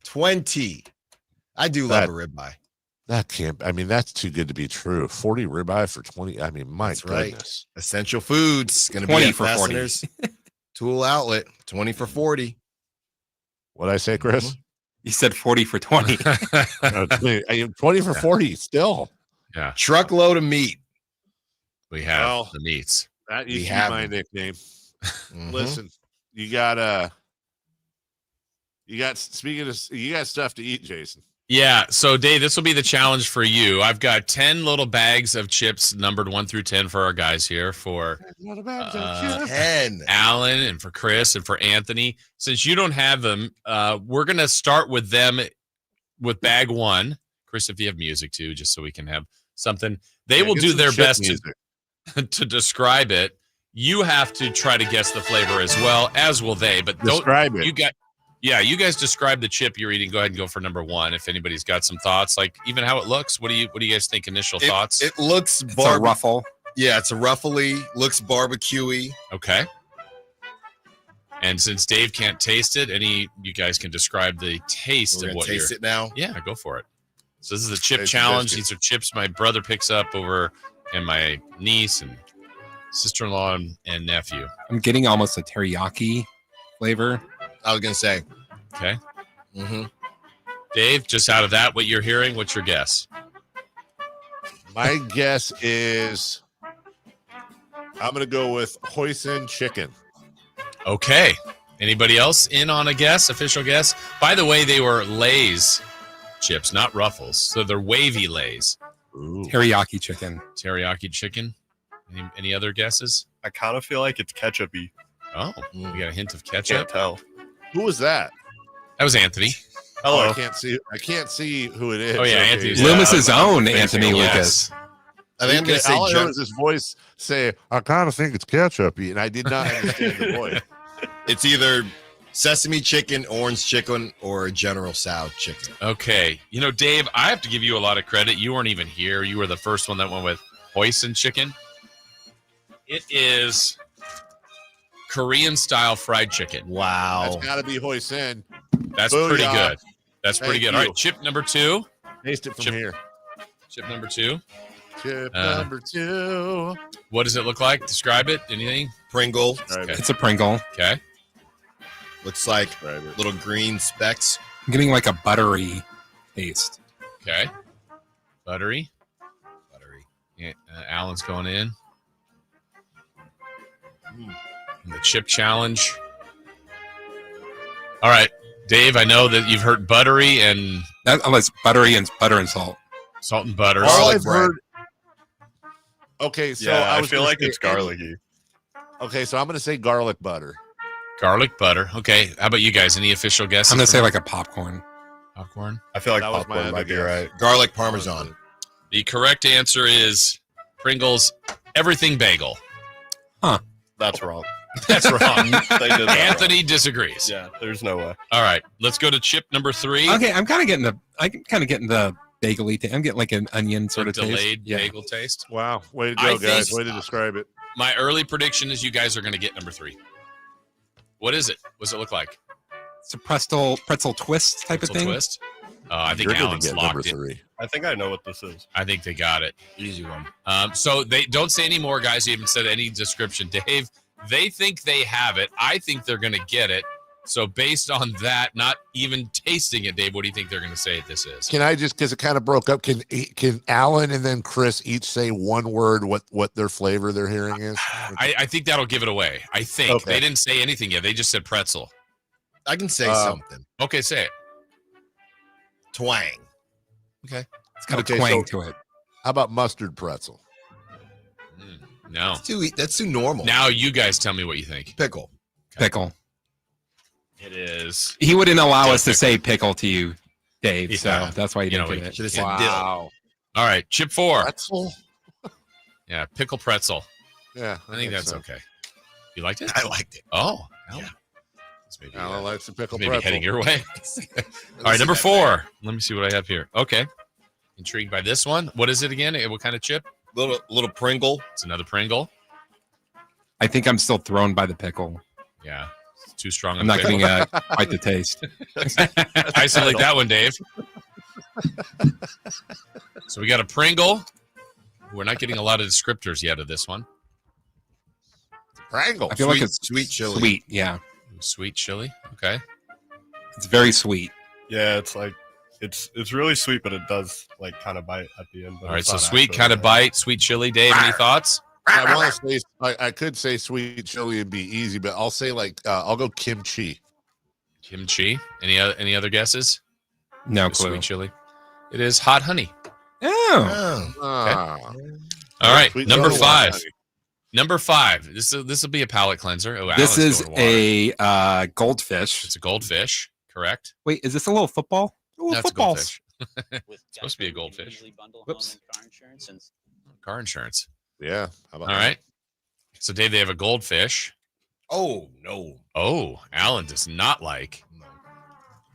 20. I do love a ribeye. That can't, I mean, that's too good to be true. 40 ribeye for 20. I mean, my That's goodness. right. Essential Foods. Going to be 20 at for 40. Fasteners Tool Outlet. 20 for 40. What'd I say, Chris? You said 40 for 20. 20 for 40 still. Yeah. Truckload of meat. We have the meats. That We used to be have my them. nickname. Listen, you got stuff to eat, Jason. Yeah. So, Dave, this will be the challenge for you. I've got 10 little bags of chips numbered 1 through 10 for our guys here for 10. Alan and for Chris and for Anthony. Since you don't have them, we're going to start with them with bag 1. Chris, if you have music too, just so we can have something. They will do their best to describe it. You have to try to guess the flavor as well, as will they. But describe it. You guys describe the chip you're eating. Go ahead and go for number 1. If anybody's got some thoughts, like even how it looks. What do you guys think? Initial thoughts? It looks It's a ruffle. Yeah, it's a ruffly. Looks barbecuey. Okay. And since Dave can't taste it, you guys can describe the taste of what you're. Taste it now. Yeah, go for it. So this is a chip Taste challenge. the These are chips my brother picks up over, and my niece and sister-in-law and nephew. I'm getting almost a teriyaki flavor. I was going to say. Okay. Mm-hmm. Dave, just out of that, what you're hearing, what's your guess? My guess is I'm going to go with hoisin chicken. Okay. Anybody else in on a guess, official guess? By the way, they were Lay's chips, not Ruffles. So they're wavy Lay's. Ooh. Teriyaki chicken. Teriyaki chicken. Any other guesses? I kind of feel like it's ketchup-y. Oh, we got a hint of Can't ketchup. tell. Who was that? That was Anthony. Oh, Hello. I can't see who it is. Oh, yeah, Okay. Anthony's Loomis's own Facing Anthony him, Lucas. I think I'm going to say all I heard was his voice say, I kind of think it's ketchup-y, and I did not understand the voice. it's either sesame chicken, orange chicken, or General Tso chicken. Okay. You know, Dave, I have to give you a lot of credit. You weren't even here. You were the first one that went with hoisin chicken. It is Korean-style fried chicken. Wow. That's got to be hoisin. That's Booyah. pretty good. That's pretty Thank good. All you. right, chip number 2. Taste it from here. Chip number 2. Chip number 2. What does it look like? Describe it. Anything? Pringle. Okay. It's a Pringle. Okay. Looks like little green specks. I'm getting like a buttery taste. Okay. Buttery. Yeah, Alan's going in. And the chip challenge. All right, Dave. I know that you've heard buttery and Unless buttery and butter and salt. Salt and butter. All I've heard. Okay, so Yeah, I feel like it's garlicky. Okay, so I'm going to say garlic butter. Garlic butter. Okay. How about you guys? Any official guesses? I'm going to say like a popcorn. Popcorn. I feel like That was my popcorn other might be guess. right. Garlic parmesan. The correct answer is Pringles Everything Bagel. That's wrong. That's wrong. They did that Anthony wrong. disagrees. Yeah, there's no way. All right, let's go to chip number 3. Okay, I'm kind of getting the bagel-y thing. I'm getting like an onion sort of delayed taste. bagel taste. Wow, way to I go, guys. think- Way to describe it. My early prediction is you guys are going to get number 3. What is it? What does it look like? It's a pretzel twist type Pretzel of thing. twist. I think You're gonna Alan's get number locked in. 3. I think I know what this is. I think they got it. Easy one. So they don't say any more, guys. You haven't said any description. Dave, they think they have it. I think they're going to get it. So based on that, not even tasting it, Dave, what do you think they're going to say this is? Can I just, because it kind of broke up, can Alan and then Chris each say one word what their flavor they're hearing is? I think that'll give it away. I think. Okay. They didn't say anything yet. They just said pretzel. I can say something. Okay, say it. Twang. Okay. It's got Okay, a twang so- to it. How about mustard pretzel? No. That's too normal. Now you guys tell me what you think. Pickle. Pickle. It is. He wouldn't allow Dill us to say pickle to you, Dave. Yeah. So that's why you You didn't know, get we it. Should have said Wow. All right, chip 4. Pretzel? Yeah, pickle pretzel. Yeah. I think that's so. okay. You liked it? I liked it. Oh. Yeah. It's maybe, Alan likes the pickle maybe pretzel. heading your way. All right, number 4. Let me see what I have here. Okay. Intrigued by this one. What is it again? What kind of chip? Little Pringle. It's another Pringle. I think I'm still thrown by the pickle. Yeah. It's too strong. I'm not getting quite the taste. Isolate that one, Dave. So we got a Pringle. We're not getting a lot of descriptors yet of this one. Pringle. I feel like it's sweet chili. Sweet, yeah. Sweet chili. Okay. It's very sweet. Yeah, it's like it's really sweet, but it does like kind of bite at the end. All right, so sweet kind of bite, sweet chili. Dave, any thoughts? I want to say I could say sweet chili and be easy, but I'll say I'll go kimchi. Kimchi. Any other guesses? No Just clue. Sweet chili. It is hot honey. Oh. Ah. All right, Sweet number chili, 5. honey. Number 5. This will be a palate cleanser. Oh, This Alan's is going to water. a goldfish. It's a goldfish. Correct. Wait, is this a little football? That's a Footballs. goldfish. It's supposed to be a goldfish. Whoops. Car insurance. Yeah. How about All right. So, Dave, they have a goldfish. Oh, no. Oh, Alan does not like,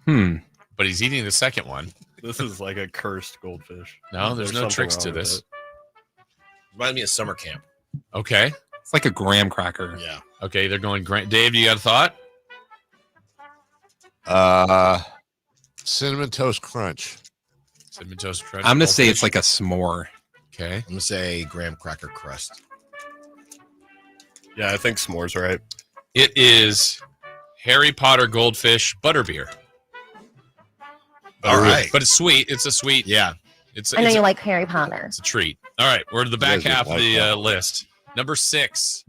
but he's eating the second one. This is like a cursed goldfish. No, there's no something tricks wrong to with this. it. Reminded me of summer camp. Okay. It's like a graham cracker. Yeah. Okay, they're going great. Dave, do you got a thought? Cinnamon Toast Crunch. Cinnamon Toast Crunch. I'm going to say goldfish? it's like a s'more. Okay. I'm going to say graham cracker crust. Yeah, I think s'mores right. It is Harry Potter Goldfish Butterbeer. All right. But it's sweet. It's a sweet. Yeah. I know you like Harry Potter. It's a treat. All right. We're to the back You guys half of like the that. list. Number 6.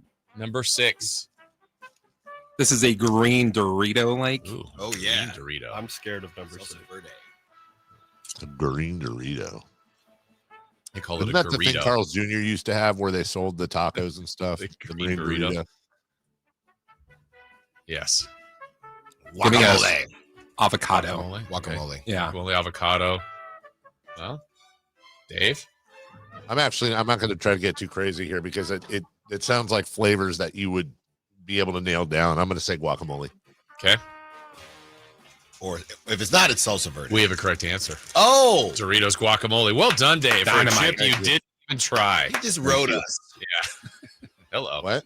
This is a green Dorito like. Ooh, Oh, yeah. green Dorito. I'm scared of number 6. A green Dorito. They call Isn't it a that the thing Dorito. Carl's Jr. used to have where they sold the tacos and stuff? The The green green Dorito. Dorito. Yes. Give me a Guacamole. avocado. Guacamole. Okay. Yeah. Guacamole, avocado. Well, Dave? I'm not going to try to get too crazy here because it sounds like flavors that you would be able to nail down. I'm going to say guacamole. Okay. Or if it's not, it's salsa verde. We have a correct answer. Oh, Doritos guacamole. Well done, Dave. For a Dynamite. chip you didn't even try. he just wrote us. Yeah. Hello. What?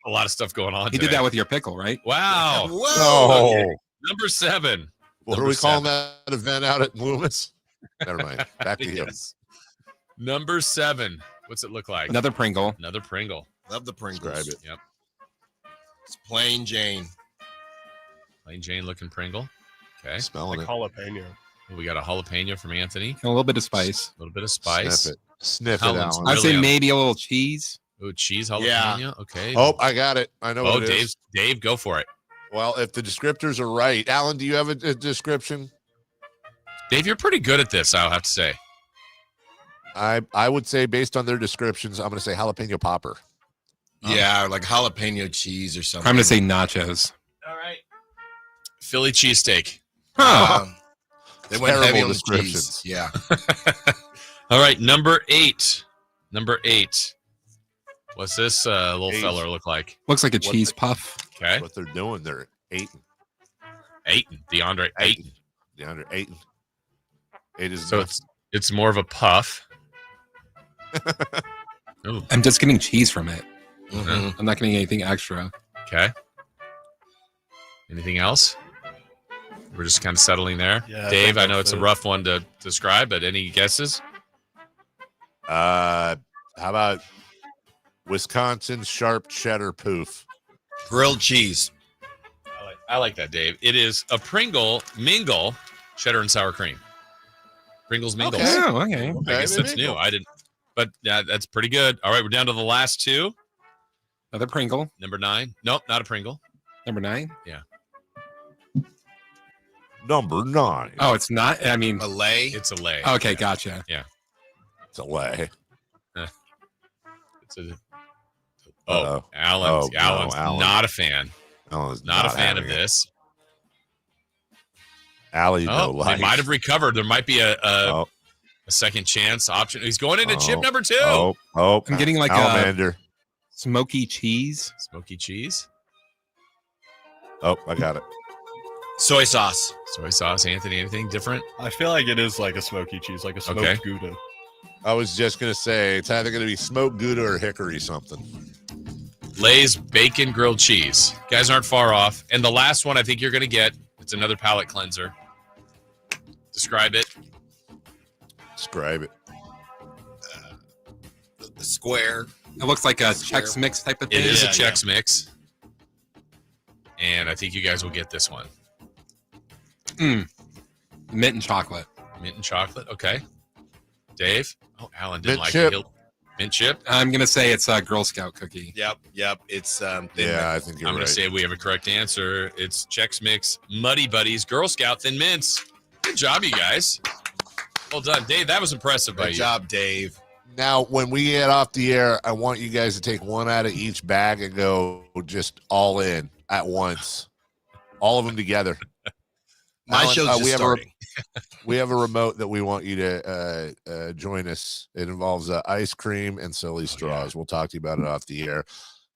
A lot of stuff going on He today. did that with your pickle, right? Wow. Whoa. Oh, Number 7. what are Number we calling 7. that event out at Loomis? Never mind. Back to you. Yes. Number 7. What's it look like? Another Pringle. Another Pringle. Love the Pringles. Describe it. Yep. It's plain Jane. Plain Jane looking Pringle. Okay. Smelling Like it. jalapeno. We got a jalapeno from Anthony. A little bit of spice. A little bit of spice. Sniff it. Sniff Alan's it, I'd Alan. say Really? maybe a little cheese. Oh, cheese jalapeno. Yeah. Okay. Oh, I got it. I know Oh, what it is. Dave, go for it. Well, if the descriptors are right, Alan, do you have a description? Dave, you're pretty good at this, I'll have to say. I would say, based on their descriptions, I'm going to say jalapeno popper. Yeah, like jalapeno cheese or something. I'm going to say nachos. All right. Philly cheesesteak. They went Terrible heavy on the descriptions. cheese. Yeah. All right, number 8. What's this little fella look like? Looks like a cheese puff. Okay. What they're doing, they're Ayton. DeAndre Ayton. DeAndre Ayton. It is so it's more of a puff. Ooh. I'm just getting cheese from it. Mm-hmm. I'm not getting anything extra. Okay. Anything else? We're just kind of settling there. Yeah, Dave, I know it's a rough one to describe, but any guesses? How about Wisconsin sharp cheddar poof? Grilled cheese. I like that, Dave. It is a Pringle mingle, cheddar and sour cream. Pringles mingles. Okay. Oh, okay. I guess that's new. I didn't, but yeah, that's pretty good. All right, we're down to the last 2. Another Pringle. Number 9. Nope, not a Pringle. Number 9. Yeah. Number 9. Oh, it's not. I mean, a lay. It's a lay. Okay, gotcha. Yeah, it's a lay. It's a. Oh, Alan's Alan. not a fan. Alan's not a fan of this. Allie, They life. might have recovered. There might be a second chance option. He's going into chip number 2. I'm getting like Alamander. a smoky cheese. Smoky cheese. Oh, I got it. Soy sauce. Soy sauce. Anthony, anything different? I feel like it is like a smoky cheese, like a smoked Gouda. I was just going to say, it's either going to be smoked Gouda or hickory something. Lay's bacon grilled cheese. Guys aren't far off. And the last one I think you're going to get, it's another palate cleanser. Describe it. Describe it. The square. It looks like a Chex Mix type of thing. It is a Chex Mix. And I think you guys will get this one. Mint and chocolate. Mint and chocolate. Okay. Dave? Oh, Alan didn't Mint like chip. it. Mint chip? I'm going to say it's a Girl Scout cookie. Yep. It's I think you're I'm right. going to say we have a correct answer. It's Chex Mix Muddy Buddies Girl Scout Thin Mints. Good job, you guys. Well done. Dave, that was impressive by you. Good job, Dave. Now, when we get off the air, I want you guys to take one out of each bag and go just all in at once. All of them together. My Alan, show's just starting. We have a remote that we want you to join us. It involves ice cream and silly straws. We'll talk to you about it off the air.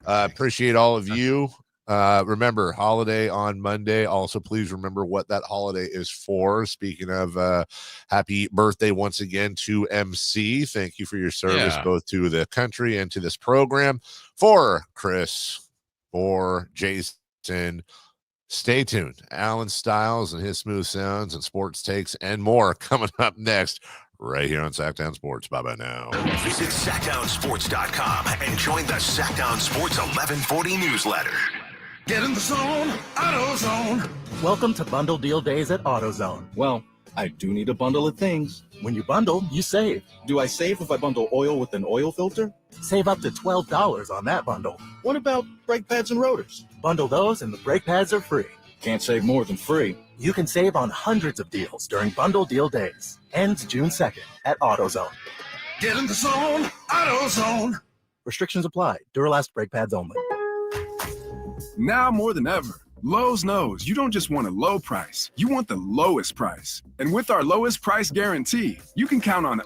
Appreciate all of you. Remember, holiday on Monday. Also, please remember what that holiday is for. Speaking of happy birthday once again to MC. Thank you for your service both to the country and to this program. For Chris, for Jason, stay tuned. Alan Stiles and his smooth sounds and sports takes and more coming up next right here on Sacktown Sports. Bye-bye now. Visit SacktownSports.com and join the Sacktown Sports 1140 newsletter. Get in the zone, AutoZone. Welcome to Bundle Deal Days at AutoZone. Well, I do need a bundle of things. When you bundle, you save. Do I save if I bundle oil with an oil filter? Save up to $12 on that bundle. What about brake pads and rotors? Bundle those and the brake pads are free. Can't save more than free. You can save on hundreds of deals during Bundle Deal Days. Ends June 2nd at AutoZone. Get in the zone, AutoZone. Restrictions apply. Duralast brake pads only. Now more than ever, Lowe's knows you don't just want a low price, you want the lowest price. And with our lowest price guarantee, you can count on